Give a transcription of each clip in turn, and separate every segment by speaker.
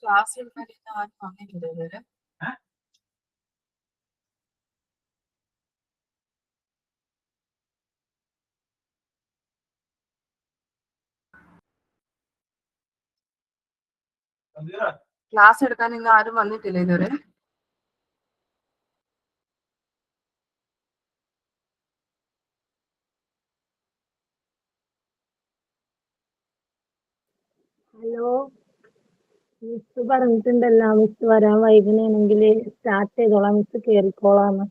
Speaker 1: Class എടുക്കാൻ ആരും വന്നിട്ടില്ല ഇതുവരെ. ക്ലാസ് എടുക്കാൻ ഇന്ന് ആരും വന്നിട്ടില്ല ഇതുവരെ.
Speaker 2: ഹലോ, മിസ് പറഞ്ഞിട്ടുണ്ടല്ലോ മിസ് വരാൻ വൈകുന്നേണെങ്കിൽ സ്റ്റാർട്ട് ചെയ്തോളാം, miss കേറിക്കോളാന്ന്.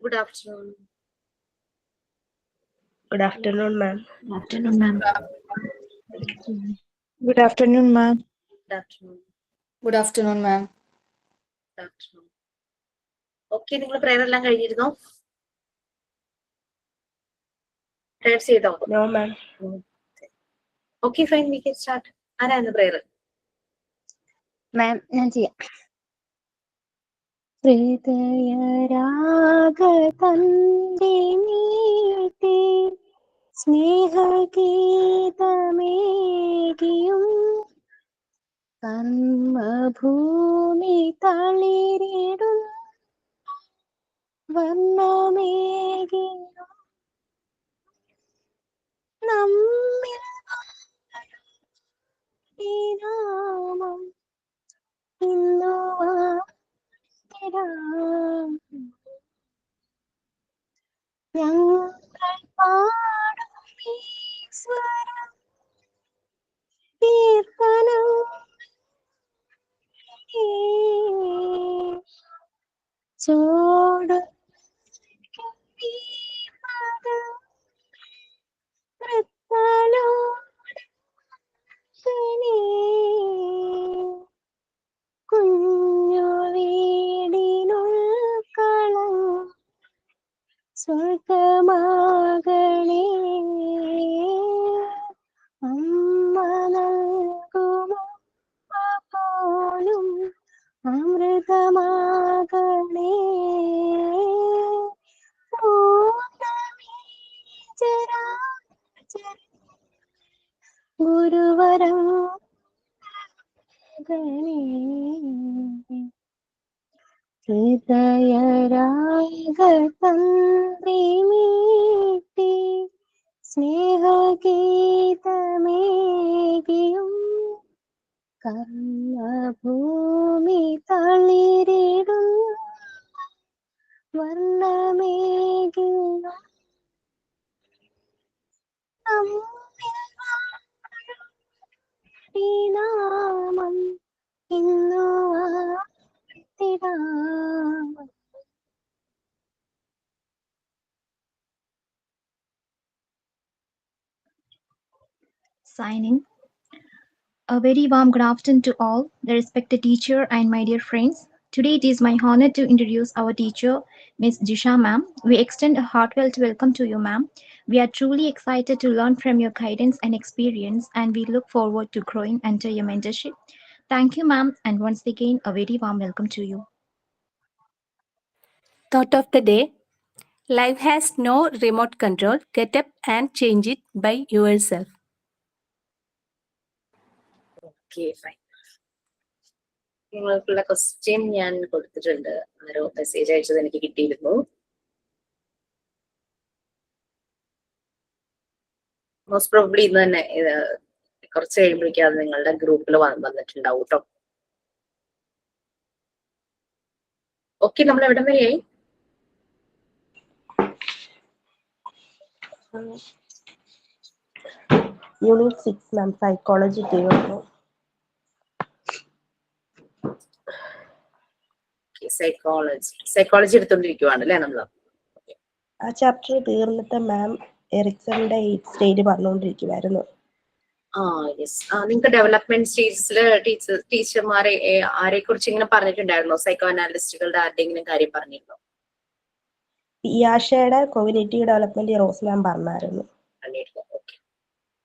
Speaker 3: Good afternoon.
Speaker 4: Good afternoon, ma'am.
Speaker 5: Good afternoon, ma'am.
Speaker 6: Good afternoon, ma'am.
Speaker 3: Good afternoon.
Speaker 1: Good afternoon മാം.
Speaker 3: Good afternoon. Okay, നിങ്ങൾ പ്രയർ എല്ലാം കഴിഞ്ഞിരുന്നോ? പ്രയർ ചെയ്തോ?
Speaker 4: No, ma'am.
Speaker 3: Okay, fine, we can start. ആരാണ് prayer?
Speaker 2: മാം ഞാൻ ചെയ്യാം. ഹൃദയരാഗ തന്റെ നീട്ടി സ്നേഹഗീതമേകിയും കർമ്മഭൂമി തളിരിടും വർണ്ണമേകിയും നമ്മിൽ ഈ നാമം ഇന്നു ഞങ്ങൾ പാടും ഈ സ്വരം കീർത്തനം ചോടും ഈ പദം കുഞ്ഞു വീടിനുൾക്കളം സ്വർഗമാകണേ അമ്മ നൽകുമോ പോലും അമൃതമാകണേ ഗുരുവരം ഹൃദയരാഗതന്ത്രി മീട്ടി സ്നേഹഗീതമേകിയും കർമ്മഭൂമി തളിരിടും വർണ്ണമേകിയും നാമം ഇന്നു ആർത്തിടാം.
Speaker 5: Signing. A very warm good afternoon to all, the respected teacher and my dear friends. Today it is my honor to introduce our teacher, Ms. Jisha ma'am. We extend a heartfelt welcome to you, ma'am. We are truly excited to learn from your guidance and experience, and we look forward to growing under your mentorship. Thank you, ma'am, and once again, a very warm welcome to you.
Speaker 7: Thought of the day: life has no remote control. Get up and change it by yourself.
Speaker 3: Okay, fine. നിങ്ങൾക്കുള്ള question ഞാൻ കൊടുത്തിട്ടുണ്ട്. ആരോ message അയച്ചത് എനിക്ക് കിട്ടിയിരുന്നു. Most probably ഇന്ന് തന്നെ കുറച്ച് കഴിയുമ്പോഴേക്കും അത് നിങ്ങളുടെ ഗ്രൂപ്പിൽ വന്നിട്ടുണ്ടാവും കേട്ടോ. ഓക്കെ, നമ്മൾ എവിടെ വരെയായി?
Speaker 4: Unit 6, ma'am. Psychology theory.
Speaker 3: Psychology എടുത്തോണ്ടിരിക്കുവാണ് അല്ലേ നമ്മള്?
Speaker 4: ആ ചാപ്റ്റർ തീർന്നിട്ട് മാം എറിക്സന്റെ 8th സ്റ്റേജ് പറഞ്ഞുകൊണ്ടിരിക്കുവായിരുന്നു.
Speaker 3: യെസ്. നിങ്ങൾക്ക് ഡെവലപ്മെന്റ് സ്റ്റേജസിൽ ടീച്ചർമാരെ ആരെ കുറിച്ച് ഇങ്ങനെ പറഞ്ഞിട്ടുണ്ടായിരുന്നോ? സൈക്കോ അനാലിസ്റ്റുകളുടെ ആരുടെയെങ്കിലും കാര്യം പറഞ്ഞിരുന്നോ?
Speaker 4: പിയാഷയുടെ കോഗ്നിറ്റീവ് ഡെവലപ്മെന്റ് റോസ് മാം പറഞ്ഞായിരുന്നു.
Speaker 3: ഓക്കെ.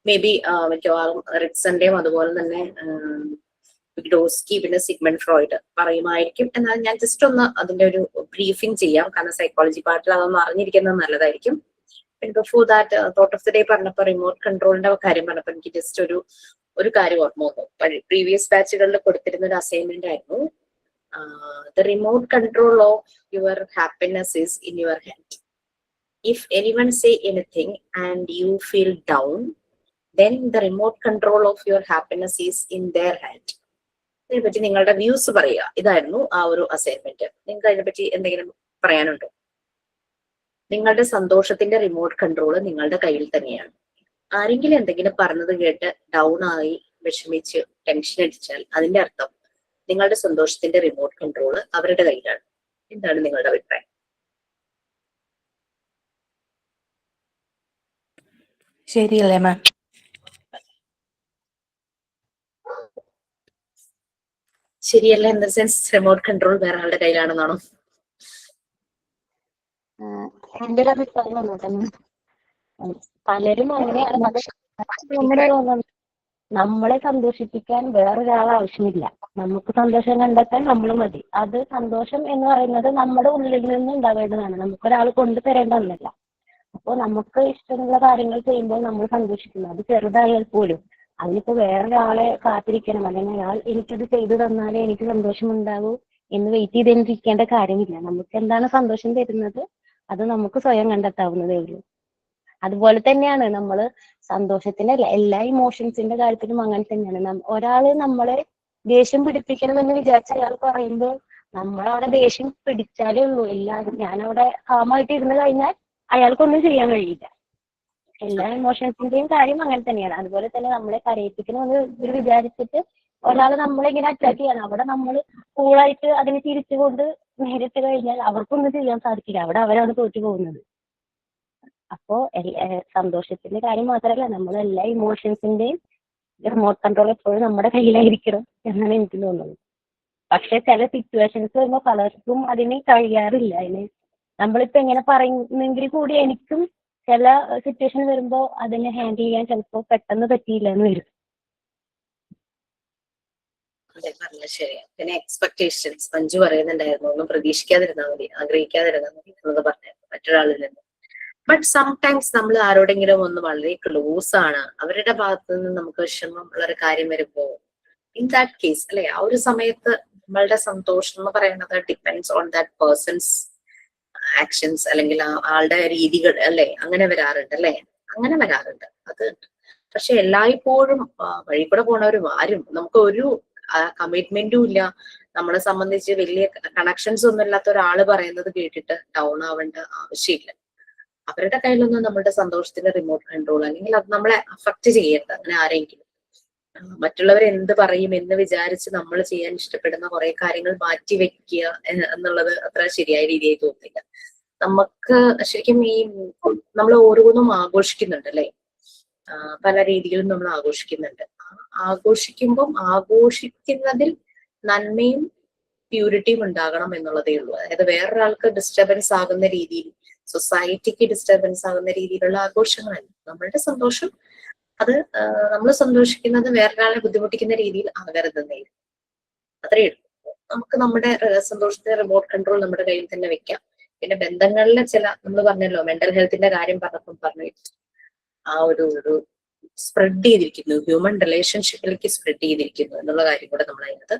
Speaker 3: മേ ബി മിക്കവാറും റിക്സന്റെയും അതുപോലെ തന്നെ വിഗ്ഡോസ്കി പിന്നെ സിഗ്മണ്ട് ഫ്രോയിഡ് പറയുമായിരിക്കും. എന്നാൽ ഞാൻ ജസ്റ്റ് ഒന്ന് അതിന്റെ ഒരു ബ്രീഫിംഗ് ചെയ്യാം, കാരണം സൈക്കോളജി പാർട്ടിൽ അതൊന്ന് അറിഞ്ഞിരിക്കുന്നത് നല്ലതായിരിക്കും. Before that thought of the day പറഞ്ഞപ്പോൾ റിമോട്ട് കൺട്രോളിന്റെ കാര്യം പറഞ്ഞപ്പോൾ എനിക്ക് ജസ്റ്റ് ഒരു കാര്യം ഓർമ്മ വന്നു. പ്രീവിയസ് ബാച്ചുകളിൽ കൊടുത്തിരുന്ന ഒരു അസൈൻമെന്റ് ആയിരുന്നു, the remote control of your happiness is in your hand. If anyone say anything and you feel down, then the remote control of your happiness is in their hand. ഇതിനെപ്പറ്റി നിങ്ങളുടെ views പറയുക. ഇതായിരുന്നു ആ ഒരു assignment. നിങ്ങൾക്ക് അതിനെപ്പറ്റി എന്തെങ്കിലും പറയാനുണ്ടോ? നിങ്ങളുടെ സന്തോഷത്തിന്റെ റിമോട്ട് കൺട്രോൾ നിങ്ങളുടെ കയ്യിൽ തന്നെയാണ്. ആരെങ്കിലും എന്തെങ്കിലും പറഞ്ഞത് കേട്ട് ഡൗൺ ആയി വിഷമിച്ച് ടെൻഷൻ അടിച്ചാൽ അതിന്റെ അർത്ഥം നിങ്ങളുടെ സന്തോഷത്തിന്റെ റിമോട്ട് കൺട്രോൾ അവരുടെ കയ്യിലാണ്. എന്താണ് നിങ്ങളുടെ അഭിപ്രായം?
Speaker 6: ശരിയല്ലേ മാം?
Speaker 3: ശരിയല്ല in the sense remote control വേറെ ആളുടെ കയ്യിലാണെന്നാണോ?
Speaker 2: എന്റെ ഒരു അഭിപ്രായം ഒന്നും തന്നെ. പലരും അങ്ങനെയാണ്. പക്ഷെ എനിക്ക് തോന്നുന്നു നമ്മളെ സന്തോഷിപ്പിക്കാൻ വേറൊരാൾ ആവശ്യമില്ല. നമുക്ക് സന്തോഷം കണ്ടെത്താൻ നമ്മൾ മതി. അത് സന്തോഷം എന്ന് പറയുന്നത് നമ്മുടെ ഉള്ളിൽ നിന്ന് ഉണ്ടാവേണ്ടതാണ്, നമുക്കൊരാൾ കൊണ്ടുതരേണ്ട ഒന്നല്ല. അപ്പോൾ നമുക്ക് ഇഷ്ടമുള്ള കാര്യങ്ങൾ ചെയ്യുമ്പോൾ നമ്മൾ സന്തോഷിക്കുന്നു. അത് ചെറുതായാൽ പോലും. അതിനിപ്പോ വേറൊരാളെ കാത്തിരിക്കണം, അല്ലെങ്കിൽ അയാൾ എനിക്കത് ചെയ്തു തന്നാലേ എനിക്ക് സന്തോഷം ഉണ്ടാകൂ എന്ന് വെയിറ്റ് ചെയ്തിരിക്കേണ്ട കാര്യമില്ല. നമുക്ക് എന്താണ് സന്തോഷം തരുന്നത് അത് നമുക്ക് സ്വയം കണ്ടെത്താവുന്നതേ ഉള്ളൂ. അതുപോലെ തന്നെയാണ് നമ്മൾ സന്തോഷത്തിന്റെ എല്ലാ ഇമോഷൻസിന്റെ കാര്യത്തിലും അങ്ങനെ തന്നെയാണ്. ഒരാള് നമ്മളെ ദേഷ്യം പിടിപ്പിക്കണമെന്ന് വിചാരിച്ച അയാൾ പറയുമ്പോൾ നമ്മളവിടെ ദേഷ്യം പിടിച്ചാലേ ഉള്ളൂ. എല്ലാവരും ഞാനവിടെ കാമായിട്ട് ഇരുന്ന് കഴിഞ്ഞാൽ അയാൾക്കൊന്നും ചെയ്യാൻ കഴിയില്ല. എല്ലാ ഇമോഷൻസിന്റെയും കാര്യം അങ്ങനെ തന്നെയാണ്. അതുപോലെ തന്നെ നമ്മളെ കരയിപ്പിക്കണമെന്ന് വിചാരിച്ചിട്ട് ഒരാൾ നമ്മളെ ഇങ്ങനെ അറ്റാക്ക് ചെയ്യണം, അവിടെ നമ്മൾ കൂളായിട്ട് അതിനെ തിരിച്ചുകൊണ്ട് നേരിട്ട് കഴിഞ്ഞാൽ അവർക്കൊന്നും ചെയ്യാൻ സാധിക്കില്ല. അവിടെ അവരാണ് തോറ്റു പോകുന്നത്. അപ്പോ സന്തോഷത്തിന്റെ കാര്യം മാത്രമല്ല, നമ്മൾ എല്ലാ ഇമോഷൻസിന്റെയും റിമോട്ട് കൺട്രോൾ എപ്പോഴും നമ്മുടെ കയ്യിലായിരിക്കണം എന്നാണ് എനിക്ക് തോന്നുന്നത്. പക്ഷെ ചില സിറ്റുവേഷൻസ് വരുമ്പോൾ പലർക്കും അതിന് കഴിയാറില്ല. അതിന് നമ്മളിപ്പോ എങ്ങനെ പറയുന്നെങ്കിൽ കൂടി എനിക്കും ചില സിറ്റുവേഷൻ വരുമ്പോ അതിനെ ഹാൻഡിൽ ചെയ്യാൻ ചിലപ്പോ പെട്ടെന്ന് പറ്റിയില്ല എന്ന് വരും.
Speaker 3: അതെ, പറഞ്ഞ ശരിയാണ്. പിന്നെ എക്സ്പെക്ടേഷൻസ് മഞ്ജു പറയുന്നുണ്ടായിരുന്നു, ഒന്നും പ്രതീക്ഷിക്കാതിരുന്നാൽ മതി, ആഗ്രഹിക്കാതിരുന്നാൽ മതി എന്നത് പറഞ്ഞായിരുന്നു മറ്റൊരാളിൽ നിന്ന്. ബട്ട് സംടൈംസ് നമ്മൾ ആരോടെങ്കിലും ഒന്ന് വളരെ ക്ലോസ് ആണ്, അവരുടെ ഭാഗത്ത് നിന്ന് നമുക്ക് വിഷമം ഉള്ള ഒരു കാര്യം വരുമ്പോ ഇൻ ദാറ്റ് കേസ് അല്ലെ, ആ ഒരു സമയത്ത് നമ്മളുടെ സന്തോഷം എന്ന് പറയുന്നത് depends on that persons actions, അല്ലെങ്കിൽ ആളുടെ രീതികൾ അല്ലെ. അങ്ങനെ വരാറുണ്ട് അല്ലെ, അങ്ങനെ വരാറുണ്ട്. അത് പക്ഷെ എല്ലായ്പ്പോഴും വഴി കൂടെ പോണവരും ആരും നമുക്ക് ഒരു കമ്മിറ്റ്മെന്റും ഇല്ല, നമ്മളെ സംബന്ധിച്ച് വലിയ കണക്ഷൻസ് ഒന്നും ഇല്ലാത്ത ഒരാള് പറയുന്നത് കേട്ടിട്ട് ഡൗൺ ആവേണ്ട ആവശ്യമില്ല. അവരുടെ കയ്യിലൊന്നും നമ്മുടെ സന്തോഷത്തിന്റെ റിമോട്ട് കൺട്രോൾ അല്ലെങ്കിൽ അത് നമ്മളെ അഫക്റ്റ് ചെയ്യരുത്. അങ്ങനെ ആരെങ്കിലും മറ്റുള്ളവർ എന്ത് പറയും എന്ന് വിചാരിച്ച് നമ്മൾ ചെയ്യാൻ ഇഷ്ടപ്പെടുന്ന കുറെ കാര്യങ്ങൾ മാറ്റി വെക്കുക എന്നുള്ളത് അത്ര ശരിയായ രീതിയായി തോന്നുന്നില്ല. നമുക്ക് ശരിക്കും ഈ നമ്മൾ ഓരോന്നും ആഘോഷിക്കുന്നുണ്ട് അല്ലെ, പല രീതിയിലും നമ്മൾ ആഘോഷിക്കുന്നുണ്ട്. ആഘോഷിക്കുമ്പം ആഘോഷിക്കുന്നതിൽ നന്മയും പ്യൂരിറ്റിയും ഉണ്ടാകണം എന്നുള്ളതേ ഉള്ളൂ. അതായത് വേറൊരാൾക്ക് ഡിസ്റ്റർബൻസ് ആകുന്ന രീതിയിൽ, സൊസൈറ്റിക്ക് ഡിസ്റ്റർബൻസ് ആകുന്ന രീതിയിലുള്ള ആഘോഷങ്ങളല്ല. നമ്മളുടെ സന്തോഷം അത് നമ്മൾ സന്തോഷിക്കുന്നത് വേറൊരാളെ ബുദ്ധിമുട്ടിക്കുന്ന രീതിയിൽ ആകരുതെന്നേ, അത്രയേ ഉള്ളൂ. നമുക്ക് നമ്മുടെ സന്തോഷത്തിന്റെ റിമോട്ട് കൺട്രോൾ നമ്മുടെ കയ്യിൽ തന്നെ വെക്കാം. പിന്നെ ബന്ധങ്ങളിലെ ചില നമ്മൾ പറഞ്ഞല്ലോ, മെന്റൽ ഹെൽത്തിന്റെ കാര്യം പറഞ്ഞപ്പം പറഞ്ഞു, ആ ഒരു സ്പ്രെഡ് ചെയ്തിരിക്കുന്നു, ഹ്യൂമൻ റിലേഷൻഷിപ്പിലേക്ക് സ്പ്രെഡ് ചെയ്തിരിക്കുന്നു എന്നുള്ള കാര്യം കൂടെ നമ്മൾ അതിനകത്ത്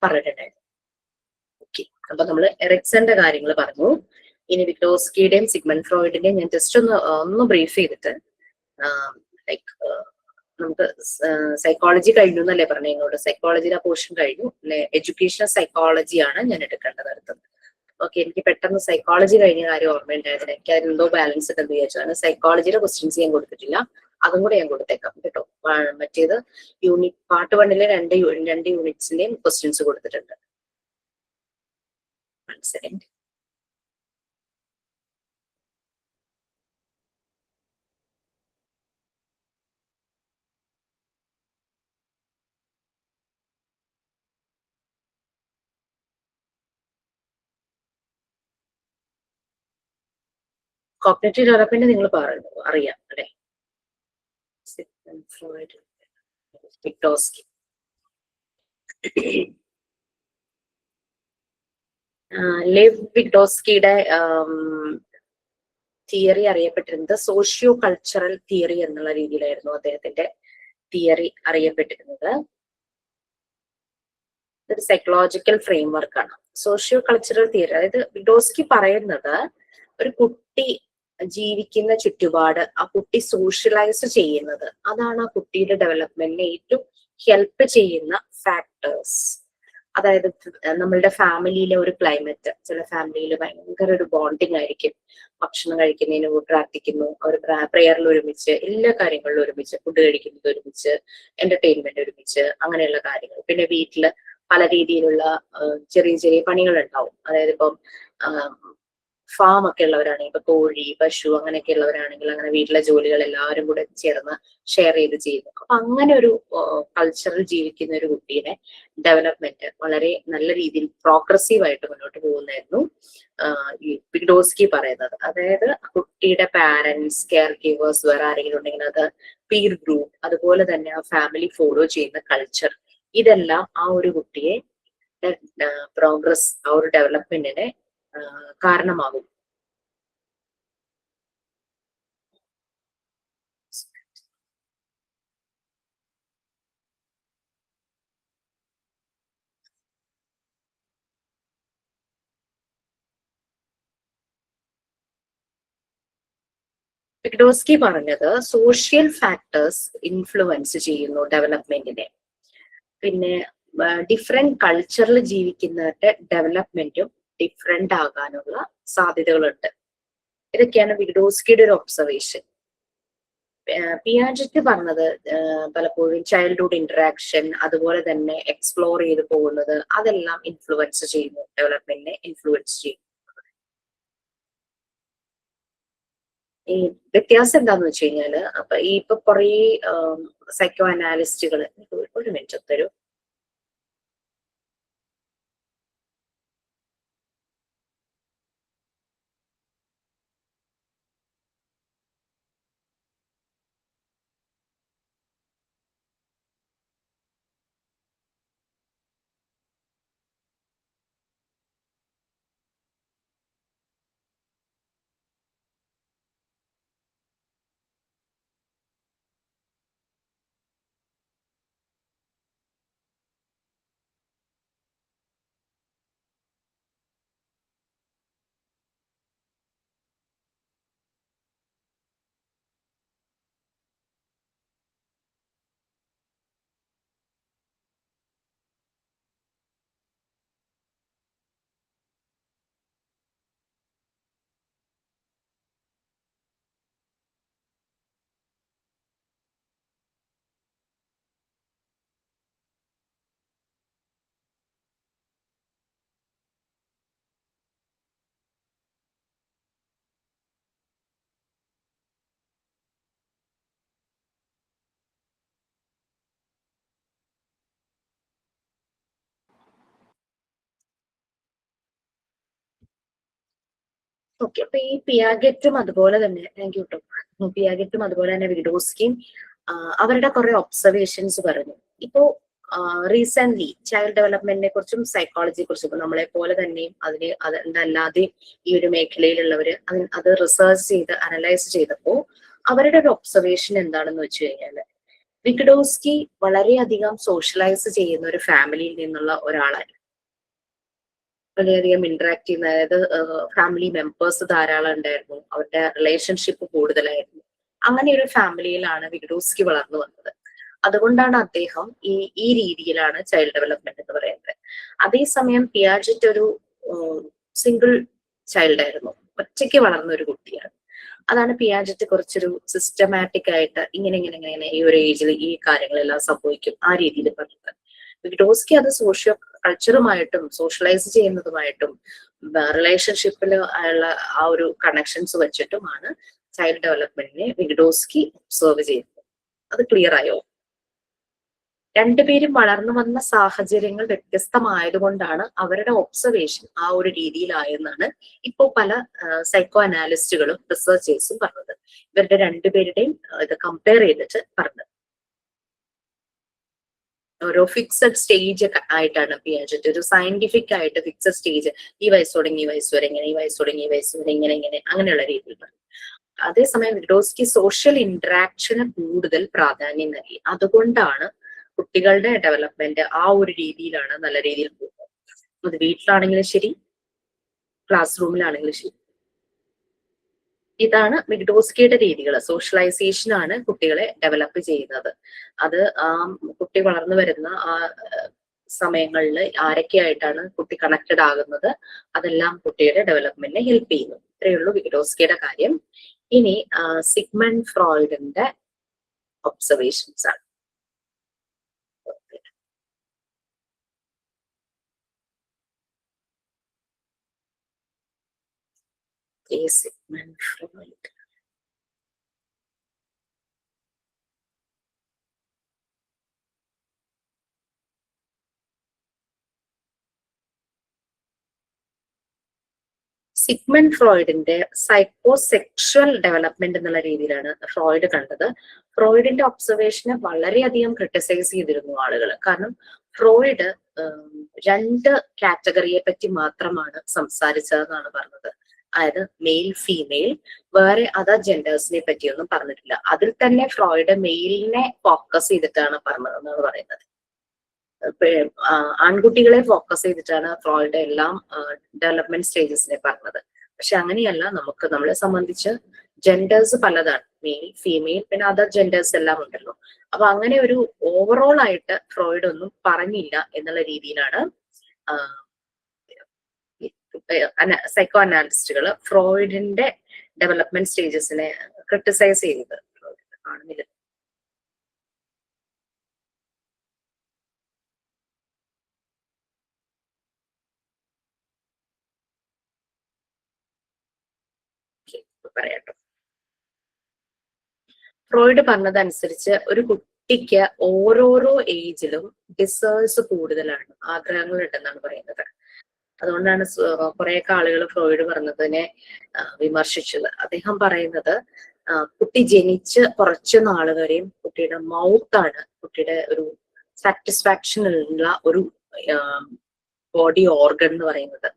Speaker 3: പറഞ്ഞിട്ടുണ്ടായിരുന്നു. ഓക്കെ, അപ്പൊ നമ്മൾ എറിക്സന്റെ കാര്യങ്ങൾ പറഞ്ഞു. ഇനി വിഗ്ഡോസ്കിയുടെയും സിഗ്മണ്ട് ഫ്രോയിഡിന്റെയും ഞാൻ ജസ്റ്റ് ഒന്ന് ബ്രീഫ് ചെയ്തിട്ട്, ലൈക്ക് നമുക്ക് സൈക്കോളജി കഴിഞ്ഞു എന്നല്ലേ പറഞ്ഞു എന്നോട്, സൈക്കോളജിയുടെ പോർഷൻ കഴിഞ്ഞു അല്ലെ. എഡ്യൂക്കേഷണൽ സൈക്കോളജിയാണ് ഞാൻ എടുക്കേണ്ടത് അടുത്തത്. ഓക്കെ, എനിക്ക് പെട്ടെന്ന് സൈക്കോളജി കഴിഞ്ഞ കാര്യം ഓർമ്മയുണ്ടായിരുന്നു. എനിക്ക് അതിൽ എന്തോ ബാലൻസ് ഉണ്ടെന്ന് വിചാരിച്ചാണ്. സൈക്കോളജിയുടെ ക്വസ്റ്റ്യൻസ് ഞാൻ കൊടുത്തിട്ടില്ല, അതും കൂടെ ഞാൻ കൊടുത്തേക്കാം കേട്ടോ. മറ്റേത് യൂണിറ്റ് പാർട്ട് 1 രണ്ട് യൂണിറ്റ്സിന്റെയും ക്വസ്റ്റ്യൻസ് കൊടുത്തിട്ടുണ്ട്. 1 സെക്കൻഡ്. കോഗ്നിറ്റീവ് ഡെവലപ്മെന്റ് നിങ്ങൾ പറഞ്ഞു അറിയാം അല്ലെ? ഫ്രോയിഡ്, വിഗ്ഡോസ്കി. ലെവ് വിഗ്ഡോസ്കിയുടെ തിയറി അറിയപ്പെട്ടിരുന്നത് സോഷ്യോ കൾച്ചറൽ തിയറി എന്നുള്ള രീതിയിലായിരുന്നു അദ്ദേഹത്തിന്റെ തിയറി അറിയപ്പെട്ടിരുന്നത്. ഇതൊരു സൈക്കോളജിക്കൽ ഫ്രെയിംവർക്ക് ആണ്. സോഷ്യോ കൾച്ചറൽ തിയറി, അതായത് വിഗ്ഡോസ്കി പറയുന്നത് ഒരു കുട്ടി ജീവിക്കുന്ന ചുറ്റുപാട്, ആ കുട്ടി സോഷ്യലൈസ് ചെയ്യുന്നത്, അതാണ് ആ കുട്ടിയുടെ ഡെവലപ്മെന്റിനെ ഏറ്റവും ഹെൽപ്പ് ചെയ്യുന്ന ഫാക്ടേഴ്സ്. അതായത് നമ്മളുടെ ഫാമിലിയിലെ ഒരു ക്ലൈമറ്റ്, ചില ഫാമിലിയിൽ ഭയങ്കര ഒരു ബോണ്ടിങ് ആയിരിക്കും. ഭക്ഷണം കഴിക്കുന്നതിന് പ്രാർത്ഥിക്കുന്നു, അവർ പ്രെയറിൽ ഒരുമിച്ച്, എല്ലാ കാര്യങ്ങളിലും ഒരുമിച്ച്, ഫുഡ് കഴിക്കുന്നത് ഒരുമിച്ച്, എന്റർടൈൻമെന്റ് ഒരുമിച്ച്, അങ്ങനെയുള്ള കാര്യങ്ങൾ. പിന്നെ വീട്ടില് പല രീതിയിലുള്ള ചെറിയ ചെറിയ പണികൾ ഉണ്ടാവും. അതായത് ഇപ്പം ഫാം ഒക്കെ ഉള്ളവരാണെങ്കിൽ, ഇപ്പൊ കോഴി, പശു അങ്ങനെയൊക്കെ ഉള്ളവരാണെങ്കിൽ അങ്ങനെ വീട്ടിലെ ജോലികൾ എല്ലാവരും കൂടെ ചേർന്ന് ഷെയർ ചെയ്ത് ചെയ്യുന്നു. അപ്പൊ അങ്ങനെ ഒരു കൾച്ചറിൽ ജീവിക്കുന്ന ഒരു കുട്ടിയുടെ ഡെവലപ്മെന്റ് വളരെ നല്ല രീതിയിൽ പ്രോഗ്രസീവ് ആയിട്ട് മുന്നോട്ട് പോകുന്നായിരുന്നു ഈ വിഗ്ഡോസ്കി പറയുന്നത്. അതായത് കുട്ടിയുടെ പാരന്റ്സ്, കെയർ ഗീവേഴ്സ് വേറെ ആരെങ്കിലും ഉണ്ടെങ്കിൽ അത്, പീർ ഗ്രൂപ്പ്, അതുപോലെ തന്നെ ആ ഫാമിലി ഫോളോ ചെയ്യുന്ന കൾച്ചർ, ഇതെല്ലാം ആ ഒരു കുട്ടിയെ പ്രോഗ്രസ്, ആ ഒരു ഡെവലപ്മെന്റിനെ കാരണമാകും. വിഗ്ഡോസ്കി പറഞ്ഞത് സോഷ്യൽ ഫാക്ടേഴ്സ് ഇൻഫ്ലുവൻസ് ചെയ്യുന്നു ഡെവലപ്മെന്റിനെ. പിന്നെ ഡിഫറെന്റ് കൾച്ചറിൽ ജീവിക്കുന്നവരുടെ ഡെവലപ്മെന്റും ഡിഫറെന്റ് ആകാനുള്ള സാധ്യതകളുണ്ട്. ഇതൊക്കെയാണ് വിഗ്ഡോസ്കിയുടെ ഒരു ഒബ്സർവേഷൻ. പിയാജറ്റ് പറഞ്ഞത് പലപ്പോഴും ചൈൽഡ്ഹുഡ് ഇന്ററാക്ഷൻ, അതുപോലെ തന്നെ എക്സ്പ്ലോർ ചെയ്ത് പോകുന്നത്, അതെല്ലാം ഇൻഫ്ലുവൻസ് ചെയ്യുന്നു, ഡെവലപ്മെന്റിനെ ഇൻഫ്ലുവൻസ് ചെയ്യും. ഈ വ്യത്യാസം എന്താന്ന് വെച്ച് കഴിഞ്ഞാല്, അപ്പൊ ഈ ഇപ്പൊ കുറേ സൈക്കോ അനാലിസ്റ്റുകൾ, ഒരു മിനിറ്റ് തരൂ. ഓക്കെ, അപ്പൊ ഈ പിയാഗറ്റും അതുപോലെ തന്നെ, താങ്ക് യു കേട്ടോ, പിയാഗറ്റും അതുപോലെ തന്നെ വിഗ്ഡോസ്കിയും അവരുടെ കുറെ ഒബ്സർവേഷൻസ് പറഞ്ഞു. ഇപ്പോ റീസെന്റ് ചൈൽഡ് ഡെവലപ്മെന്റിനെ കുറിച്ചും സൈക്കോളജിയെ കുറിച്ചും, ഇപ്പൊ നമ്മളെ പോലെ തന്നെയും അതല്ലാതെയും ഈ ഒരു മേഖലയിലുള്ളവര് അത് റിസർച്ച് ചെയ്ത് അനലൈസ് ചെയ്തപ്പോ അവരുടെ ഒരു ഒബ്സർവേഷൻ എന്താണെന്ന് വെച്ച് കഴിഞ്ഞാല്, വിഗ്ഡോസ്കി വളരെയധികം സോഷ്യലൈസ് ചെയ്യുന്ന ഒരു ഫാമിലിയിൽ നിന്നുള്ള ഒരാളായിരുന്നു. വളരെയധികം ഇന്ററാക്ട് ചെയ്യുന്ന, അതായത് ഫാമിലി മെമ്പേഴ്സ് ധാരാളം ഉണ്ടായിരുന്നു, അവരുടെ റിലേഷൻഷിപ്പ് കൂടുതലായിരുന്നു. അങ്ങനെ ഒരു ഫാമിലിയിലാണ് വിഗ്ഡോസ്കി വളർന്നു വന്നത്. അതുകൊണ്ടാണ് അദ്ദേഹം ഈ രീതിയിലാണ് ചൈൽഡ് ഡെവലപ്മെന്റ് എന്ന് പറയുന്നത്. അതേസമയം പിയാജറ്റ് ഒരു സിംഗിൾ ചൈൽഡ് ആയിരുന്നു, ഒറ്റയ്ക്ക് വളർന്ന ഒരു കുട്ടിയാണ്. അതാണ് പിയാജറ്റ് കുറച്ചൊരു സിസ്റ്റമാറ്റിക് ആയിട്ട് ഇങ്ങനെ ഈ ഒരു ഏജിൽ ഈ കാര്യങ്ങളെല്ലാം സംഭവിക്കും ആ രീതിയിൽ പറഞ്ഞത്. വിഗ്ഡോസ്കി അത് സോഷ്യോ കൾച്ചറുമായിട്ടും സോഷ്യലൈസ് ചെയ്യുന്നതുമായിട്ടും റിലേഷൻഷിപ്പിൽ ഉള്ള ആ ഒരു കണക്ഷൻസ് വെച്ചിട്ടുമാണ് ചൈൽഡ് ഡെവലപ്മെന്റിനെ വിഗ്ഡോസ്കി ഒബ്സർവ് ചെയ്യുന്നത്. അത് ക്ലിയർ ആയോ? രണ്ടുപേരും വളർന്നു വന്ന സാഹചര്യങ്ങൾ വ്യത്യസ്തമായതുകൊണ്ടാണ് അവരുടെ ഒബ്സർവേഷൻ ആ ഒരു രീതിയിലായെന്നാണ് ഇപ്പോ പല സൈക്കോ അനാലിസ്റ്റുകളും റിസർച്ചേഴ്സും പറഞ്ഞത്. ഇവരുടെ രണ്ടുപേരുടെയും ഇത് കമ്പയർ ചെയ്തിട്ട് പറഞ്ഞത്. ഓരോ ഫിക്സഡ് സ്റ്റേജ് ഒക്കെ ആയിട്ടാണ് പിയാജറ്റ് ഒരു സയന്റിഫിക് ആയിട്ട് ഫിക്സഡ് സ്റ്റേജ്, ഈ വയസ്സ് തുടങ്ങി ഈ വയസ്സ് വരെ ഇങ്ങനെ, ഈ വയസ്സ് തുടങ്ങി ഈ വയസ്സ് വരെ ഇങ്ങനെ ഇങ്ങനെ അങ്ങനെയുള്ള രീതിയിൽ പറഞ്ഞു. അതേസമയം വിഗ്ഡോസ്കി സോഷ്യൽ ഇന്ററാക്ഷന് കൂടുതൽ പ്രാധാന്യം നൽകി. അതുകൊണ്ടാണ് കുട്ടികളുടെ ഡെവലപ്മെന്റ് ആ ഒരു രീതിയിലാണ് നല്ല രീതിയിൽ പോകുന്നത്. അത് വീട്ടിലാണെങ്കിലും ശരി, ക്ലാസ് റൂമിലാണെങ്കിലും ശരി. ഇതാണ് വിഗ്ഡോസ്കിയുടെ രീതികൾ. സോഷ്യലൈസേഷൻ ആണ് കുട്ടികളെ ഡെവലപ്പ് ചെയ്യുന്നത്. അത് ആ കുട്ടി വളർന്നു വരുന്ന ആ സമയങ്ങളിൽ ആരൊക്കെയായിട്ടാണ് കുട്ടി കണക്റ്റഡ് ആകുന്നത്, അതെല്ലാം കുട്ടിയുടെ ഡെവലപ്മെന്റിനെ ഹെൽപ്പ് ചെയ്യുന്നു. ഇത്രയേ ഉള്ളൂ വിഗ്ഡോസ്കിയുടെ കാര്യം. ഇനി സിഗ്മണ്ട് ഫ്രോയിഡിന്റെ ഒബ്സർവേഷൻസ് ആണ്. സിഗ്മണ്ട് ഫ്രോയിഡ് സിഗ്മണ്ട് ഫ്രോയിഡിന്റെ സൈക്കോസെക്ഷൽ ഡെവലപ്മെന്റ് എന്നുള്ള രീതിയിലാണ് ഫ്രോയിഡ് കണ്ടത്. ഫ്രോയിഡിന്റെ ഒബ്സർവേഷനെ വളരെയധികം ക്രിട്ടിസൈസ് ചെയ്തിരുന്നു ആളുകൾ. കാരണം ഫ്രോയിഡ് 2 കാറ്റഗറിയെ പറ്റി മാത്രമാണ് സംസാരിച്ചതെന്നാണ് പറഞ്ഞത്. അതായത് മെയിൽ, ഫീമെയിൽ, വേറെ അതർ ജെൻഡേഴ്സിനെ പറ്റിയൊന്നും പറഞ്ഞിട്ടില്ല. അതിൽ തന്നെ ഫ്രോയിഡ് മെയിലിനെ ഫോക്കസ് ചെയ്തിട്ടാണ് പറഞ്ഞതെന്നാണ് പറയുന്നത്. ആൺകുട്ടികളെ ഫോക്കസ് ചെയ്തിട്ടാണ് ഫ്രോയിഡ് എല്ലാം ഡെവലപ്മെന്റ് സ്റ്റേജസിനെ പറഞ്ഞത്. പക്ഷെ അങ്ങനെയല്ല, നമ്മളെ സംബന്ധിച്ച് ജെൻഡേഴ്സ് പലതാണ്, മെയിൽ, ഫീമെയിൽ, പിന്നെ അതർ ജെൻഡേഴ്സ് എല്ലാം ഉണ്ടല്ലോ. അപ്പൊ അങ്ങനെ ഒരു ഓവറോൾ ആയിട്ട് ഫ്രോയിഡ് ഒന്നും പറഞ്ഞില്ല എന്നുള്ള രീതിയിലാണ് സൈക്കോ അനാലിസ്റ്റുകൾ ഫ്രോയിഡിന്റെ ഡെവലപ്മെന്റ് സ്റ്റേജസിനെ ക്രിട്ടിസൈസ് ചെയ്തത്. കാണുന്നില്ല. പറയാട്ടോ. ഫ്രോയിഡ് പറഞ്ഞതനുസരിച്ച് ഒരു കുട്ടിക്ക് ഓരോരോ ഏജിലും ഡിസേഴ്സ് കൂടുതലാണ്, ആഗ്രഹങ്ങൾ ഉണ്ടെന്നാണ് പറയുന്നത്. അതുകൊണ്ടാണ് കുറെയൊക്കെ ആളുകൾ ഫ്രോയിഡ് പറഞ്ഞതിനെ വിമർശിച്ചത്. അദ്ദേഹം പറയുന്നത് കുട്ടി ജനിച്ച് കുറച്ച് നാൾ വരെയും കുട്ടിയുടെ മൗത്താണ് കുട്ടിയുടെ ഒരു സാറ്റിസ്ഫാക്ഷനുള്ള ഒരു ബോഡി ഓർഗൻ എന്ന് പറയുന്നത്.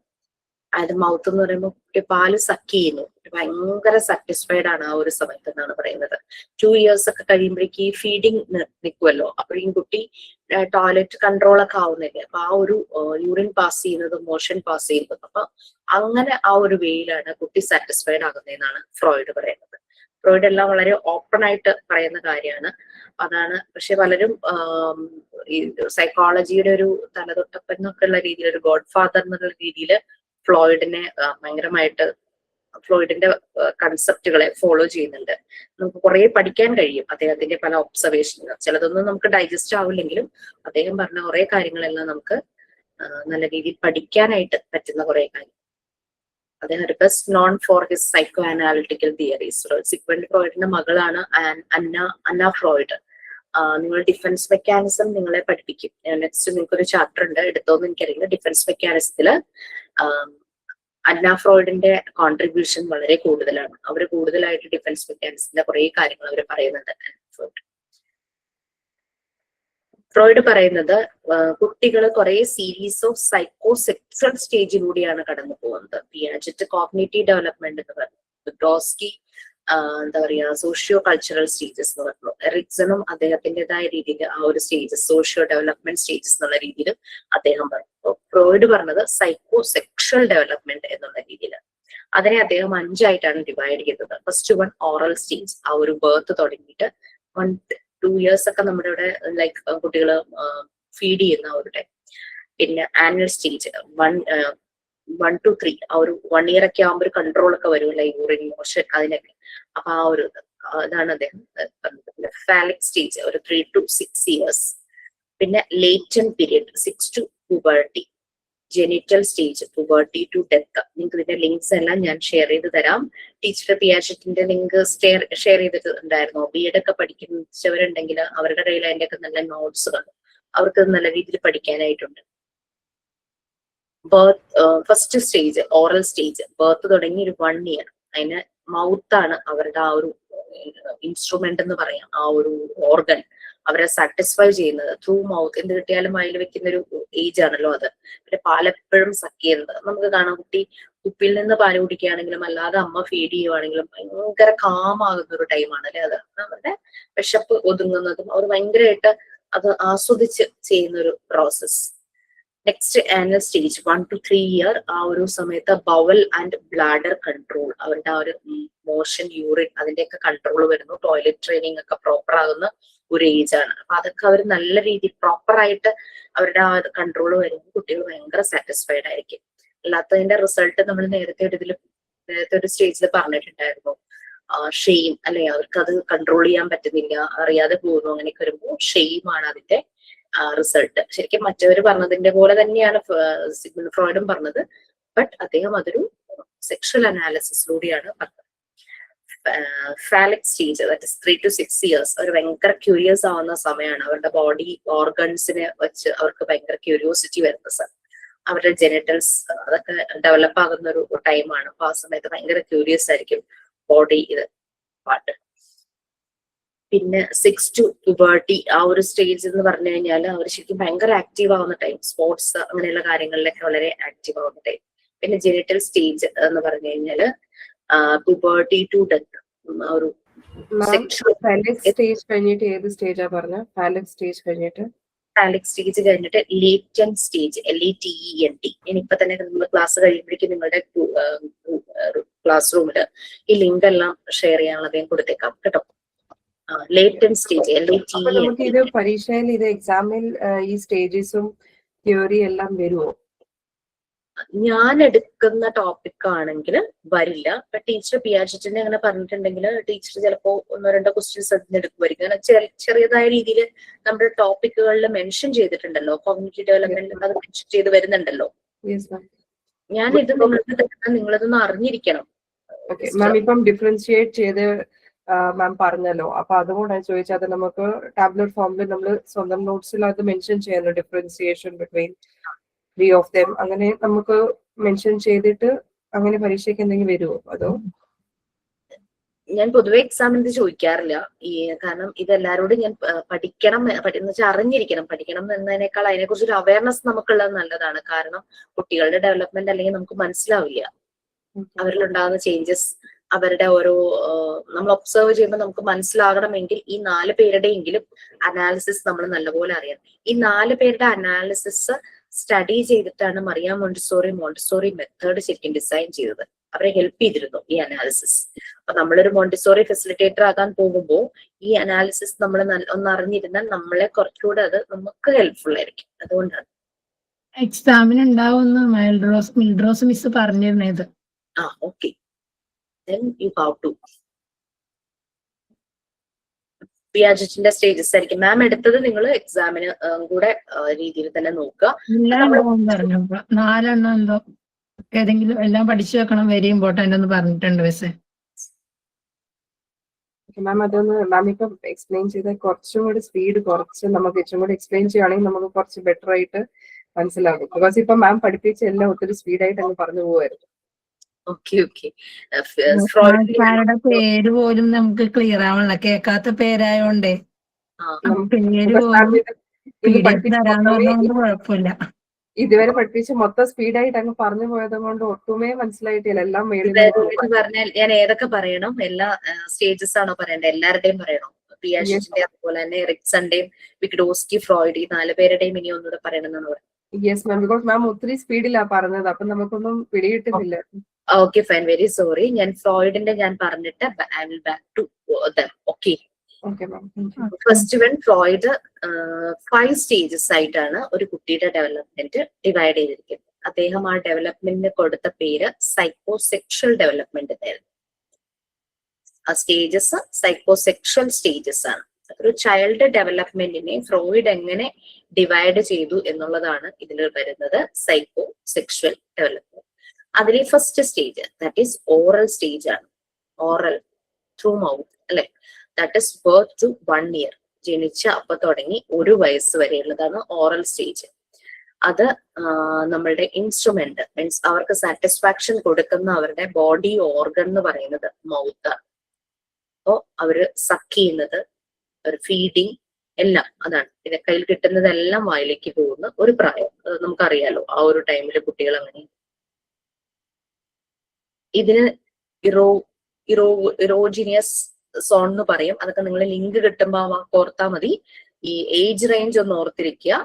Speaker 3: അതായത് മൗത്ത് എന്ന് പറയുമ്പോൾ കുട്ടി പാല് സക്ക് ചെയ്യുന്നു, ഭയങ്കര സാറ്റിസ്ഫൈഡ് ആണ് ആ ഒരു സമയത്ത് എന്നാണ് പറയുന്നത്. 2 years ഒക്കെ കഴിയുമ്പോഴേക്ക് ഈ ഫീഡിങ് നിൽക്കുമല്ലോ, അപ്പോഴേക്കും കുട്ടി ടോയ്ലറ്റ് കൺട്രോൾ ഒക്കെ ആവുന്നില്ലേ. അപ്പൊ ആ ഒരു യൂറിൻ പാസ് ചെയ്യുന്നതും മോഷൻ പാസ് ചെയ്യുന്നതും, അപ്പൊ അങ്ങനെ ആ ഒരു വേയിലാണ് കുട്ടി സാറ്റിസ്ഫൈഡ് ആകുന്നതെന്നാണ് ഫ്രോയിഡ് പറയുന്നത്. ഫ്രോയിഡ് എല്ലാം വളരെ ഓപ്പൺ ആയിട്ട് പറയുന്ന കാര്യമാണ്. അതാണ് പക്ഷെ പലരും ഈ സൈക്കോളജിയുടെ ഒരു തലതൊട്ടപ്പൻ എന്നൊക്കെ ഉള്ള രീതിയിൽ, ഒരു ഗോഡ് ഫാദർ എന്നുള്ള രീതിയിൽ ഫ്ലോയിഡിനെ ഭയങ്കരമായിട്ട് ഫ്ലോയിഡിന്റെ കൺസെപ്റ്റുകളെ ഫോളോ ചെയ്യുന്നുണ്ട്. നമുക്ക് കുറെ പഠിക്കാൻ കഴിയും അദ്ദേഹത്തിന്റെ പല ഒബ്സർവേഷനുകൾ. ചിലതൊന്നും നമുക്ക് ഡൈജസ്റ്റ് ആവില്ലെങ്കിലും അദ്ദേഹം പറഞ്ഞ കുറെ കാര്യങ്ങളെല്ലാം നമുക്ക് നല്ല രീതിയിൽ പഠിക്കാനായിട്ട് പറ്റുന്ന കുറെ കാര്യം. അദ്ദേഹം ഒരു best known for his psycho analytical theories. Sigmund ഫ്രോയിഡിന്റെ മകളാണ് അന്ന ഫ്രോയിഡ്. നിങ്ങൾ ഡിഫൻസ് മെക്കാനിസം നിങ്ങളെ പഠിപ്പിക്കും. നെക്സ്റ്റ് നിങ്ങൾക്കൊരു ചാപ്റ്റർ ഉണ്ട്, എടുത്തോന്ന് എനിക്കറിയില്ല. ഡിഫൻസ് മെക്കാനിസത്തില് അന്ന ഫ്രോയിഡിന്റെ കോൺട്രിബ്യൂഷൻ വളരെ കൂടുതലാണ്. അവർ കൂടുതലായിട്ട് ഡിഫൻസ് മെക്കാനിസത്തിന്റെ കുറെ കാര്യങ്ങൾ അവർ പറയുന്നുണ്ട്. ഫ്രോയിഡ് പറയുന്നത് കുട്ടികൾ കുറെ സീരീസ് ഓഫ് സൈക്കോസെക്ച്വൽ സ്റ്റേജിലൂടെയാണ് കടന്നു പോകുന്നത്. പിയാജറ്റ് കോഗ്നിറ്റീവ് ഡെവലപ്മെന്റ് എന്ന് പറഞ്ഞു, വിഗ്ഡോസ്കി എന്താ പറയാ സോഷ്യോ കൾച്ചറൽ സ്റ്റേജസ് എന്ന് പറഞ്ഞു, എറിക്സണും അദ്ദേഹത്തിൻ്റെതായ രീതിയിൽ ആ ഒരു സ്റ്റേജസ് സോഷ്യോ ഡെവലപ്മെന്റ് സ്റ്റേജസ് എന്നുള്ള രീതിയിൽ അദ്ദേഹം പറഞ്ഞു. ഫ്രോയിഡ് പറഞ്ഞത് സൈക്കോസെക്ഷൽ ഡെവലപ്മെന്റ് എന്നുള്ള രീതിയിൽ. അതിനെ അദ്ദേഹം 5 ആയിട്ടാണ് ഡിവൈഡ് ചെയ്തത്. ഫസ്റ്റ് 1 ഓറൽ സ്റ്റേജ്, ആ ഒരു ബർത്ത് തുടങ്ങിയിട്ട് 1-2 years ഒക്കെ നമ്മുടെ ഇവിടെ ലൈക്ക് കുട്ടികൾ ഫീഡ് ചെയ്യുന്ന ഒരു ടൈം. പിന്നെ ആനുവൽ സ്റ്റേജ് 1 to 3, ആ ഒരു 1 year ഒക്കെ ആകുമ്പോൾ ഒരു കൺട്രോൾ ഒക്കെ വരുമല്ലോ, യൂറിൻ മോഷൻ അതിനൊക്കെ. അപ്പൊ ആ ഒരു ഇതാണ് അദ്ദേഹം പറഞ്ഞത്. ഫാലിക് സ്റ്റേജ് ഒരു 3 to 6 years. പിന്നെ latent period 6 to puberty. Genital stage puberty to death. നിങ്ങൾക്ക് ഇതിന്റെ ലിങ്ക്സ് എല്ലാം ഞാൻ ഷെയർ ചെയ്ത് തരാം. ടീച്ചർ പിയാജറ്റിന്റെ ലിങ്ക് ഷെയർ ചെയ്തിട്ടുണ്ടായിരുന്നു. ബി എഡ് ഒക്കെ പഠിക്കുന്നവരുണ്ടെങ്കിൽ അവരുടെ കയ്യിൽ അതിന്റെ ഒക്കെ നല്ല നോട്ട്സ് കാണും. അവർക്ക് നല്ല രീതിയിൽ പഠിക്കാനായിട്ടുണ്ട്. First stage oral stage, birth തുടങ്ങി ഒരു 1 year, അതിന് മൗത്താണ് അവരുടെ ആ ഒരു ഇൻസ്ട്രുമെന്റ് എന്ന് പറയാം, ആ ഒരു ഓർഗൻ അവരെ സാറ്റിസ്ഫൈ ചെയ്യുന്നത് ത്രൂ മൗത്ത്. എന്ത് കിട്ടിയാലും വായിൽ വെക്കുന്ന ഒരു ഏജ് ആണല്ലോ അത്. പിന്നെ പാലെപ്പോഴും സക്ക് ചെയ്യുന്നത് നമുക്ക് കാണാം. കുട്ടി കുപ്പിയിൽ നിന്ന് പാല് കുടിക്കുകയാണെങ്കിലും അല്ലാതെ അമ്മ ഫീഡ് ചെയ്യുവാണെങ്കിലും ഭയങ്കര കാമാകുന്ന ഒരു ടൈമാണ് അല്ലെ അത്. അവരുടെ വിശപ്പ് ഒതുങ്ങുന്നതും അവർ ഭയങ്കരമായിട്ട് അത് ആസ്വദിച്ച് ചെയ്യുന്ന ഒരു process. Next annual stage 1 to 3 year, ആ ഒരു സമയത്ത് ബവൽ ആൻഡ് ബ്ലാഡർ കൺട്രോൾ, അവരുടെ ആ ഒരു മോഷൻ, യൂറിൻ അതിന്റെയൊക്കെ കൺട്രോൾ വരുന്നു. ടോയ്ലറ്റ് ട്രെയിനിങ് ഒക്കെ പ്രോപ്പർ ആകുന്ന ഒരു ഏജ് ആണ്. അപ്പൊ അതൊക്കെ അവർ നല്ല രീതിയിൽ പ്രോപ്പർ ആയിട്ട് അവരുടെ ആ കൺട്രോൾ വരുമ്പോൾ കുട്ടികൾ ഭയങ്കര സാറ്റിസ്ഫൈഡ് ആയിരിക്കും. അല്ലാത്തതിന്റെ റിസൾട്ട് നമ്മൾ നേരത്തെ ഒരു സ്റ്റേജിൽ പറഞ്ഞിട്ടുണ്ടായിരുന്നു. ഷെയിം അല്ലെ, അവർക്ക് അത് കൺട്രോൾ ചെയ്യാൻ പറ്റുന്നില്ല, അറിയാതെ പോകുന്നു, അങ്ങനെയൊക്കെ വരുമ്പോൾ ഷെയിം ആണ് അതിന്റെ റിസൾട്ട്. ശരിക്കും മറ്റവർ പറഞ്ഞതിന്റെ പോലെ തന്നെയാണ് സിഗ്മണ്ട് ഫ്രോയിഡും പറഞ്ഞത്. ബട്ട് അദ്ദേഹം അതൊരു സെക്ഷൽ അനാലിസിസിലൂടെയാണ് പറഞ്ഞത്. Phallic stage, that is 3 to 6 years, അവർ ഭയങ്കര ക്യൂരിയസ് ആവുന്ന സമയമാണ്. അവരുടെ ബോഡി ഓർഗൻസിനെ വെച്ച് അവർക്ക് ഭയങ്കര ക്യൂരിയോസിറ്റി വരുന്ന സമയം. അവരുടെ ജെനിറ്റൽസ് അതൊക്കെ ഡെവലപ്പ് ആകുന്ന ഒരു ടൈമാണ്. അപ്പൊ ആ സമയത്ത് ഭയങ്കര ക്യൂരിയസ് ആയിരിക്കും ബോഡി ഇത് പാട്ട്. പിന്നെ 6 to puberty, ആ ഒരു സ്റ്റേജ് എന്ന് പറഞ്ഞു കഴിഞ്ഞാൽ അവർ ശരിക്കും ഭയങ്കര ആക്റ്റീവ് ആവുന്ന ടൈം. സ്പോർട്സ് അങ്ങനെയുള്ള കാര്യങ്ങളിലൊക്കെ വളരെ ആക്റ്റീവ് ആവുന്ന ടൈം. പിന്നെ ജെനിറ്റൽ സ്റ്റേജ് എന്ന് പറഞ്ഞു കഴിഞ്ഞാല് puberty to death, ഒരു
Speaker 1: സ്റ്റേജ് കഴിഞ്ഞിട്ട് ഏത് സ്റ്റേജാ പറഞ്ഞ? ഫാലിക് സ്റ്റേജ് കഴിഞ്ഞിട്ട്
Speaker 3: ഫാലിക് സ്റ്റേജ് കഴിഞ്ഞിട്ട് ലേറ്റന്റ് സ്റ്റേജ്, LATENT. ഇനിയിപ്പോ തന്നെ നമ്മൾ ക്ലാസ് കഴിയുമ്പോഴേക്കും നിങ്ങളുടെ ക്ലാസ് റൂമില് ഈ ലിങ്ക് എല്ലാം ഷെയർ ചെയ്യാനുള്ളത് ഞാൻ കൊടുത്തേക്കാം കേട്ടോ. ലേറ്റന്റ് സ്റ്റേജ്,
Speaker 1: നമുക്ക് ഇത്
Speaker 3: LATENT.
Speaker 1: പരീക്ഷയിൽ ഇത് എക്സാമിൽ ഈ സ്റ്റേജസും തിയറി എല്ലാം വരുമോ?
Speaker 3: ഞാൻ എടുക്കുന്ന ടോപ്പിക് ആണെങ്കിൽ വരില്ല. ടീച്ചർ പിയാജറ്റിനെ അങ്ങനെ പറഞ്ഞിട്ടുണ്ടെങ്കിൽ ടീച്ചർ ചിലപ്പോ 1-2 ക്വസ്റ്റ്യൻസ് അതിനെടുക്കുമായിരിക്കും. അങ്ങനെ ചെറിയതായ രീതിയിൽ നമ്മുടെ ടോപ്പിക്കുകളിൽ മെൻഷൻ ചെയ്തിട്ടുണ്ടല്ലോ, കോഗ്നിറ്റീവ് ഡെവലപ്മെന്റ് അത് മെൻഷൻ ചെയ്ത് വരുന്നുണ്ടല്ലോ. ഞാൻ ഇത് നിങ്ങൾക്ക് തരുന്ന നിങ്ങളതൊന്ന് അറിഞ്ഞിരിക്കണം.
Speaker 1: മാം ഇപ്പം ഡിഫറൻഷിയേറ്റ് ചെയ്ത് മാം പറഞ്ഞല്ലോ, അപ്പൊ അതുകൊണ്ടാണ് ചോദിച്ചത്. അത് നമുക്ക് ടാബ്ലറ്റ് ഫോമിൽ നമ്മൾ സ്വന്തം നോട്ട്സിൽ അത് മെൻഷൻ ചെയ്യുന്നു, ഡിഫറൻസിയേഷൻ ബിറ്റ്വീൻ 3 of them. അങ്ങനെ നമുക്ക് മെൻഷൻ ചെയ്തിട്ട് അങ്ങനെ പരീക്ഷയ്ക്ക് എന്തെങ്കിലും വരുമോ? അതോ
Speaker 3: ഞാൻ പൊതുവെ എക്സാമിന് ഇത് ചോദിക്കാറില്ല. കാരണം ഇതെല്ലാരോടും ഞാൻ പഠിക്കണം എന്ന് വെച്ചാൽ അറിഞ്ഞിരിക്കണം. പഠിക്കണം എന്നതിനേക്കാൾ അതിനെക്കുറിച്ച് ഒരു അവയർനെസ് നമുക്കുള്ളത് നല്ലതാണ്. കാരണം കുട്ടികളുടെ ഡെവലപ്മെന്റ് അല്ലെങ്കിൽ നമുക്ക് മനസ്സിലാവില്ല അവരിലുണ്ടാകുന്ന ചേഞ്ചസ്. അവരുടെ ഓരോ നമ്മൾ ഒബ്സർവ് ചെയ്യുമ്പോൾ നമുക്ക് മനസ്സിലാകണമെങ്കിൽ ഈ 4 പേരുടെയെങ്കിലും അനാലിസിസ് നമ്മൾ നല്ലപോലെ അറിയണം. ഈ 4 പേരുടെ അനാലിസിസ് സ്റ്റഡി ചെയ്തിട്ടാണ് മറിയ മോണ്ടിസോറി മെത്തേഡ് ശരിക്കും ഡിസൈൻ ചെയ്തത്. അവരെ ഹെൽപ്പ് ചെയ്തിരുന്നു ഈ അനാലിസിസ്. അപ്പൊ നമ്മളൊരു മോണ്ടിസോറി ഫെസിലിറ്റേറ്റർ ആകാൻ പോകുമ്പോൾ ഈ അനാലിസിസ് നമ്മൾ ഒന്ന് അറിഞ്ഞിരുന്നാൽ നമ്മളെ കുറച്ചുകൂടെ അത് നമുക്ക് ഹെൽപ്ഫുൾ ആയിരിക്കും. അതുകൊണ്ടാണ്
Speaker 8: എക്സാമിന് ഉണ്ടാവുന്ന മിൽഡ്രോസ് മിസ് പറഞ്ഞിരുന്നത്.
Speaker 3: Okay. Then you have to പിയാജറ്റിന്റെ സ്റ്റേജസ് ആയിരിക്കും മാം എടുത്തത്. നിങ്ങൾ എക്സാമിന് കൂടെ രീതിയിൽ തന്നെ നോക്കുക.
Speaker 8: 4 എന്തോ ഏതെങ്കിലും എല്ലാം പഠിച്ചു വെക്കണം, വെരി ഇമ്പോർട്ടന്റ് എന്ന് പറഞ്ഞിട്ടുണ്ട് മിസ്സേ.
Speaker 1: മാം അതൊന്ന് മാം ഇപ്പം എക്സ്പ്ലെയിൻ ചെയ്ത കുറച്ചും കൂടി സ്പീഡ് കുറച്ച് നമുക്ക് ഇച്ചും കൂടി എക്സ്പ്ലെയിൻ ചെയ്യുകയാണെങ്കിൽ നമുക്ക് കുറച്ച് ബെറ്റർ ആയിട്ട് മനസ്സിലാകും. ബിക്കോസ് ഇപ്പൊ മാം പഠിപ്പിച്ച എല്ലാം ഒത്തിരി സ്പീഡായിട്ട് അങ്ങ് പറഞ്ഞു പോകുമായിരുന്നു.
Speaker 8: ആൾക്കാരുടെ പേര് പോലും നമുക്ക് ക്ലിയർ ആവണില്ല, കേൾക്കാത്ത പേരായോണ്ടേ പേര് പോലും PDF തരാന്ന് പറഞ്ഞുകൊണ്ട് കുഴപ്പമില്ല.
Speaker 1: ഇതുവരെ പഠിപ്പിച്ച് മൊത്തം സ്പീഡായിട്ട് അങ്ങ് പറഞ്ഞു പോയത് കൊണ്ട് ഒട്ടുമേ മനസ്സിലായിട്ടില്ല. എല്ലാം മേളിൽ
Speaker 3: പറഞ്ഞാൽ ഞാൻ ഏതൊക്കെ പറയണം? എല്ലാ സ്റ്റേജസ് ആണോ പറയണ്ടത്? എല്ലാവരുടെയും പറയണോ? പിയാജറ്റിന്റെ അതുപോലെ തന്നെ എറിക്സന്റെയും വിഗ്ഡോസ്കി, ഫ്രോയിഡ്, ഈ 4 പേരുടെയും ഇനി ഒന്നുകൂടെ പറയണം എന്നാണ് പറയുന്നത്.
Speaker 1: യെസ് മാം, ബിക്കോസ് മാം ഒത്തിരി സ്പീഡിലാ പറഞ്ഞത്, അപ്പൊ നമുക്കൊന്നും പിടികിട്ടുന്നില്ല.
Speaker 3: Okay fine, very sorry. ഞാൻ ഫ്രോയിഡിന്റെ ഞാൻ പറഞ്ഞിട്ട് I will back to them. Okay. First one Freud 5 stages ആയിട്ടാണ് ഒരു കുട്ടിയുടെ ഡെവലപ്മെന്റ് ഡിവൈഡ് ചെയ്തിരിക്കുന്നത്. അദ്ദേഹം ആ ഡെവലപ്മെന്റിന് കൊടുത്ത പേര് സൈക്കോസെക്ഷൽ ഡെവലപ്മെന്റ് എന്നായിരുന്നു. ആ സ്റ്റേജസ് സൈക്കോസെക്ഷൽ സ്റ്റേജസ് ആണ്. ഒരു ചൈൽഡ് ഡെവലപ്മെന്റിനെ ഫ്രോയിഡ് എങ്ങനെ ഡിവൈഡ് ചെയ്തു എന്നുള്ളതാണ് ഇതിൽ വരുന്നത്, സൈക്കോ സെക്ഷൽ ഡെവലപ്മെന്റ്. അതിൽ first stage that is oral stage ആണ്. ഓറൽ ത്രൂ മൗത്ത് അല്ലെ, that is birth to 1 year. ജനിച്ച അപ്പൊ തുടങ്ങി 1 വയസ്സ് വരെയുള്ളതാണ് ഓറൽ സ്റ്റേജ്. അത് നമ്മളുടെ ഇൻസ്ട്രുമെന്റ് മീൻസ് അവർക്ക് സാറ്റിസ്ഫാക്ഷൻ കൊടുക്കുന്ന അവരുടെ ബോഡി ഓർഗൻ എന്ന് പറയുന്നത് മൗത്താണ്. അപ്പോ അവര് സക്ക് ചെയ്യുന്നത്, ഒരു ഫീഡിങ് എല്ലാം അതാണ്. പിന്നെ കയ്യിൽ കിട്ടുന്നതെല്ലാം വായിലേക്ക് പോകുന്ന ഒരു പ്രായം. അത് നമുക്കറിയാലോ, ആ ഒരു ടൈമില് കുട്ടികൾ അങ്ങനെ. ഇതിന് ഇറോജിനിയസ് സോൺ എന്ന് പറയും. അതൊക്കെ നിങ്ങൾ ലിങ്ക് കിട്ടുമ്പോ ഓർത്താ മതി. ഈ ഏജ് റേഞ്ച് ഒന്ന് ഓർത്തിരിക്കുക.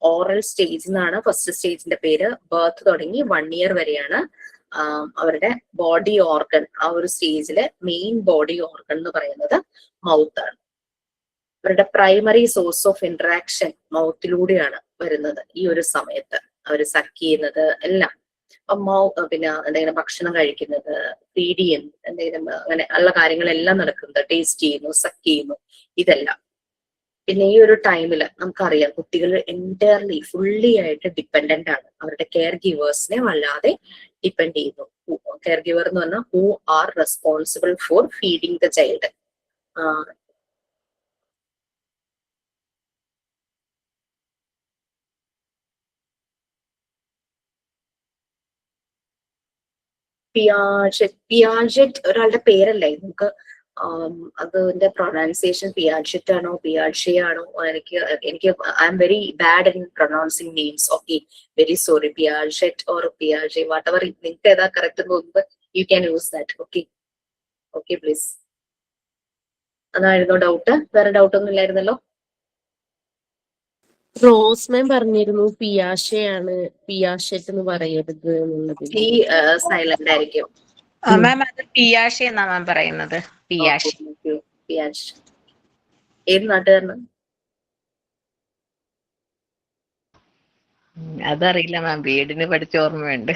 Speaker 3: ഓറൽ സ്റ്റേജ് എന്നാണ് ഫസ്റ്റ് സ്റ്റേജിന്റെ പേര്. ബർത്ത് തുടങ്ങി 1 ഇയർ വരെയാണ് അവരുടെ ബോഡി ഓർഗൻ. ആ ഒരു സ്റ്റേജിലെ മെയിൻ ബോഡി ഓർഗൻ എന്ന് പറയുന്നത് മൗത്ത് ആണ്. അവരുടെ പ്രൈമറി സോഴ്സ് ഓഫ് ഇന്ററാക്ഷൻ മൗത്തിലൂടെയാണ് വരുന്നത്. ഈ ഒരു സമയത്ത് അവർ സക്ക് ചെയ്യുന്നത് എല്ലാം, പിന്നെ എന്തെങ്കിലും ഭക്ഷണം കഴിക്കുന്നത്, ഫീഡ് ചെയ്യുന്നു, എന്തെങ്കിലും അങ്ങനെ ഉള്ള കാര്യങ്ങളെല്ലാം നടക്കുന്നത്, ടേസ്റ്റ് ചെയ്യുന്നു, സക്ക് ചെയ്യുന്നു, ഇതെല്ലാം. പിന്നെ ഈ ഒരു ടൈമിൽ നമുക്കറിയാം കുട്ടികൾ എൻറ്റയർലി ഫുള്ളി ആയിട്ട് ഡിപ്പെൻഡന്റ് ആണ്. അവരുടെ കെയർ ഗിവേഴ്സിനെ വല്ലാതെ ഡിപ്പെൻഡ് ചെയ്യുന്നു. കെയർ ഗിവർ എന്ന് പറഞ്ഞാൽ who are responsible for feeding the child. Piaget ഒരാളുടെ പേരല്ലേ നമുക്ക്, അതിന്റെ പ്രൊനൗൺസിയേഷൻ പിയാജെറ്റ് ആണോ പിയാഷെ ആണോ? എനിക്ക് I M very bad in pronouncing names. Okay, very sorry. Piaget or പിയാഷെ, വാട്ട് എവർ നിങ്ങൾക്ക് ഏതാ കറക്റ്റ് തോന്നുന്നത്, you can use that. Okay okay please. അതായിരുന്നു ഡൗട്ട്. വേറെ ഡൗട്ട് ഒന്നും ഇല്ലായിരുന്നല്ലോ?
Speaker 9: റോസ് മാം പറഞ്ഞിരുന്നു പിയാഷയാണ്, പിയാഷെറ്റ് എന്ന് പറയരുത് എന്നുള്ളത്.
Speaker 3: ഈ സൈലന്റ് ആയിരിക്കും.
Speaker 10: മാം അത് പിയാഷെ എന്നാ മാം പറയുന്നത്. പിയാഷെ.
Speaker 3: പിയാഷ് ഏത് നാട്ടുകാരന്?
Speaker 10: അതറിയില്ല മാം, ബിഎഡിന് പഠിച്ച ഓർമ്മയുണ്ട്.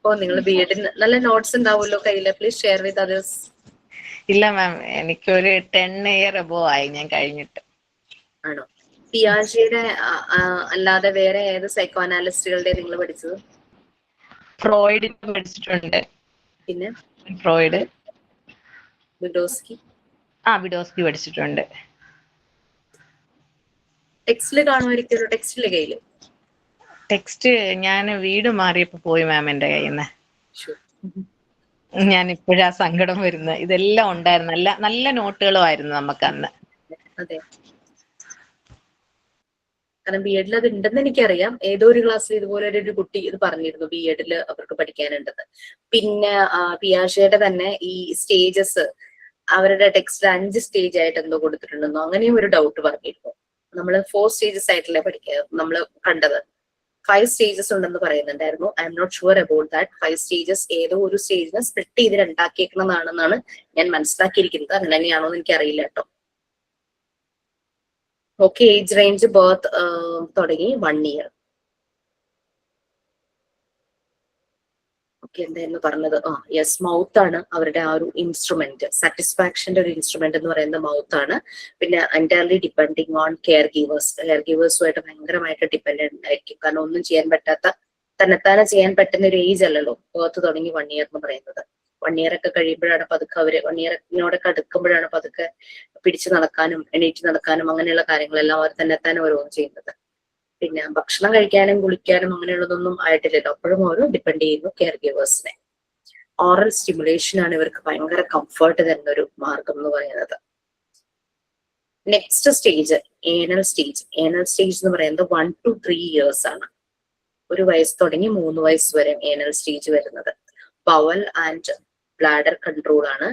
Speaker 3: ഓ, നിങ്ങൾ ബിഎഡിന് നല്ല നോട്ട്സ് ഉണ്ടാവുമല്ലോ കയ്യില്. Please share with others.
Speaker 10: ഇല്ല മാം, എനിക്കൊരു 10 ഇയർ അബോവ് ആയി ഞാൻ കഴിഞ്ഞിട്ട്.
Speaker 3: ആണോ? പിയാഷെയുടെ അല്ലാതെ വേറെ ഏത് സൈക്കോ അനാലിസ്റ്റുകളുടെ നിങ്ങൾ പഠിച്ചത്?
Speaker 10: ഫ്രോയിഡിന് പഠിച്ചിട്ടുണ്ട്.
Speaker 3: പിന്നെ
Speaker 10: ഫ്രോയിഡ്,
Speaker 3: വിഡോസ്കി.
Speaker 10: വിഡോസ്കി പഠിച്ചിട്ടുണ്ട്.
Speaker 3: ടെക്സ്റ്റില് കാണുമായിരിക്കുമല്ലോ, ടെക്സ്റ്റിലെ കയ്യില്.
Speaker 10: ടെക്സ്റ്റ് ഞാൻ വീട് മാറിയപ്പോ പോയി മാം എന്റെ കയ്യിൽ നിന്ന്. ഞാൻ ഇപ്പോഴാ സങ്കടം വരുന്നത്. ഇതെല്ലാം ഉണ്ടായിരുന്നു, നല്ല നോട്ടുകളും ആയിരുന്നു നമുക്ക് അന്ന്.
Speaker 3: അതെ, കാരണം ബി എഡിൽ അത് ഉണ്ടെന്ന് എനിക്കറിയാം. ഏതോ ഒരു ക്ലാസ്സിൽ ഇതുപോലെ ഒരു കുട്ടി ഇത് പറഞ്ഞിരുന്നു, ബി എഡിൽ അവർക്ക് പഠിക്കാനുണ്ടെന്ന്. പിന്നെ പിയാഷെയുടെ തന്നെ ഈ സ്റ്റേജസ് അവരുടെ ടെക്സ്റ്റിൽ 5 സ്റ്റേജ് ആയിട്ട് എന്തോ കൊടുത്തിട്ടുണ്ടെന്നോ അങ്ങനെയും ഒരു ഡൗട്ട് പറഞ്ഞിരുന്നു. നമ്മൾ 4 സ്റ്റേജസ് ആയിട്ടല്ലേ നമ്മൾ കണ്ടത്. 5 സ്റ്റേജസ് ഉണ്ടെന്ന് പറയുന്നുണ്ടായിരുന്നു. I'm not sure about that. 5 stages ഏതോ ഒരു സ്റ്റേജിനെ സ്പ്ലിറ്റ് ചെയ്ത് രണ്ടാക്കിയേക്കണമെന്നാണെന്നാണ് ഞാൻ മനസ്സിലാക്കിയിരിക്കുന്നത്. അങ്ങനെ തന്നെയാണോ എന്ന് എനിക്കറിയില്ല കേട്ടോ. ഓക്കെ, ഏജ് റേഞ്ച് ബർത്ത് തുടങ്ങി 1 ഇയർ. ഓക്കെ, എന്തായിരുന്നു പറഞ്ഞത്? യെസ്, മൗത്ത് ആണ് അവരുടെ ആ ഒരു ഇൻസ്ട്രുമെന്റ്. സാറ്റിസ്ഫാക്ഷന്റെ ഒരു ഇൻസ്ട്രുമെന്റ് എന്ന് പറയുന്നത് മൗത്ത് ആണ്. പിന്നെ entirely depending on care givers. കെയർ ഗീവേഴ്സുമായിട്ട് ഭയങ്കരമായിട്ട് ഡിപ്പെൻഡന്റ് ആയിരിക്കും. കാരണം ഒന്നും ചെയ്യാൻ പറ്റാത്ത, തന്നെത്താനെ ചെയ്യാൻ പറ്റുന്ന ഒരു ഏജ് അല്ലല്ലോ ബർത്ത് തുടങ്ങി 1 ഇയർ എന്ന് പറയുന്നത്. 1 ഇയർ ഒക്കെ കഴിയുമ്പോഴാണ് പതുക്കെ അവര് 1 ഇയറിനോടൊക്കെ അടുക്കുമ്പോഴാണ് പതുക്കെ പിടിച്ചു നടക്കാനും എണീറ്റ് നടക്കാനും അങ്ങനെയുള്ള കാര്യങ്ങളെല്ലാം അവർ തന്നെത്താനെ ഓരോന്നും ചെയ്യുന്നത്. പിന്നെ ഭക്ഷണം കഴിക്കാനും കുളിക്കാനും അങ്ങനെയുള്ളതൊന്നും ആയിട്ടില്ലല്ലോ. അപ്പോഴും അവർ ഡിപ്പെൻഡ് ചെയ്യുന്നു കെയർ ഗിവേഴ്സിനെ. ഓറൽ സ്റ്റിമുലേഷൻ ആണ് ഇവർക്ക് ഭയങ്കര കംഫർട്ട് തരുന്ന ഒരു മാർഗം എന്ന് പറയുന്നത്. Next stage anal stage. Anal stage എന്ന് പറയുന്നത് 1 to 3 ഇയേഴ്സ് ആണ്. 1 വയസ്സ് തുടങ്ങി 3 വയസ്സ് വരെ ഏനൽ സ്റ്റേജ് വരുന്നത്. ബവൽ ആൻഡ് ബ്ലാഡർ കൺട്രോൾ ആണ്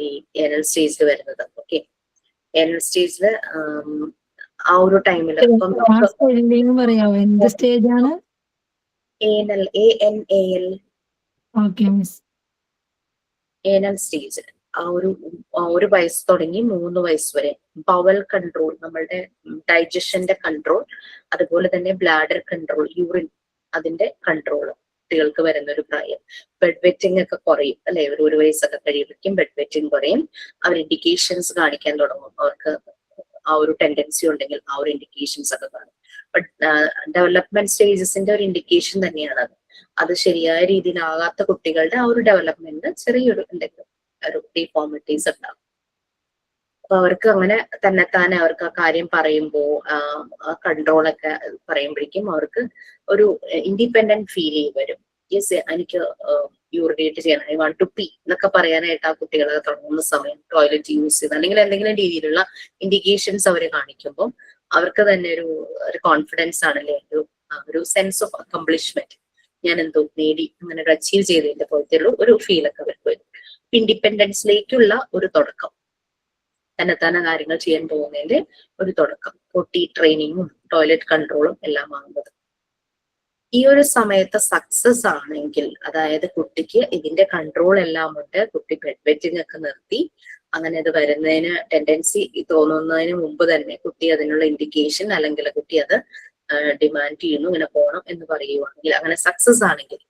Speaker 3: ഈ ഏനൽ സ്റ്റേജിൽ വരുന്നത്. ഓക്കെ, ഏനൽ സ്റ്റേജില് ആ ഒരു ടൈമില്
Speaker 8: പറയാമോ എന്ത് സ്റ്റേജ് ആണ്?
Speaker 3: Anal, ANAL, anal stage. ആ ഒരു വയസ്സ് തുടങ്ങി 3 വയസ്സ് വരെ. ബവൽ കൺട്രോൾ, നമ്മളുടെ ഡൈജഷന്റെ കൺട്രോൾ, അതുപോലെ തന്നെ ബ്ലാഡർ കൺട്രോൾ, യൂറിൻ അതിന്റെ കൺട്രോൾ കുട്ടികൾക്ക് വരുന്ന ഒരു പ്രായം. ബെഡ് വെറ്റിംഗ് ഒക്കെ കുറയും അല്ലെ? 1 വയസ്സൊക്കെ കഴിയുമ്പോഴേക്കും ബെഡ് വെറ്റിംഗ് കുറയും. അവർ ഇൻഡിക്കേഷൻസ് കാണിക്കാൻ തുടങ്ങും. അവർക്ക് ആ ഒരു ടെൻഡൻസി ഉണ്ടെങ്കിൽ ആ ഒരു ഇൻഡിക്കേഷൻസ് ഒക്കെ കാണും. ബട്ട് ഡെവലപ്മെന്റ് സ്റ്റേജസിന്റെ ഒരു ഇൻഡിക്കേഷൻ തന്നെയാണ് അത്. അത് ശരിയായ രീതിയിലാകാത്ത കുട്ടികളുടെ ആ ഒരു ഡെവലപ്മെന്റ് ചെറിയൊരു എന്തെങ്കിലും ഒരു ഡിഫോർമിറ്റീസ് ഉണ്ടാകും. അപ്പൊ അവർക്ക് അങ്ങനെ തന്നെത്താനെ അവർക്ക് ആ കാര്യം പറയുമ്പോ കൺട്രോളൊക്കെ പറയുമ്പോഴേക്കും അവർക്ക് ഒരു ഇൻഡിപെൻഡന്റ് ഫീലിംഗ് വരും. യെസ്, എനിക്ക് യൂറിനേറ്റ് ചെയ്യണം, ഐ വാണ്ട് ടു പി എന്നൊക്കെ പറയാനായിട്ട് ആ കുട്ടികളെ തുടങ്ങുന്ന സമയം ടോയ്ലറ്റ് യൂസ് ചെയ്യുന്നത് അല്ലെങ്കിൽ എന്തെങ്കിലും രീതിയിലുള്ള ഇൻഡിക്കേഷൻസ് അവരെ കാണിക്കുമ്പോൾ അവർക്ക് തന്നെ ഒരു കോൺഫിഡൻസ് ആണല്ലേ, ഒരു സെൻസ് ഓഫ് അക്കംപ്ലിഷ്മെന്റ്, ഞാൻ എന്തോ നേടി, അങ്ങനെ ഒരു അച്ചീവ് ചെയ്തതിന്റെ പോലത്തെ ഒരു ഫീലൊക്കെ അവർക്ക് വരും. ഇൻഡിപെൻഡൻസിലേക്കുള്ള ഒരു തുടക്കം, തന്നെത്താനെ കാര്യങ്ങൾ ചെയ്യാൻ പോകുന്നതിന്റെ ഒരു തുടക്കം, പൊട്ടി ട്രെയിനിങ്ങും ടോയ്ലറ്റ് കൺട്രോളും എല്ലാം ആകുന്നത്. ഈ ഒരു സമയത്ത് സക്സസ് ആണെങ്കിൽ, അതായത് കുട്ടിക്ക് ഇതിന്റെ കൺട്രോൾ എല്ലാം ഉണ്ട്, കുട്ടി ബെഡ് വെറ്റിംഗ് ഒക്കെ നിർത്തി, അങ്ങനെ അത് വരുന്നതിന് ടെൻഡൻസി തോന്നുന്നതിന് മുമ്പ് തന്നെ കുട്ടി അതിനുള്ള ഇൻഡിക്കേഷൻ അല്ലെങ്കിൽ കുട്ടി അത് ഡിമാൻഡ് ചെയ്യുന്നു, ഇങ്ങനെ പോകണം എന്ന് പറയുവാണെങ്കിൽ, അങ്ങനെ സക്സസ് ആണെങ്കിൽ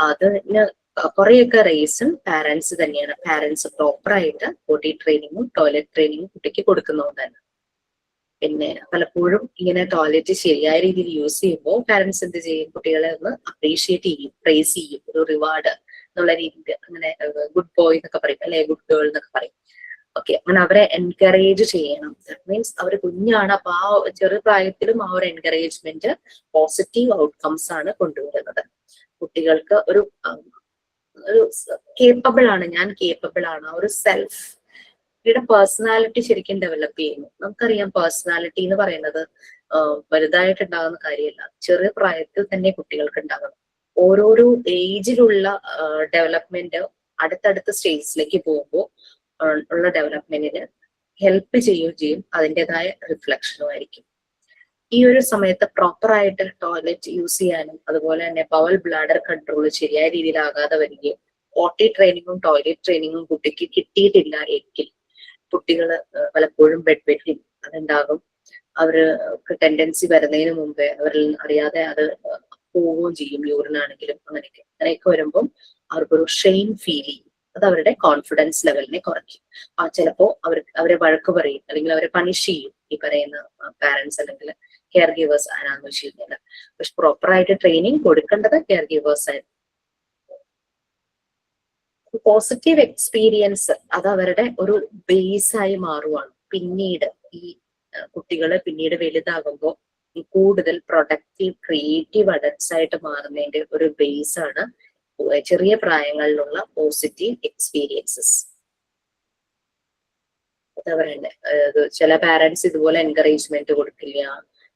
Speaker 3: അതിന് കുറെയൊക്കെ റീസൺ പാരന്റ്സ് തന്നെയാണ്. പാരന്റ്സ് പ്രോപ്പറായിട്ട് ബോഡി ട്രെയിനിങ്ങും ടോയ്ലറ്റ് ട്രെയിനിങ്ങും കുട്ടിക്ക് കൊടുക്കുന്നതുകൊണ്ടാണ്. പിന്നെ പലപ്പോഴും ഇങ്ങനെ ടോയ്ലറ്റ് ശരിയായ രീതിയിൽ യൂസ് ചെയ്യുമ്പോൾ പാരന്റ്സ് എന്ത് ചെയ്യും, കുട്ടികളെ ഒന്ന് അപ്രീഷിയേറ്റ് ചെയ്യും, പ്രൈസ് ചെയ്യും, ഒരു റിവാർഡ് എന്നുള്ള രീതിയിൽ, അങ്ങനെ ഗുഡ് ബോയ് എന്നൊക്കെ പറയും അല്ലെ, ഗുഡ് ഗേൾ എന്നൊക്കെ പറയും. ഓക്കെ, അങ്ങനെ അവരെ എൻകറേജ് ചെയ്യണം. ദാറ്റ് മീൻസ് അവർ കുഞ്ഞാണ്, അപ്പൊ ആ ചെറു പ്രായത്തിലും ആ ഒരു എൻകറേജ്മെന്റ് പോസിറ്റീവ് ഔട്ട്കംസ് ആണ് കൊണ്ടുവരുന്നത്. കുട്ടികൾക്ക് ഒരു കേപ്പബിൾ ആണ്, ഞാൻ കേപ്പബിൾ ആണ്, ഒരു സെൽഫ് പേഴ്സണാലിറ്റി ശരിക്കും ഡെവലപ്പ് ചെയ്യുന്നു. നമുക്കറിയാം പേഴ്സണാലിറ്റി എന്ന് പറയുന്നത് വലുതായിട്ടുണ്ടാകുന്ന കാര്യമല്ല, ചെറിയ പ്രായത്തിൽ തന്നെ കുട്ടികൾക്ക് ഉണ്ടാകണം. ഓരോരോ ഏജിലുള്ള ഡെവലപ്മെന്റ് അടുത്തടുത്ത സ്റ്റേജിലേക്ക് പോകുമ്പോൾ ഉള്ള ഡെവലപ്മെന്റിന് ഹെൽപ്പ് ചെയ്യുകയും ചെയ്യും, അതിൻ്റെതായ റിഫ്ലക്ഷനും ആയിരിക്കും. ഈ ഒരു സമയത്ത് പ്രോപ്പറായിട്ട് ടോയ്ലറ്റ് യൂസ് ചെയ്യാനും അതുപോലെ തന്നെ ബവൽ ബ്ലാഡർ കൺട്രോൾ ശരിയായ രീതിയിലാകാതെ വരികയും ഓട്ടി ട്രെയിനിങ്ങും ടോയ്ലറ്റ് ട്രെയിനിങ്ങും കുട്ടിക്ക് കിട്ടിയിട്ടില്ല എങ്കിൽ കുട്ടികള് പലപ്പോഴും ബെഡ് വെറ്റിംഗ് അതുണ്ടാകും. അവർക്ക് ടെൻഡൻസി വരുന്നതിന് മുമ്പേ അവരിൽ അറിയാതെ അത് പോവുകയും ചെയ്യും, യൂറിനാണെങ്കിലും അങ്ങനെയൊക്കെ വരുമ്പോൾ അവർക്കൊരു ഷെയിം ഫീൽ ചെയ്യും. അത് അവരുടെ കോൺഫിഡൻസ് ലെവലിനെ കുറയ്ക്കും. ചിലപ്പോ അവരെ വഴക്ക് പറയും അല്ലെങ്കിൽ അവരെ പണിഷ് ചെയ്യും ഈ പറയുന്ന പാരന്റ്സ് അല്ലെങ്കിൽ കെയർ ഗീവേഴ്സ് ആരാന്ന് വെച്ച് കഴിഞ്ഞാൽ. പക്ഷെ പ്രോപ്പറായിട്ട് ട്രെയിനിങ് കൊടുക്കേണ്ടത് കെയർ ഗീവേഴ്സ് ആയിരുന്നു. പോസിറ്റീവ് എക്സ്പീരിയൻസ് അത് അവരുടെ ഒരു ബേസ് ആയി മാറുവാണ്. പിന്നീട് ഈ കുട്ടികള് പിന്നീട് വലുതാകുമ്പോൾ കൂടുതൽ പ്രൊഡക്റ്റീവ് ക്രിയേറ്റീവ് അഡൽട്സ് ആയിട്ട് മാറുന്നതിന്റെ ഒരു ബേസ് ആണ് ചെറിയ പ്രായങ്ങളിലുള്ള പോസിറ്റീവ് എക്സ്പീരിയൻസസ്. എന്താ പറയണ്ടേ, ചില പാരന്റ്സ് ഇതുപോലെ എൻകറേജ്മെന്റ് കൊടുക്കില്ല,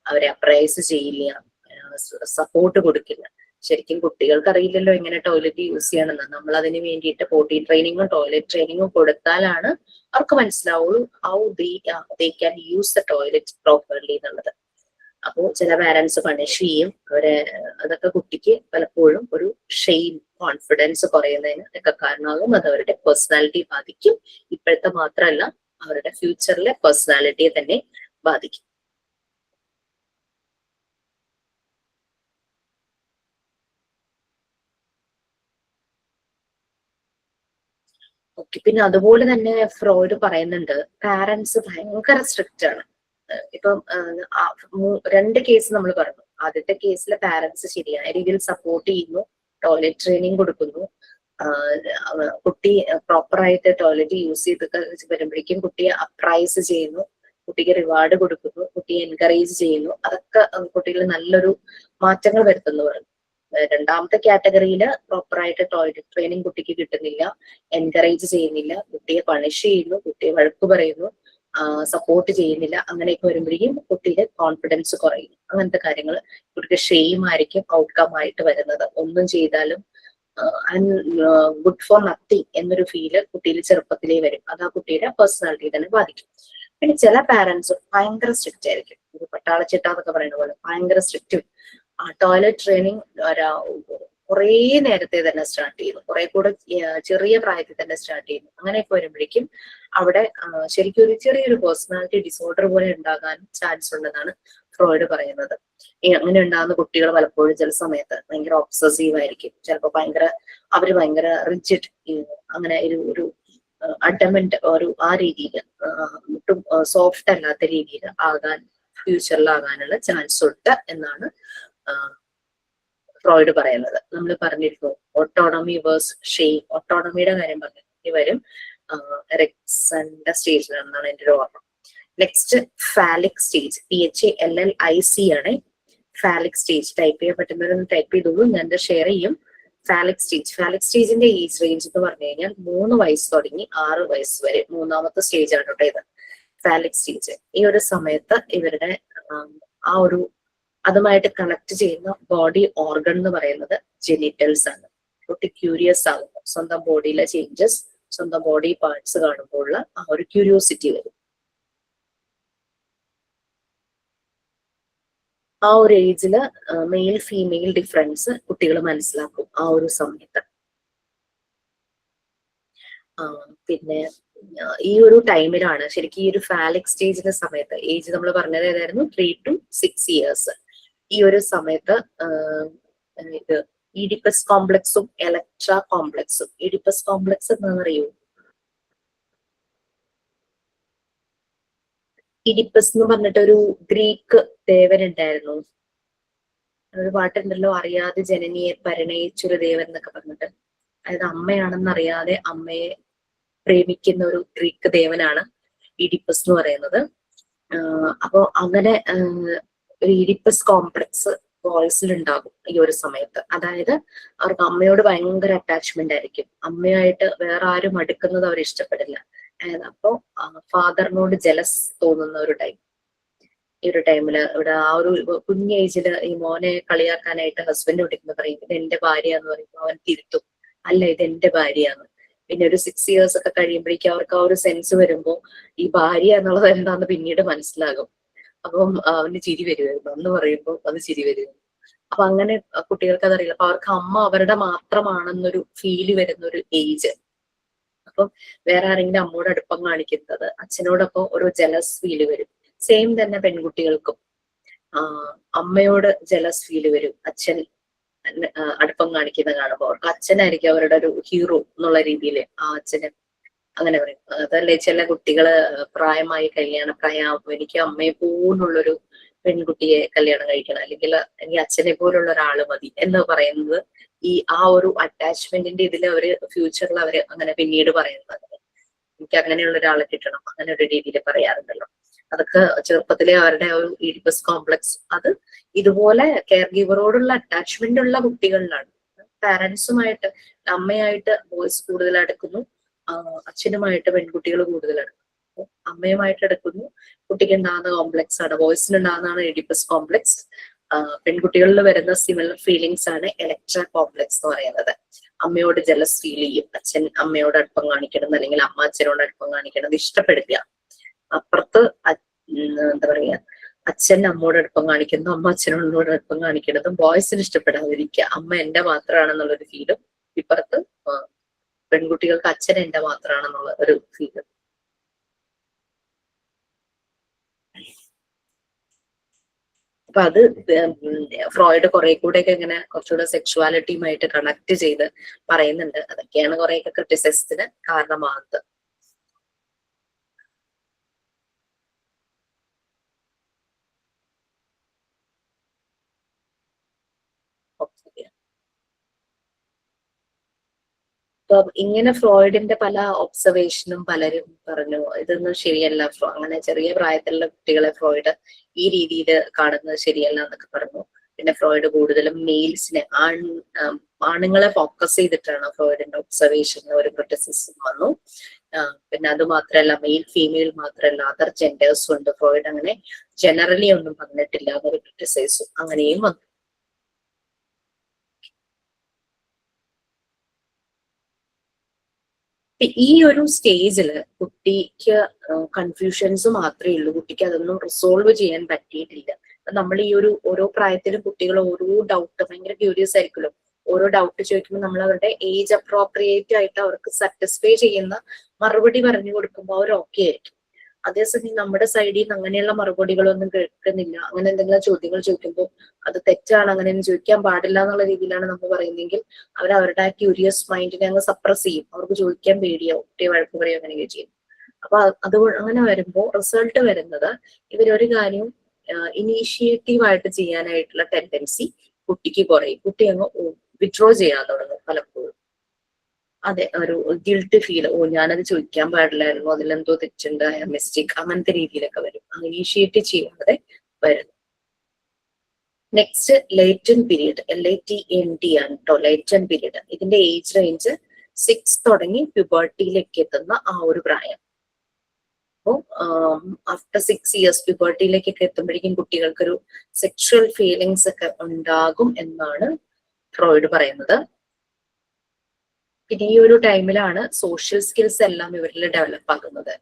Speaker 3: അവരെ അപ്രൈസ് ചെയ്യില്ല, സപ്പോർട്ട് കൊടുക്കില്ല. ശരിക്കും കുട്ടികൾക്ക് അറിയില്ലല്ലോ എങ്ങനെ ടോയ്ലറ്റ് യൂസ് ചെയ്യണമെന്ന്. നമ്മൾ അതിന് വേണ്ടിയിട്ട് പോട്ടി ട്രെയിനിങ്ങും ടോയ്ലറ്റ് ട്രെയിനിങ്ങും കൊടുത്താലാണ് അവർക്ക് മനസ്സിലാവുള്ളൂ how they can use the toilet properly എന്നുള്ളത്. അപ്പോൾ ചില പാരന്റ്സ് പണിഷ് ചെയ്യും അവരെ. അതൊക്കെ കുട്ടിക്ക് പലപ്പോഴും ഒരു ഷെയിം, കോൺഫിഡൻസ് കുറയുന്നതിന് ഒക്കെ കാരണമാകും. അത് അവരുടെ പേഴ്സണാലിറ്റി ബാധിക്കും. ഇപ്പോഴത്തെ മാത്രമല്ല, അവരുടെ ഫ്യൂച്ചറിലെ പേഴ്സണാലിറ്റിയെ തന്നെ ബാധിക്കും. ഓക്കെ, പിന്നെ അതുപോലെ തന്നെ ഫ്രോയിഡ് പറയുന്നുണ്ട് പാരന്റ്സ് ഭയങ്കര സ്ട്രിക്റ്റ് ആണ്. ഇപ്പം 2 കേസ് നമ്മൾ പറഞ്ഞു. ആദ്യത്തെ കേസിൽ പാരന്റ്സ് ശരിയായ രീതിയിൽ സപ്പോർട്ട് ചെയ്യുന്നു, ടോയ്ലറ്റ് ട്രെയിനിങ് കൊടുക്കുന്നു, കുട്ടി പ്രോപ്പറായിട്ട് ടോയ്ലറ്റ് യൂസ് ചെയ്ത് വരുമ്പോഴേക്കും കുട്ടിയെ അപ്രൈസ് ചെയ്യുന്നു, കുട്ടിക്ക് റിവാർഡ് കൊടുക്കുന്നു, കുട്ടിയെ എൻകറേജ് ചെയ്യുന്നു. അതൊക്കെ കുട്ടികൾ നല്ലൊരു മാറ്റങ്ങൾ വരുത്തുന്നു പറഞ്ഞു. രണ്ടാമത്തെ കാറ്റഗറിയില് പ്രോപ്പറായിട്ട് ടോയ്ലറ്റ് ട്രെയിനിങ് കുട്ടിക്ക് കിട്ടുന്നില്ല, എൻകറേജ് ചെയ്യുന്നില്ല, കുട്ടിയെ പണിഷ് ചെയ്യുന്നു, കുട്ടിയെ വഴക്ക് പറയുന്നു, സപ്പോർട്ട് ചെയ്യുന്നില്ല. അങ്ങനെയൊക്കെ വരുമ്പോഴേക്കും കുട്ടിയുടെ കോൺഫിഡൻസ് കുറയുന്നു. അങ്ങനത്തെ കാര്യങ്ങൾ കുട്ടിക്ക് ഷെയിം ആയിരിക്കും ഔട്ട്കം ആയിട്ട് വരുന്നത്. ഒന്നും ചെയ്താലും ഗുഡ് ഫോർ നത്തിങ് എന്നൊരു ഫീല് കുട്ടിയിൽ ചെറുപ്പത്തിലേ വരും. അത് ആ കുട്ടിയുടെ പേഴ്സണാലിറ്റി തന്നെ ബാധിക്കും. പിന്നെ ചില പാരന്റ്സ് ഭയങ്കര സ്ട്രിക്റ്റ് ആയിരിക്കും, ഒരു പട്ടാളച്ചിട്ട എന്നൊക്കെ പറയുന്ന പോലെ ഭയങ്കര സ്ട്രിക്റ്റും. ടോയ്ലറ്റ് ട്രെയിനിങ് കുറേ നേരത്തെ തന്നെ സ്റ്റാർട്ട് ചെയ്യുന്നു, കുറെ കൂടെ ചെറിയ പ്രായത്തിൽ തന്നെ സ്റ്റാർട്ട് ചെയ്യുന്നു. അങ്ങനെയൊക്കെ വരുമ്പോഴേക്കും അവിടെ ശരിക്കും ഒരു ചെറിയൊരു പേഴ്സണാലിറ്റി ഡിസോർഡർ പോലെ ഉണ്ടാകാൻ ചാൻസ് ഉണ്ടെന്നാണ് ഫ്രോയിഡ് പറയുന്നത്. അങ്ങനെ ഉണ്ടാകുന്ന കുട്ടികൾ പലപ്പോഴും ചില സമയത്ത് ഭയങ്കര ഒബ്സസീവ് ആയിരിക്കും, ചിലപ്പോൾ അവര് ഭയങ്കര റിജിഡ്, അങ്ങനെ ഒരു അഡമന്റ് ആ രീതിയിൽ ഒട്ടും സോഫ്റ്റ് അല്ലാത്ത രീതിയിൽ ഫ്യൂച്ചറിലാകാനുള്ള ചാൻസ് ഉണ്ട് എന്നാണ് ഫ്രോയിഡ് പറയുന്നത്. നമ്മൾ പറഞ്ഞിരുന്നു ഓട്ടോണമി വേഴ്സ് ഷെയിം. ഓട്ടോണമിയുടെ കാര്യം പറഞ്ഞു വരും, എറെക്സന്റെ സ്റ്റേജിലാണെന്നാണ് എൻ്റെ ഒരു ഓർമ്മ. നെക്സ്റ്റ് ഫാലിക് സ്റ്റേജ്, PHALLIC ആണ് ഫാലിക് സ്റ്റേജ്. ടൈപ്പ് ചെയ്യാൻ പറ്റുന്നവരൊന്ന് ടൈപ്പ് ചെയ്തോളൂ, ഞാൻ ഷെയർ ചെയ്യും. ഫാലിക് സ്റ്റേജിന്റെ ഏജ് റേഞ്ച് എന്ന് പറഞ്ഞു കഴിഞ്ഞാൽ 3 വയസ്സ് തുടങ്ങി 6 വയസ്സ് വരെ, 3ാമത്തെ സ്റ്റേജ് ആണ് കേട്ടോ ഇത്, ഫാലിക് സ്റ്റേജ്. ഈ ഒരു സമയത്ത് ഇവരുടെ ആ ഒരു അതുമായിട്ട് കണക്ട് ചെയ്യുന്ന ബോഡി ഓർഗൻ എന്ന് പറയുന്നത് ജെനിറ്റൽസ് ആണ്. കുട്ടി ക്യൂരിയസ് ആകുന്നു, സ്വന്തം ബോഡിയിലെ ചേഞ്ചസ്, സ്വന്തം ബോഡി പാർട്സ് കാണുമ്പോൾ ആ ഒരു ക്യൂരിയോസിറ്റി വരും. ആ ഒരു ഏജില് മെയിൽ ഫീമെയിൽ ഡിഫറൻസ് കുട്ടികൾ മനസ്സിലാക്കും ആ ഒരു സമയത്ത്. പിന്നെ ഈ ഒരു ടൈമിലാണ് ശരിക്കും ഈ ഒരു ഫാലിക് സ്റ്റേജിന്റെ സമയത്ത്, ഏജ് നമ്മൾ പറഞ്ഞത് ഏതായിരുന്നു, 3 to 6 years. ഈ ഒരു സമയത്ത് ഇത് ഈഡിപ്പസ് കോംപ്ലക്സും എലക്ട്ര കോംപ്ലക്സും. ഈഡിപ്പസ് കോംപ്ലക്സ് എന്താണെന്ന് അറിയോ? ഈഡിപ്പസ് എന്ന് പറഞ്ഞിട്ട് ഒരു ഗ്രീക്ക് ദേവൻ ഉണ്ടായിരുന്നു. ഒരു പാട്ടുണ്ടല്ലോ, അറിയാതെ ജനനിയെ പരിണയിച്ചൊരു ദേവൻ എന്നൊക്കെ പറഞ്ഞിട്ട്. അതായത് അമ്മയാണെന്ന് അറിയാതെ അമ്മയെ പ്രേമിക്കുന്ന ഒരു ഗ്രീക്ക് ദേവനാണ് ഈഡിപ്പസ് എന്ന് പറയുന്നത്. അപ്പോ അങ്ങനെ ഒരു ഈഡിപ്പസ് കോംപ്ലക്സ് ബോയ്സിൽ ഉണ്ടാകും ഈ ഒരു സമയത്ത്. അതായത് അവർക്ക് അമ്മയോട് ഭയങ്കര അറ്റാച്ച്മെന്റ് ആയിരിക്കും, അമ്മയായിട്ട് വേറെ ആരും അടുക്കുന്നത് അവർ ഇഷ്ടപ്പെടില്ല. അപ്പോ ഫാദറിനോട് ജലസ് തോന്നുന്ന ഒരു ടൈം. ഈ ഒരു ടൈമില് ഇവിടെ ആ ഒരു കുഞ്ഞ ഏജില് ഈ മോനെ കളിയാക്കാനായിട്ട് ഹസ്ബൻഡ് വിളിക്കുന്ന പറയും, ഇത് എന്റെ ഭാര്യ എന്ന് പറയുമ്പോൾ അവൻ തിരുത്തും, അല്ല ഇത് എന്റെ ഭാര്യയാണ്. പിന്നെ ഒരു 6 years ഒക്കെ കഴിയുമ്പോഴേക്കും അവർക്ക് ആ ഒരു സെൻസ് വരുമ്പോ ഈ ഭാര്യ എന്നുള്ളത് എന്താന്ന് പിന്നീട് മനസ്സിലാകും. അപ്പം അവന് ചിരി വരുമായിരുന്നു, അന്ന് പറയുമ്പോൾ അത് ചിരി വരുമായിരുന്നു. അപ്പൊ അങ്ങനെ കുട്ടികൾക്ക് അതറിയില്ല. അപ്പൊ അവർക്ക് അമ്മ അവരുടെ മാത്രമാണെന്നൊരു ഫീല് വരുന്ന ഒരു ഏജ്. അപ്പം വേറെ ആരെങ്കിലും അമ്മയോട് അടുപ്പം കാണിക്കുന്നത്, അച്ഛനോടൊപ്പം ഒരു ജലസ് ഫീല് വരും. സെയിം തന്നെ പെൺകുട്ടികൾക്കും അമ്മയോട് ജലസ് ഫീല് വരും, അച്ഛൻ അടുപ്പം കാണിക്കുന്ന കാണുമ്പോൾ. അവർക്ക് അച്ഛനായിരിക്കും അവരുടെ ഒരു ഹീറോ എന്നുള്ള രീതിയിൽ ആ അച്ഛന് അങ്ങനെ പറയും. അതല്ലേ ചില കുട്ടികള് പ്രായമായി പ്രായമാകുമ്പോൾ എനിക്ക് അമ്മയെ പോലുള്ളൊരു പെൺകുട്ടിയെ കല്യാണം കഴിക്കണം, അല്ലെങ്കിൽ എനിക്ക് അച്ഛനെ പോലുള്ള ഒരാള് മതി എന്ന് പറയുന്നത് ഈ ആ ഒരു അറ്റാച്ച്മെന്റിന്റെ ഇതിൽ അവര് ഫ്യൂച്ചറിൽ അവര് അങ്ങനെ പിന്നീട് പറയുന്നത്, എനിക്ക് അങ്ങനെയുള്ള ഒരാളെ കിട്ടണം, അങ്ങനെ ഒരു രീതിയിൽ പറയാറുണ്ടല്ലോ. അതൊക്കെ ചെറുപ്പത്തിലെ അവരുടെ ഒരു ഈഡിപ്പസ് കോംപ്ലക്സ് അത് ഇതുപോലെ കെയർ ഗീവറോടുള്ള അറ്റാച്ച്മെന്റ് ഉള്ള കുട്ടികളിലാണ്. പാരന്റ്സുമായിട്ട് അമ്മയായിട്ട് ബോയ്സ് കൂടുതൽ അടുക്കുന്നു, അച്ഛനുമായിട്ട് പെൺകുട്ടികൾ കൂടുതലാണ്. അമ്മയുമായിട്ട് എടുക്കുന്നു, കുട്ടിക്ക് ഉണ്ടാകുന്ന കോംപ്ലക്സ് ആണ്, ബോയ്സിന് ഉണ്ടാകുന്നതാണ് ഈഡിപ്പസ് കോംപ്ലക്സ്. പെൺകുട്ടികളിൽ വരുന്ന സിമിലർ ഫീലിങ്സ് ആണ് എലക്ട്ര കോംപ്ലക്സ് എന്ന് പറയുന്നത്. അമ്മയോട് ജലസ് ഫീൽ ചെയ്യും, അച്ഛൻ അമ്മയോട് അടുപ്പം കാണിക്കണം അല്ലെങ്കിൽ അമ്മ അച്ഛനോട് അടുപ്പം കാണിക്കണം, അത് ഇഷ്ടപ്പെടില്ല. അപ്പുറത്ത് എന്താ പറയാ, അച്ഛൻ അമ്മയോട് അടുപ്പം കാണിക്കുന്നു, അമ്മ അച്ഛനോട് അടുപ്പം കാണിക്കുന്നതും ബോയ്സിന് ഇഷ്ടപ്പെടാതിരിക്കുക, അമ്മ എന്റെ മാത്രമാണെന്നുള്ളൊരു ഫീലും. ഇപ്പുറത്ത് പെൺകുട്ടികൾക്ക് അച്ഛൻ എന്റെ മാത്രമാണെന്നുള്ള ഒരു ഫീല്. അപ്പൊ അത് ഫ്രോയിഡ് കുറെ കൂടെയൊക്കെ ഇങ്ങനെ കുറച്ചുകൂടെ സെക്ഷുവാലിറ്റിയുമായിട്ട് കണക്ട് ചെയ്ത് പറയുന്നുണ്ട്. അതൊക്കെയാണ് കുറെയൊക്കെ ക്രിറ്റിസിസത്തിന് കാരണമാകുന്നത്. അപ്പൊ ഇങ്ങനെ ഫ്രോയിഡിന്റെ പല ഒബ്സർവേഷനും പലരും പറഞ്ഞു ഇതൊന്നും ശരിയല്ല, അങ്ങനെ ചെറിയ പ്രായത്തിലുള്ള കുട്ടികളെ ഫ്രോയിഡ് ഈ രീതിയിൽ കാണുന്നത് ശരിയല്ല എന്നൊക്കെ പറഞ്ഞു. പിന്നെ ഫ്രോയിഡ് കൂടുതലും മെയിൽസിനെ ആണുങ്ങളെ ഫോക്കസ് ചെയ്തിട്ടാണ് ഫ്രോയിഡിന്റെ ഒബ്സർവേഷൻ ഒരു ക്രിറ്റിസിസം വന്നു. പിന്നെ അത് മാത്രമല്ല, മെയിൽ ഫീമെയിൽ മാത്രമല്ല അതർ ജെൻഡേഴ്സും ഉണ്ട്, ഫ്രോയിഡ് അങ്ങനെ ജനറലി ഒന്നും പറഞ്ഞിട്ടില്ല എന്നൊരു ക്രിറ്റിസൈസും അങ്ങനെയും വന്നു. ഈ ഒരു സ്റ്റേജില് കുട്ടിക്ക് കൺഫ്യൂഷൻസ് മാത്രമേ ഉള്ളൂ, കുട്ടിക്ക് അതൊന്നും റിസോൾവ് ചെയ്യാൻ പറ്റിയിട്ടില്ല. നമ്മൾ ഈ ഒരു ഓരോ പ്രായത്തിലും കുട്ടികൾ ഓരോ ഡൗട്ട് ഭയങ്കര ക്യൂരിയസ് ആയിരിക്കുമല്ലോ, ഓരോ ഡൗട്ട് ചോദിക്കുമ്പോൾ നമ്മൾ അവരുടെ ഏജ് അപ്രോപ്രിയേറ്റ് ആയിട്ട് അവർക്ക് സാറ്റിസ്ഫൈ ചെയ്യുന്ന മറുപടി പറഞ്ഞു കൊടുക്കുമ്പോൾ അവർ ഓക്കെ ആയിരിക്കും. അതേസമയം നമ്മുടെ സൈഡിൽ നിന്ന് അങ്ങനെയുള്ള മറുപടികളൊന്നും കേൾക്കുന്നില്ല. അങ്ങനെ എന്തെങ്കിലും ചോദ്യങ്ങൾ ചോദിക്കുമ്പോൾ അത് തെറ്റാണ്, അങ്ങനെയൊന്നും ചോദിക്കാൻ പാടില്ല എന്നുള്ള രീതിയിലാണ് നമ്മൾ പറയുന്നതെങ്കിൽ അവർ അവരുടെ ആ ക്യൂരിയസ് മൈൻഡിനെ അങ്ങ് സപ്രസ് ചെയ്യും. അവർക്ക് ചോദിക്കാൻ പേടിയാവും, കുട്ടിയെ വഴക്ക് പറയും, അങ്ങനെയൊക്കെ ചെയ്യും. അപ്പൊ അത് അങ്ങനെ വരുമ്പോൾ റിസൾട്ട് വരുന്നത് ഇവരൊരു കാര്യം ഇനീഷ്യേറ്റീവ് ആയിട്ട് ചെയ്യാനായിട്ടുള്ള ടെൻഡൻസി കുട്ടിക്ക് കുറയും, കുട്ടി അങ്ങ് വിഡ്രോ ചെയ്യാൻ തുടങ്ങും പലപ്പോഴും. അതെ, ഒരു ഗിൽട്ട് ഫീൽ, ഓ ഞാനത് ചോദിക്കാൻ പാടില്ലായിരുന്നു, അതിലെന്തോ തെറ്റുണ്ട്, മിസ്റ്റേക്ക്, അങ്ങനത്തെ രീതിയിലൊക്കെ വരും. ഇനീഷ്യേറ്റ് ചെയ്യാതെ വരുന്നു. നെക്സ്റ്റ് ലേറ്റൻ പീരീഡ്, LATENT ആണ് കേട്ടോ, ലേറ്റൻ പീരീഡ്. ഇതിന്റെ ഏജ് റേഞ്ച് 6 തുടങ്ങി പ്യൂബർട്ടിയിലേക്ക് എത്തുന്ന ആ ഒരു പ്രായം. അപ്പോൾ ആഫ്റ്റർ 6 ഇയേഴ്സ് പ്യൂബർട്ടിയിലേക്കൊക്കെ എത്തുമ്പോഴേക്കും കുട്ടികൾക്കൊരു സെക്ഷുവൽ ഫീലിങ്സ് ഒക്കെ ഉണ്ടാകും എന്നാണ് ഫ്രോയിഡ് പറയുന്നത്. പിന്നെ ഈ ഒരു ടൈമിലാണ് സോഷ്യൽ സ്കിൽസ് എല്ലാം ഇവരിൽ ഡെവലപ്പ് ആകുന്നത്,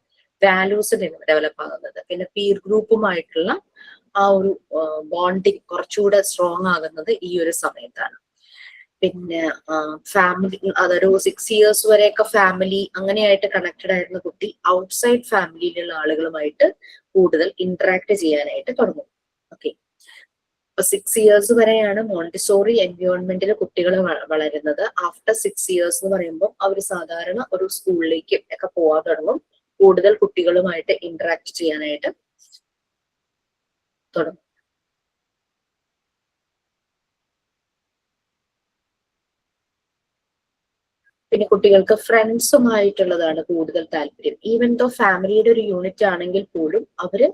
Speaker 3: വാല്യൂസ് ഡെവലപ്പ് ആകുന്നത്. പിന്നെ പീർ ഗ്രൂപ്പുമായിട്ടുള്ള ആ ഒരു ബോണ്ടിങ് കുറച്ചുകൂടെ സ്ട്രോങ് ആകുന്നത് ഈ ഒരു സമയത്താണ്. പിന്നെ ഫാമിലി, അതൊരു 6 ഇയേഴ്സ് വരെയൊക്കെ ഫാമിലി അങ്ങനെയായിട്ട് കണക്റ്റഡ് ആയിരുന്ന കുട്ടി ഔട്ട്സൈഡ് ഫാമിലിയിലുള്ള ആളുകളുമായിട്ട് കൂടുതൽ ഇന്ററാക്ട് ചെയ്യാനായിട്ട് തുടങ്ങും. ഓക്കെ, ഇപ്പൊ 6 ഇയേഴ്സ് വരെയാണ് മോണ്ടിസോറി എൻവയോൺമെന്റിൽ കുട്ടികൾ വളരുന്നത്. ആഫ്റ്റർ 6 ഇയേഴ്സ് എന്ന് പറയുമ്പോൾ അവർ സാധാരണ ഒരു സ്കൂളിലേക്ക് ഒക്കെ പോകാൻ തുടങ്ങും, കൂടുതൽ കുട്ടികളുമായിട്ട് ഇന്ററാക്ട് ചെയ്യാനായിട്ട് തുടങ്ങും. പിന്നെ കുട്ടികൾക്ക് ഫ്രണ്ട്സുമായിട്ടുള്ളതാണ് കൂടുതൽ താല്പര്യം. ഈവൻ ദോ ഫാമിലിയുടെ ഒരു യൂണിറ്റ് ആണെങ്കിൽ പോലും അവര്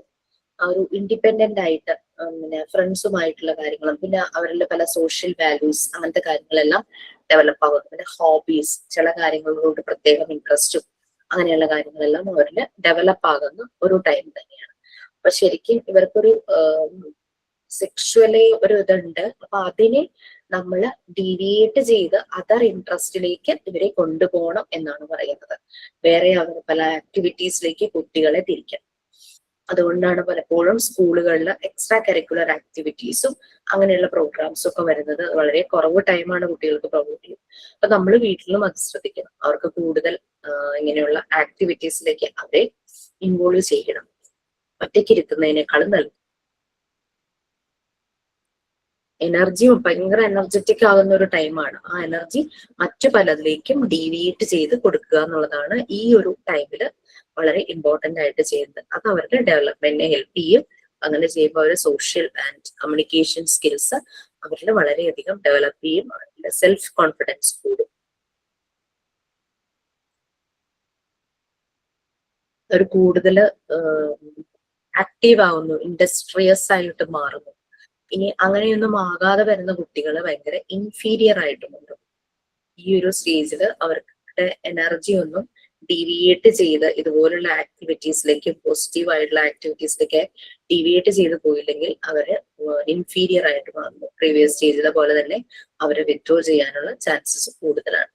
Speaker 3: ഒരു ഇൻഡിപെൻഡന്റ് ആയിട്ട് പിന്നെ ഫ്രണ്ട്സുമായിട്ടുള്ള കാര്യങ്ങളും പിന്നെ അവരുടെ പല സോഷ്യൽ വാല്യൂസ് അങ്ങനത്തെ കാര്യങ്ങളെല്ലാം ഡെവലപ്പ് ആകുന്നു. പിന്നെ ഹോബീസ്, ചില കാര്യങ്ങളോട് പ്രത്യേകം ഇൻട്രസ്റ്റും അങ്ങനെയുള്ള കാര്യങ്ങളെല്ലാം അവരിൽ ഡെവലപ്പ് ആകുന്ന ഒരു ടൈം തന്നെയാണ്. അപ്പൊ ശരിക്കും ഇവർക്കൊരു സെക്ഷുവലി ഒരു ഇതുണ്ട്. അപ്പൊ അതിനെ നമ്മൾ ഡീവിയേറ്റ് ചെയ്ത് അതർ ഇൻട്രസ്റ്റിലേക്ക് ഇവരെ കൊണ്ടുപോകണം എന്നാണ് പറയുന്നത്. വേറെ അവർ പല ആക്ടിവിറ്റീസിലേക്ക് കുട്ടികളെ തിരിക്കണം. അതുകൊണ്ടാണ് പലപ്പോഴും സ്കൂളുകളിൽ എക്സ്ട്രാ കരിക്കുലർ ആക്ടിവിറ്റീസും അങ്ങനെയുള്ള പ്രോഗ്രാംസും ഒക്കെ വരുന്നത്. വളരെ കുറവ് ടൈമാണ് കുട്ടികൾക്ക് പ്രൊവൈഡ് ചെയ്യും. അപ്പൊ നമ്മൾ വീട്ടിലും അത് ശ്രദ്ധിക്കണം. അവർക്ക് കൂടുതൽ ഇങ്ങനെയുള്ള ആക്ടിവിറ്റീസിലേക്ക് അവരെ ഇൻവോൾവ് ചെയ്യണം. ഒറ്റയ്ക്ക് ഇരുത്തുന്നതിനേക്കാളും നല്ലത്. എനർജിയും ഭയങ്കര എനർജറ്റിക് ആകുന്ന ഒരു ടൈമാണ്. ആ എനർജി മറ്റു പലതിലേക്കും ഡീവിയേറ്റ് ചെയ്ത് കൊടുക്കുക എന്നുള്ളതാണ് ഈ ഒരു ടൈമിൽ വളരെ ഇമ്പോർട്ടന്റ് ആയിട്ട് ചെയ്യുന്നത്. അത് അവരുടെ ഡെവലപ്മെന്റിനെ ഹെൽപ്പ് ചെയ്യും. അങ്ങനെ ചെയ്യുമ്പോൾ അവർ സോഷ്യൽ ആൻഡ് കമ്മ്യൂണിക്കേഷൻ സ്കിൽസ് അവരിൽ വളരെയധികം ഡെവലപ്പ് ചെയ്യും. അവരുടെ സെൽഫ് കോൺഫിഡൻസ് കൂടും. അവർ കൂടുതൽ ആക്റ്റീവ് ആവുന്നു, ഇൻഡസ്ട്രിയസ് ആയിട്ട് മാറുന്നു. ഇനി അങ്ങനെയൊന്നും ആകാതെ വരുന്ന കുട്ടികൾ ഭയങ്കര ഇൻഫീരിയർ ആയിട്ടുമുണ്ട്. ഈ ഒരു സ്റ്റേജിൽ അവരുടെ എനർജി ഒന്നും ഡീവിയേറ്റ് ചെയ്ത് ഇതുപോലുള്ള ആക്ടിവിറ്റീസിലേക്ക്, പോസിറ്റീവ് ആയിട്ടുള്ള ആക്ടിവിറ്റീസിലേക്ക് ഡീവിയേറ്റ് ചെയ്ത് പോയില്ലെങ്കിൽ അവര് ഇൻഫീരിയർ ആയിട്ട് മാറുന്നു. പ്രീവിയസ് സ്റ്റേജിലെ പോലെ തന്നെ അവരെ വിത്ഡ്രോ ചെയ്യാനുള്ള ചാൻസസ് കൂടുതലാണ്.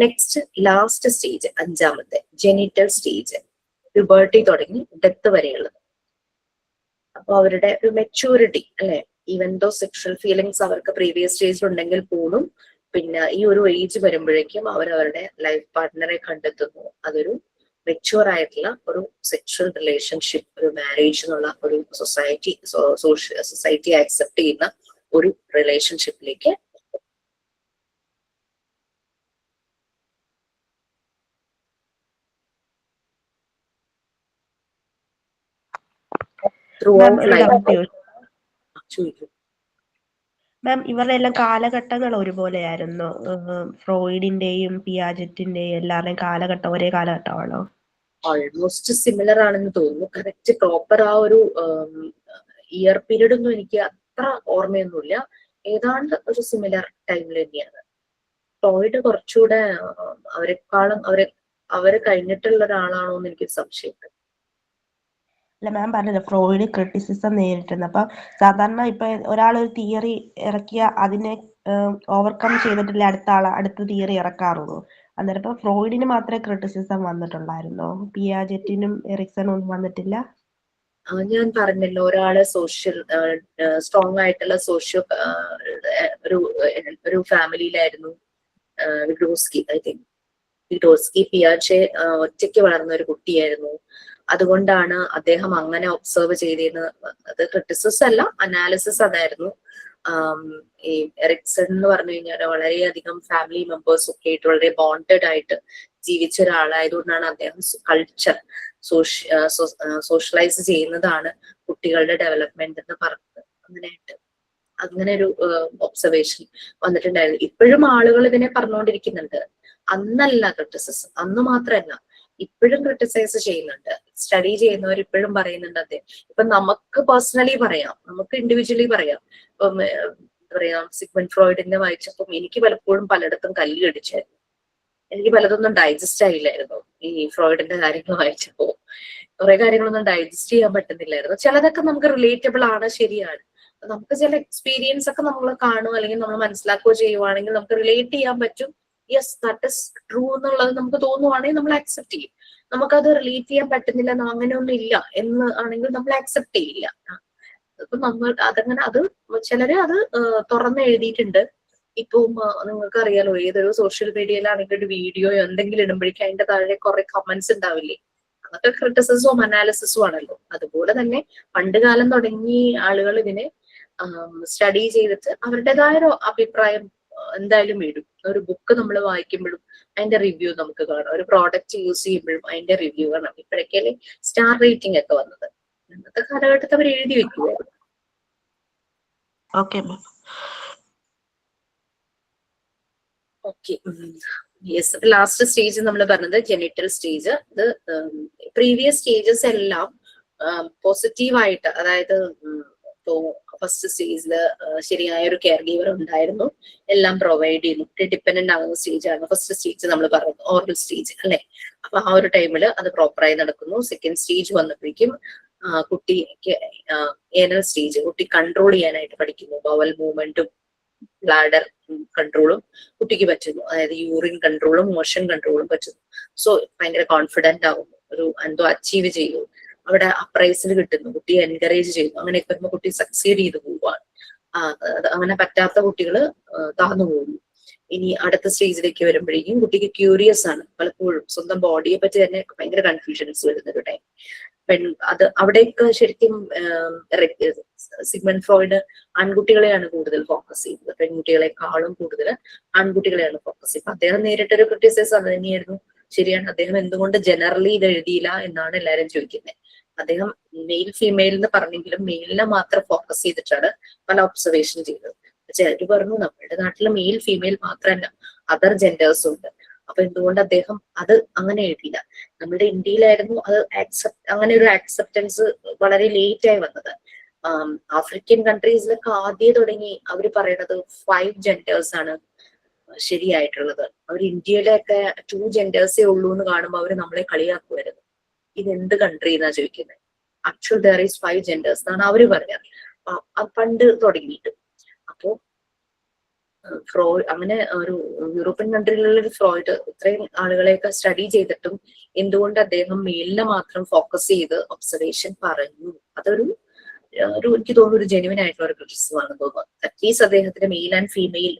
Speaker 3: നെക്സ്റ്റ് ലാസ്റ്റ് സ്റ്റേജ്, അഞ്ചാമത്തെ ജെനിറ്റൽ സ്റ്റേജ്, പ്യൂബർട്ടി തുടങ്ങി ഡെത്ത് വരെയുള്ളത്. അപ്പൊ അവരുടെ ഒരു മെച്യൂരിറ്റി അല്ലെ, ഈവൻ ദോ സെക്ഷൽ ഫീലിങ്സ് അവർക്ക് പ്രീവിയസ് സ്റ്റേജിൽ ഉണ്ടെങ്കിൽ പോലും പിന്നെ ഈ ഒരു ഏജ് വരുമ്പോഴേക്കും അവരവരുടെ ലൈഫ് പാർട്ട്ണറെ കണ്ടെത്തുന്നു. അതൊരു മെച്യൂർ ആയിട്ടുള്ള ഒരു സെക്ഷൽ റിലേഷൻഷിപ്പ്, ഒരു മാരേജ് എന്നുള്ള ഒരു സൊസൈറ്റി ആക്സെപ്റ്റ് ചെയ്യുന്ന ഒരു റിലേഷൻഷിപ്പിലേക്ക് ത്രൂ ഔട്ട് ലൈഫ് ചോദിക്കും.
Speaker 4: മാം, ഇവരുടെ എല്ലാം കാലഘട്ടങ്ങൾ ഒരുപോലെയായിരുന്നു? ഫ്രോയിഡിന്റെയും പിയാജറ്റിന്റെയും എല്ലാവരുടെയും കാലഘട്ടം ഒരേ കാലഘട്ടമാണോ?
Speaker 3: ഓൾമോസ്റ്റ് സിമിലർ ആണെന്ന് തോന്നുന്നു. കറക്റ്റ് പ്രോപ്പർ ആ ഒരു ഇയർ പീരീഡ് ഒന്നും എനിക്ക് അത്ര ഓർമ്മയൊന്നുമില്ല. ഏതാണ്ട് ഒരു സിമിലർ ടൈമിൽ തന്നെയാണ്. ഫ്രോയിഡ് കുറച്ചുകൂടെ അവരെക്കാളും അവര് കഴിഞ്ഞിട്ടുള്ള ഒരാളാണോ എന്ന് എനിക്ക് സംശയമുണ്ട്.
Speaker 4: അല്ല, മാം പറഞ്ഞല്ലോ ഫ്രോയിഡ് ക്രിറ്റിസിസം നേരിട്ടുണ്ട്. അപ്പൊ സാധാരണ ഇപ്പൊ ഒരാൾ ഒരു തിയറി ഇറക്കിയ അതിനെ ഓവർകം ചെയ്തിട്ടില്ല അടുത്ത തിയറി ഇറക്കാറുള്ളൂ. അന്നേരം ഇപ്പൊ ഫ്രോയിഡിന് മാത്രമേ ക്രിറ്റിസിസം വന്നിട്ടുണ്ടായിരുന്നോ? പിയാജറ്റിനും എറിക്സണും ഒന്നും വന്നിട്ടില്ല?
Speaker 3: ഞാൻ പറഞ്ഞല്ലോ, ഒരാള് സ്ട്രോങ് ആയിട്ടുള്ള ഒരു ഫാമിലിയിലായിരുന്നു വിഗ്രോസ്കി. ഐ തിങ്ക് വിഗ്രോസ്കി പിയാജെ ഒറ്റയ്ക്ക് വളർന്ന ഒരു കുട്ടിയായിരുന്നു. അതുകൊണ്ടാണ് അദ്ദേഹം അങ്ങനെ ഒബ്സർവ് ചെയ്തിരുന്നത്. അത് ക്രിറ്റിസിസം അല്ല, അനാലിസിസ് അതായിരുന്നു. ഈ എറിക്സൺ എന്ന് പറഞ്ഞു കഴിഞ്ഞാൽ വളരെയധികം ഫാമിലി മെമ്പേഴ്സ് ഒക്കെ ആയിട്ട് വളരെ ബോണ്ടഡ് ആയിട്ട് ജീവിച്ച ഒരാളായതുകൊണ്ടാണ് അദ്ദേഹം കൾച്ചർ സോഷ്യലൈസ് ചെയ്യുന്നതാണ് കുട്ടികളുടെ ഡെവലപ്മെന്റ് എന്ന് പറഞ്ഞത്. അങ്ങനെ ഒരു ഒബ്സർവേഷൻ വന്നിട്ടുണ്ടായിരുന്നു. ഇപ്പോഴും ആളുകൾ ഇതിനെ പറഞ്ഞുകൊണ്ടിരിക്കുന്നുണ്ട്. അന്നല്ല ക്രിട്ടിസിസം, അന്ന് മാത്രമല്ല ഇപ്പോഴും ക്രിട്ടിസൈസ് ചെയ്യുന്നുണ്ട്. സ്റ്റഡി ചെയ്യുന്നവർ ഇപ്പോഴും പറയുന്നുണ്ട്. അദ്ദേഹം ഇപ്പൊ നമുക്ക് പേഴ്സണലി പറയാം, നമുക്ക് ഇൻഡിവിജ്വലി പറയാം. ഇപ്പം എന്താ പറയാ, സിഗ്മണ്ട് ഫ്രോയിഡിനെ വായിച്ചപ്പം എനിക്ക് പലപ്പോഴും പലയിടത്തും കല്ല് കടിച്ചായിരുന്നു. എനിക്ക് പലതൊന്നും ഡൈജസ്റ്റ് ആയില്ലായിരുന്നു ഈ ഫ്രോയിഡിന്റെ കാര്യങ്ങൾ വായിച്ചപ്പോ. കുറെ കാര്യങ്ങളൊന്നും ഡൈജസ്റ്റ് ചെയ്യാൻ പറ്റുന്നില്ലായിരുന്നു. ചിലതൊക്കെ നമുക്ക് റിലേറ്റബിൾ ആണ്, ശരിയാണ്. നമുക്ക് ചില എക്സ്പീരിയൻസ് ഒക്കെ നമ്മൾ കാണുക അല്ലെങ്കിൽ നമ്മൾ മനസ്സിലാക്കുകയോ ചെയ്യുവാണെങ്കിൽ നമുക്ക് റിലേറ്റ് ചെയ്യാൻ പറ്റും. യെസ്, ദാറ്റ് ഇസ് ട്രൂ എന്നുള്ളത് നമുക്ക് തോന്നുവാണെങ്കിൽ നമ്മൾ ആക്സെപ്റ്റ് ചെയ്യും. നമുക്കത് റിലേറ്റ് ചെയ്യാൻ പറ്റുന്നില്ല, അങ്ങനെയൊന്നും ഇല്ല എന്ന് ആണെങ്കിൽ നമ്മൾ ആക്സെപ്റ്റ് ചെയ്യില്ല. അപ്പൊ നമ്മൾ അതങ്ങനെ അത് ചിലര് അത് തുറന്ന് എഴുതിയിട്ടുണ്ട്. ഇപ്പം നിങ്ങൾക്ക് അറിയാലോ, ഏതൊരു സോഷ്യൽ മീഡിയയിലാണെങ്കിൽ ഒരു വീഡിയോയോ എന്തെങ്കിലും ഇടുമ്പോഴേക്കും അതിന്റെ താഴെ കുറെ കമന്റ്സ് ഉണ്ടാവില്ലേ, അതൊക്കെ ക്രിറ്റിസിസവും അനാലിസിസും ആണല്ലോ. അതുപോലെ തന്നെ പണ്ട് കാലം തുടങ്ങി ആളുകൾ ഇതിനെ സ്റ്റഡി ചെയ്തിട്ട് അവരുടേതായ ഒരു അഭിപ്രായം എന്തായാലും ഇടും. ഒരു ബുക്ക് നമ്മൾ വായിക്കുമ്പോഴും അതിന്റെ റിവ്യൂ നമുക്ക് കാണാം, ഒരു പ്രോഡക്റ്റ് യൂസ് ചെയ്യുമ്പോഴും അതിന്റെ റിവ്യൂ കാണാം. ഇപ്പോഴൊക്കെയല്ലേ സ്റ്റാർ റേറ്റിംഗ് ഒക്കെ വന്നത്. ഇന്നത്തെ കാലഘട്ടത്തിൽ അവർ എഴുതി വെക്കുവായിരുന്നു.
Speaker 4: Okay ma'am.
Speaker 3: Okay, yes. Last stage നമ്മൾ പറഞ്ഞത് ജെനിറ്റൽ സ്റ്റേജ്. ഇത് പ്രീവിയസ് സ്റ്റേജസ് എല്ലാം പോസിറ്റീവായിട്ട്, അതായത് ഇപ്പോ ഫസ്റ്റ് സ്റ്റേജില് ശരിയായ ഒരു കെയർ ഗീവർ ഉണ്ടായിരുന്നു, എല്ലാം പ്രൊവൈഡ് ചെയ്യുന്നു. ഡിപ്പെൻഡന്റ് ആകുന്ന സ്റ്റേജ് ആണ് ഫസ്റ്റ് സ്റ്റേജ് നമ്മൾ പറയുന്നത്, ഓറൽ സ്റ്റേജ് അല്ലെ. അപ്പൊ ആ ഒരു ടൈമിൽ അത് പ്രോപ്പറായി നടക്കുന്നു. സെക്കൻഡ് സ്റ്റേജ് വന്നപ്പോഴേക്കും കുട്ടിക്ക് ഏനൽ സ്റ്റേജ്, കുട്ടി കൺട്രോൾ ചെയ്യാനായിട്ട് പഠിക്കുന്നു. ബവൽ മൂവ്മെന്റും ബ്ലാഡർ കൺട്രോളും കുട്ടിക്ക് പറ്റുന്നു. അതായത് യൂറിൻ കൺട്രോളും മോഷൻ കൺട്രോളും പറ്റുന്നു. സോ ഭയങ്കര കോൺഫിഡന്റ് ആവുന്നു, ഒരു എന്തോ അച്ചീവ് ചെയ്യുന്നു, അവിടെ അപ്രൈസിൽ കിട്ടുന്നു, കുട്ടിയെ എൻകറേജ് ചെയ്യുന്നു. അങ്ങനെയൊക്കെ വരുമ്പോൾ കുട്ടി സക്സീഡ് ചെയ്ത് പോവാണ്. അങ്ങനെ പറ്റാത്ത കുട്ടികൾ താന്നു പോകുന്നു. ഇനി അടുത്ത സ്റ്റേജിലേക്ക് വരുമ്പോഴേക്കും കുട്ടിക്ക് ക്യൂരിയസ് ആണ്. പലപ്പോഴും സ്വന്തം ബോഡിയെ പറ്റി തന്നെ ഭയങ്കര കൺഫ്യൂഷൻസ് വരുന്ന ഒരു ടൈം. അത് അവിടെയൊക്കെ ശരിക്കും സിഗ്മണ്ട് ഫ്രോയിഡ് ആൺകുട്ടികളെയാണ് കൂടുതൽ ഫോക്കസ് ചെയ്യുന്നത്, പെൺകുട്ടികളെക്കാളും കൂടുതൽ ആൺകുട്ടികളെയാണ് ഫോക്കസ് ചെയ്യുന്നത്. അദ്ദേഹം നേരിട്ടൊരു ക്രിറ്റിസിസം അത് തന്നെയായിരുന്നു. ശരിയാണ്, അദ്ദേഹം എന്തുകൊണ്ട് ജനറലി ഇത് എഴുതിയില്ല എന്നാണ് എല്ലാവരും ചോദിക്കുന്നത്. അദ്ദേഹം മെയിൽ ഫീമെയിൽ എന്ന് പറഞ്ഞെങ്കിലും മെയിലിനെ മാത്രം ഫോക്കസ് ചെയ്തിട്ടാണ് പല ഒബ്സർവേഷൻ ചെയ്തത്. ചിലര് പറഞ്ഞു നമ്മുടെ നാട്ടിൽ മെയിൽ ഫീമെയിൽ മാത്രമല്ല അതർ ജെൻഡേഴ്സും ഉണ്ട്, അപ്പൊ എന്തുകൊണ്ട് അദ്ദേഹം അത് അങ്ങനെ എഴുതിയില്ല. നമ്മുടെ ഇന്ത്യയിലായിരുന്നു അത് അങ്ങനെ ഒരു ആക്സെപ്റ്റൻസ് വളരെ ലേറ്റ് ആയി വന്നത്. ആഫ്രിക്കൻ കൺട്രീസിലൊക്കെ ആദ്യം തുടങ്ങി അവർ പറയണത് 5 ജെൻഡേഴ്സ് ആണ് ശരിയായിട്ടുള്ളത്. അവർ ഇന്ത്യയിലൊക്കെ 2 ജെൻഡേഴ്സേ ഉള്ളൂ എന്ന് കാണുമ്പോൾ അവർ നമ്മളെ കളിയാക്കുമായിരുന്നു. ഇത് എന്ത് കൺട്രി എന്നാ ചോദിക്കുന്നത്. ആക്ച്വൽ ദർ ഈസ് 5 ജെൻഡേഴ്സ് എന്നാണ് അവര് പറഞ്ഞത് പണ്ട് തുടങ്ങിയിട്ട്. അപ്പോ ഫ്രോയിഡ് അങ്ങനെ ഒരു യൂറോപ്യൻ കൺട്രികളിൽ ഫ്രോയിഡ് ഇത്രയും ആളുകളെയൊക്കെ സ്റ്റഡി ചെയ്തിട്ടും എന്തുകൊണ്ട് അദ്ദേഹം മെയിലിനെ മാത്രം ഫോക്കസ് ചെയ്ത് ഒബ്സർവേഷൻ പറഞ്ഞു? അതൊരു എനിക്ക് തോന്നുന്നു ഒരു ജെനുവിൻ ആയിട്ടുള്ള ഒരു ക്രിറ്റിസിസം ആണെന്ന് തോന്നുന്നു. അറ്റ്ലീസ്റ്റ് അദ്ദേഹത്തിന് മെയിൽ ആൻഡ് ഫീമെയിൽ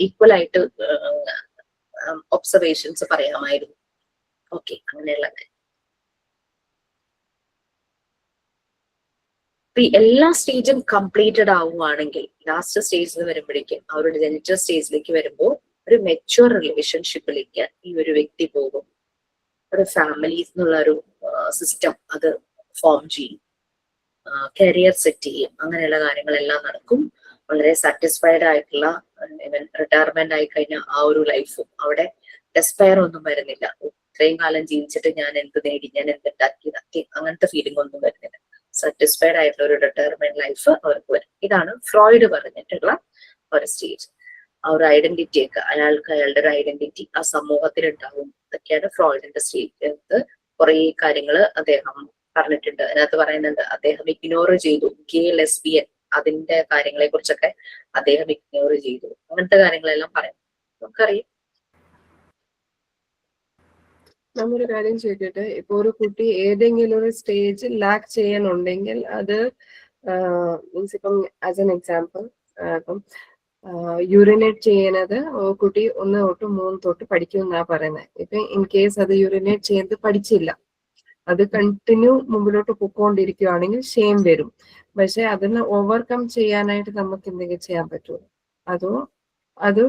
Speaker 3: ഈക്വൽ ആയിട്ട് ഒബ്സർവേഷൻസ് പറയാമായിരുന്നു. ഓക്കെ, അങ്ങനെയുള്ള എല്ലാ സ്റ്റേജും കംപ്ലീറ്റഡ് ആവുകയാണെങ്കിൽ ലാസ്റ്റ് സ്റ്റേജിൽ വരുമ്പോഴേക്കും അവരുടെ ജെനിറ്റൽ സ്റ്റേജിലേക്ക് വരുമ്പോൾ ഒരു മെച്യൂർ റിലേഷൻഷിപ്പിലേക്ക് ഈ ഒരു വ്യക്തി പോകും. ഒരു ഫാമിലി എന്നുള്ള ഒരു സിസ്റ്റം അത് ഫോം ചെയ്യും, കരിയർ സെറ്റ് ചെയ്യും, അങ്ങനെയുള്ള കാര്യങ്ങളെല്ലാം നടക്കും. വളരെ സാറ്റിസ്ഫൈഡ് ആയിട്ടുള്ള റിട്ടയർമെന്റ് ആയി കഴിഞ്ഞാൽ ആ ഒരു ലൈഫും അവിടെ ഡെസ്പയർ ഒന്നും വരുന്നില്ല. ഇത്രയും കാലം ജീവിച്ചിട്ട് ഞാൻ എന്ത് നേടി, ഞാൻ എന്തുണ്ടാക്കി, അങ്ങനത്തെ ഫീലിംഗ് ഒന്നും വരുന്നില്ല. സാറ്റിസ്ഫൈഡ് ആയിട്ടുള്ള ഒരു റിട്ടയർമെന്റ് ലൈഫ് അവർക്ക് വരും. ഇതാണ് ഫ്രോയിഡ് പറഞ്ഞിട്ടുള്ള ഒരു സ്റ്റേജ്. ആ ഒരു ഐഡന്റിറ്റി ഒക്കെ അയാളുടെ ഒരു ഐഡന്റിറ്റി ആ സമൂഹത്തിൽ ഉണ്ടാവും. ഇതൊക്കെയാണ് ഫ്രോയിഡിന്റെ സ്റ്റേജ്. കുറെ കാര്യങ്ങൾ അദ്ദേഹം പറഞ്ഞിട്ടുണ്ട്. അതിനകത്ത് പറയുന്നുണ്ട് അദ്ദേഹം ഇഗ്നോർ ചെയ്തു ഗേ ലെസ്ബിയൻ, അതിന്റെ കാര്യങ്ങളെ കുറിച്ചൊക്കെ അദ്ദേഹം ഇഗ്നോർ ചെയ്തു. അങ്ങനത്തെ കാര്യങ്ങളെല്ലാം പറയും. നമുക്കറിയാം.
Speaker 1: നമ്മൊരു കാര്യം ചോദിക്കട്ടെ, ഇപ്പൊ ഒരു കുട്ടി ഏതെങ്കിലും ഒരു സ്റ്റേജ് ലാക്ക് ചെയ്യാനുണ്ടെങ്കിൽ അത് മീൻസ് ഇപ്പം ആസ് എൻ എക്സാമ്പിൾ ഇപ്പം യൂറിനേറ്റ് ചെയ്യുന്നത് കുട്ടി 1 തൊട്ട് 3 തൊട്ട് പഠിക്കും എന്നാ പറയുന്നത്. ഇപ്പൊ ഇൻ കേസ് അത് യൂറിനേറ്റ് ചെയ്യുന്നത് പഠിച്ചില്ല, അത് കണ്ടിന്യൂ മുമ്പിലോട്ട് പൊക്കോണ്ടിരിക്കുകയാണെങ്കിൽ ഷെയിം വരും. പക്ഷെ അതിനെ ഓവർകം ചെയ്യാനായിട്ട് നമുക്ക് എന്തെങ്കിലും ചെയ്യാൻ പറ്റുമോ? അതോ അത്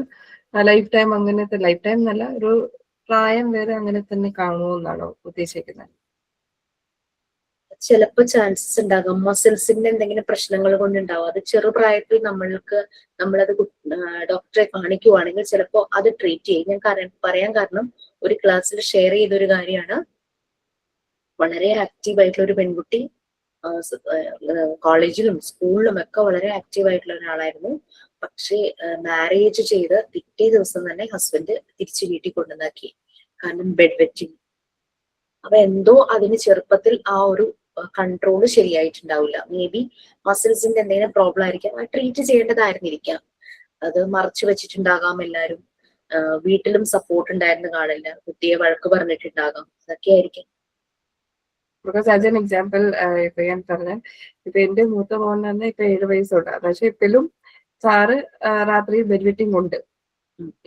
Speaker 1: ലൈഫ് ടൈം അങ്ങനത്തെ, ലൈഫ് ടൈം എന്നല്ല, ഒരു പ്രായം വരെ അങ്ങനെ തന്നെ കാണുമോ എന്നാണോ ഉദ്ദേശിക്കുന്നത്?
Speaker 3: ചിലപ്പോ ചാൻസസ് ഉണ്ടാകാം മസിൽസിന്റെ എന്തെങ്കിലും പ്രശ്നങ്ങൾ കൊണ്ടുണ്ടാവും. അത് ചെറുപ്രായത്തിൽ നമ്മളത് ഡോക്ടറെ കാണിക്കുവാണെങ്കിൽ ചിലപ്പോ അത് ട്രീറ്റ് ചെയ്യും. ഞാൻ പറയാൻ കാരണം ഒരു ക്ലാസ്സിൽ ഷെയർ ചെയ്തൊരു കാര്യമാണ്. വളരെ ആക്റ്റീവ് ആയിട്ടുള്ള ഒരു പെൺകുട്ടി കോളേജിലും സ്കൂളിലും ഒക്കെ വളരെ ആക്റ്റീവ് ആയിട്ടുള്ള ഒരാളായിരുന്നു. പക്ഷേ മാരേജ് ചെയ്ത് പിറ്റേ ദിവസം തന്നെ ഹസ്ബൻഡ് തിരിച്ച് വീട്ടിൽ കൊണ്ടുവന്നാക്കി. കാരണം ബെഡ് വെറ്റിംഗ്. അപ്പൊ എന്തോ അതിന് ചെറുപ്പത്തിൽ ആ ഒരു കൺട്രോൾ ശരിയായിട്ടുണ്ടാവില്ല. മേ ബി മസിൽസിന്റെ എന്തെങ്കിലും പ്രോബ്ലം ആയിരിക്കാം. അത് ട്രീറ്റ് ചെയ്യേണ്ടതായിരുന്നിരിക്കാം. അത് മറച്ചു വെച്ചിട്ടുണ്ടാകാം എല്ലാരും. വീട്ടിലും സപ്പോർട്ട് ഉണ്ടായിരുന്നു കാണില്ല. കുട്ടിയെ വഴക്ക് പറഞ്ഞിട്ടുണ്ടാകാം. അതൊക്കെ ആയിരിക്കും.
Speaker 1: ബിക്കോസ് ആസ് എൻ എക്സാമ്പിൾ ഇപ്പൊ ഞാൻ പറഞ്ഞ ഇപ്പൊ എന്റെ മൂത്ത മോൻ തന്നെ ഇപ്പൊ 7 വയസ്സുണ്ട്. പക്ഷെ ഇപ്പോഴും സാറ് രാത്രി ബെഡ് വെറ്റിംഗ് ഉണ്ട്.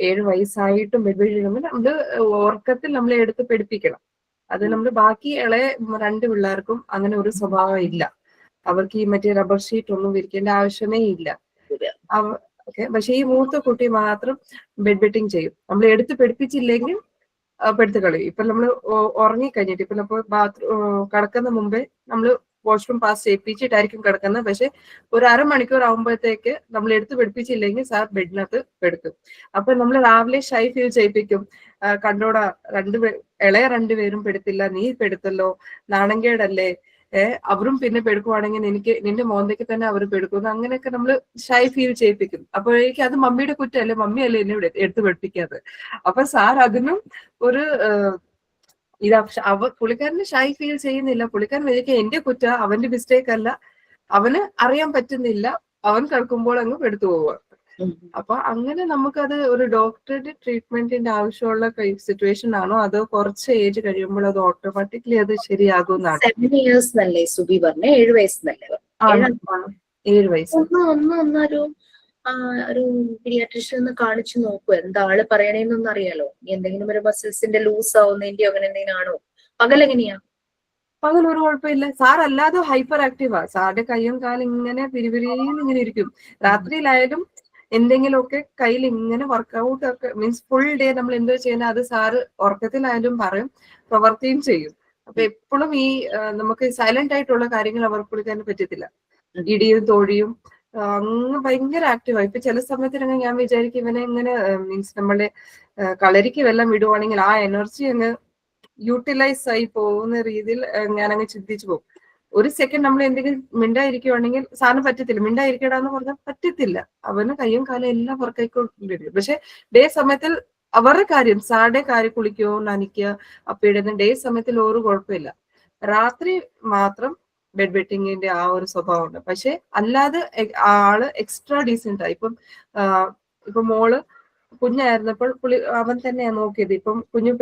Speaker 1: 7 വയസ്സായിട്ടും ബെഡ് വെറ്റിംഗ് നമ്മള് ഉറക്കത്തിൽ നമ്മളെ എടുത്ത് പഠിപ്പിക്കണം. അത് നമ്മൾ ബാക്കി ഇളയ 2 പിള്ളേർക്കും അങ്ങനെ ഒരു സ്വഭാവം ഇല്ല. അവർക്ക് ഈ മറ്റേ റബ്ബർ ഷീറ്റ് ഒന്നും വിരിക്കേണ്ട ആവശ്യമേ ഇല്ല. പക്ഷെ ഈ മൂത്ത കുട്ടി മാത്രം ബെഡ് വെറ്റിംഗ് ചെയ്യും. നമ്മൾ എടുത്ത് പഠിപ്പിച്ചില്ലെങ്കിൽ പെടുത്ത് കളയും. ഇപ്പൊ നമ്മള് ഉറങ്ങിക്കഴിഞ്ഞിട്ട് ഇപ്പൊ നമ്മൾ കിടക്കുന്ന മുമ്പേ നമ്മള് വാഷ്റൂം പാസ് ചെയ്യിപ്പിച്ചിട്ടായിരിക്കും കിടക്കുന്നത്. പക്ഷെ ഒരു അരമണിക്കൂർ ആകുമ്പോഴത്തേക്ക് നമ്മൾ എടുത്ത് പഠിപ്പിച്ചില്ലെങ്കിൽ സാർ ബെഡിനകത്ത് പെടുത്തും. അപ്പൊ നമ്മൾ രാവിലെ ഷൈ ഫീൽ ചെയ്യിപ്പിക്കും. കണ്ടോടാ ഇളയ 2 പേരും പെടുത്തില്ല, നീ പെടുത്തല്ലോ, നാണംകേടല്ലേ, അവരും പിന്നെ പെടുക്കുവാണെങ്കിൽ നിന്റെ മോന്തയ്ക്ക് തന്നെ അവർ പെടുക്കുന്നു. അങ്ങനെയൊക്കെ നമ്മൾ ഷൈ ഫീൽ ചെയ്യിപ്പിക്കും. അപ്പോഴേക്കും അത് മമ്മിയുടെ കുറ്റമല്ലേ, മമ്മിയല്ലേ എന്നെ എടുത്ത് പഠിപ്പിക്കാതെ. അപ്പൊ സാർ അതിനും ഒരു പുള്ളിക്കാരന് ഷൈ ഫീൽ ചെയ്യുന്നില്ല. പുള്ളിക്കാരൻ വിചാരിക്കുക എന്റെ കുറ്റ, അവന്റെ മിസ്റ്റേക്ക് അല്ല, അവന് അറിയാൻ പറ്റുന്നില്ല, അവൻ കിടക്കുമ്പോൾ അങ്ങ് എടുത്തു പോവുക. അപ്പൊ അങ്ങനെ നമുക്കത് ഒരു ഡോക്ടറുടെ ട്രീറ്റ്മെന്റിന്റെ ആവശ്യമുള്ള സിറ്റുവേഷൻ ആണോ അതോ കുറച്ച് ഏജ് കഴിയുമ്പോൾ അത് ഓട്ടോമാറ്റിക്കലി അത് ശരിയാകുന്നതാണ്?
Speaker 3: 7 years എന്നല്ലേ സുബി പറഞ്ഞേ? 7 വയസ്സെന്നല്ലേ?
Speaker 1: 7 വയസ്സ്.
Speaker 3: ഒരു പീഡിയാട്രിഷ്യൻ ഒന്ന് കാണിച്ചു നോക്കൂ. എന്താ ആള് പറയണേന്നൊന്നും അറിയാലോ. എന്തെങ്കിലും ഒരു മസിൽസിന്റെ ലൂസ് ആവുന്നതിന്റെയോ അങ്ങനെ എന്തെങ്കിലും ആണോ? പകലെങ്ങനെയാ?
Speaker 1: പകൽ ഒരു കുഴപ്പമില്ല. സാർ അല്ലാതെ ഹൈപ്പർ ആക്റ്റീവാ. സാറിന്റെ കയ്യും കാലും ഇങ്ങനെ പിരിപിരിന്ന് ഇങ്ങനെ ഇരിക്കും. രാത്രിയിലായാലും എന്തെങ്കിലുമൊക്കെ കയ്യിൽ ഇങ്ങനെ വർക്ക്ഔട്ട് ഒക്കെ മീൻസ് ഫുൾ ഡേ നമ്മൾ എന്തോ ചെയ്യുന്നത് അത് സാറ് ഉറക്കത്തിലായാലും പറയും, പ്രവർത്തിയും ചെയ്യും. അപ്പൊ എപ്പോഴും ഈ നമുക്ക് സൈലന്റ് ആയിട്ടുള്ള കാര്യങ്ങൾ അവർക്ക് കൊടുക്കാൻ പറ്റത്തില്ല. ഇടിയും തോഴിയും അങ്ങ് ഭയങ്കര ആക്റ്റീവായി. ഇപ്പൊ ചില സമയത്തിനങ്ങ് ഞാൻ വിചാരിക്കും ഇവനെ ഇങ്ങനെ മീൻസ് നമ്മളെ കളരിക്ക് വെള്ളം വിടുവാണെങ്കിൽ ആ എനർജി അങ്ങ് യൂട്ടിലൈസ് ആയി പോകുന്ന രീതിയിൽ ഞാനങ്ങ് ചിന്തിച്ചു പോകും. ഒരു സെക്കൻഡ് നമ്മൾ എന്തെങ്കിലും മിണ്ടായിരിക്കുവാണെങ്കിൽ സാറിന് പറ്റത്തില്ല. മിണ്ടായിരിക്കടാന്ന് പറഞ്ഞാൽ പറ്റത്തില്ല. അവന് കയ്യും കാലും എല്ലാം വർക്കായിക്കൊണ്ടിരിക്കും. പക്ഷെ ഡേ സമയത്തിൽ അവരുടെ കാര്യം, സാറുടെ കാര്യം, കുളിക്കോ നനയ്ക്കുക അപ്പയുടെ ഡേ സമയത്തിൽ ഒരു കുഴപ്പമില്ല. രാത്രി മാത്രം ബെഡ് വെറ്റിങ്ങിന്റെ ആ ഒരു സ്വഭാവമുണ്ട്. പക്ഷെ അല്ലാതെ ആള് എക്സ്ട്രാ ഡീസെന്റ് ആയി. ഇപ്പൊ മോള് കുഞ്ഞായിരുന്നപ്പോൾ അവൻ തന്നെയാ നോക്കിയത്. ഇപ്പം കുഞ്ഞു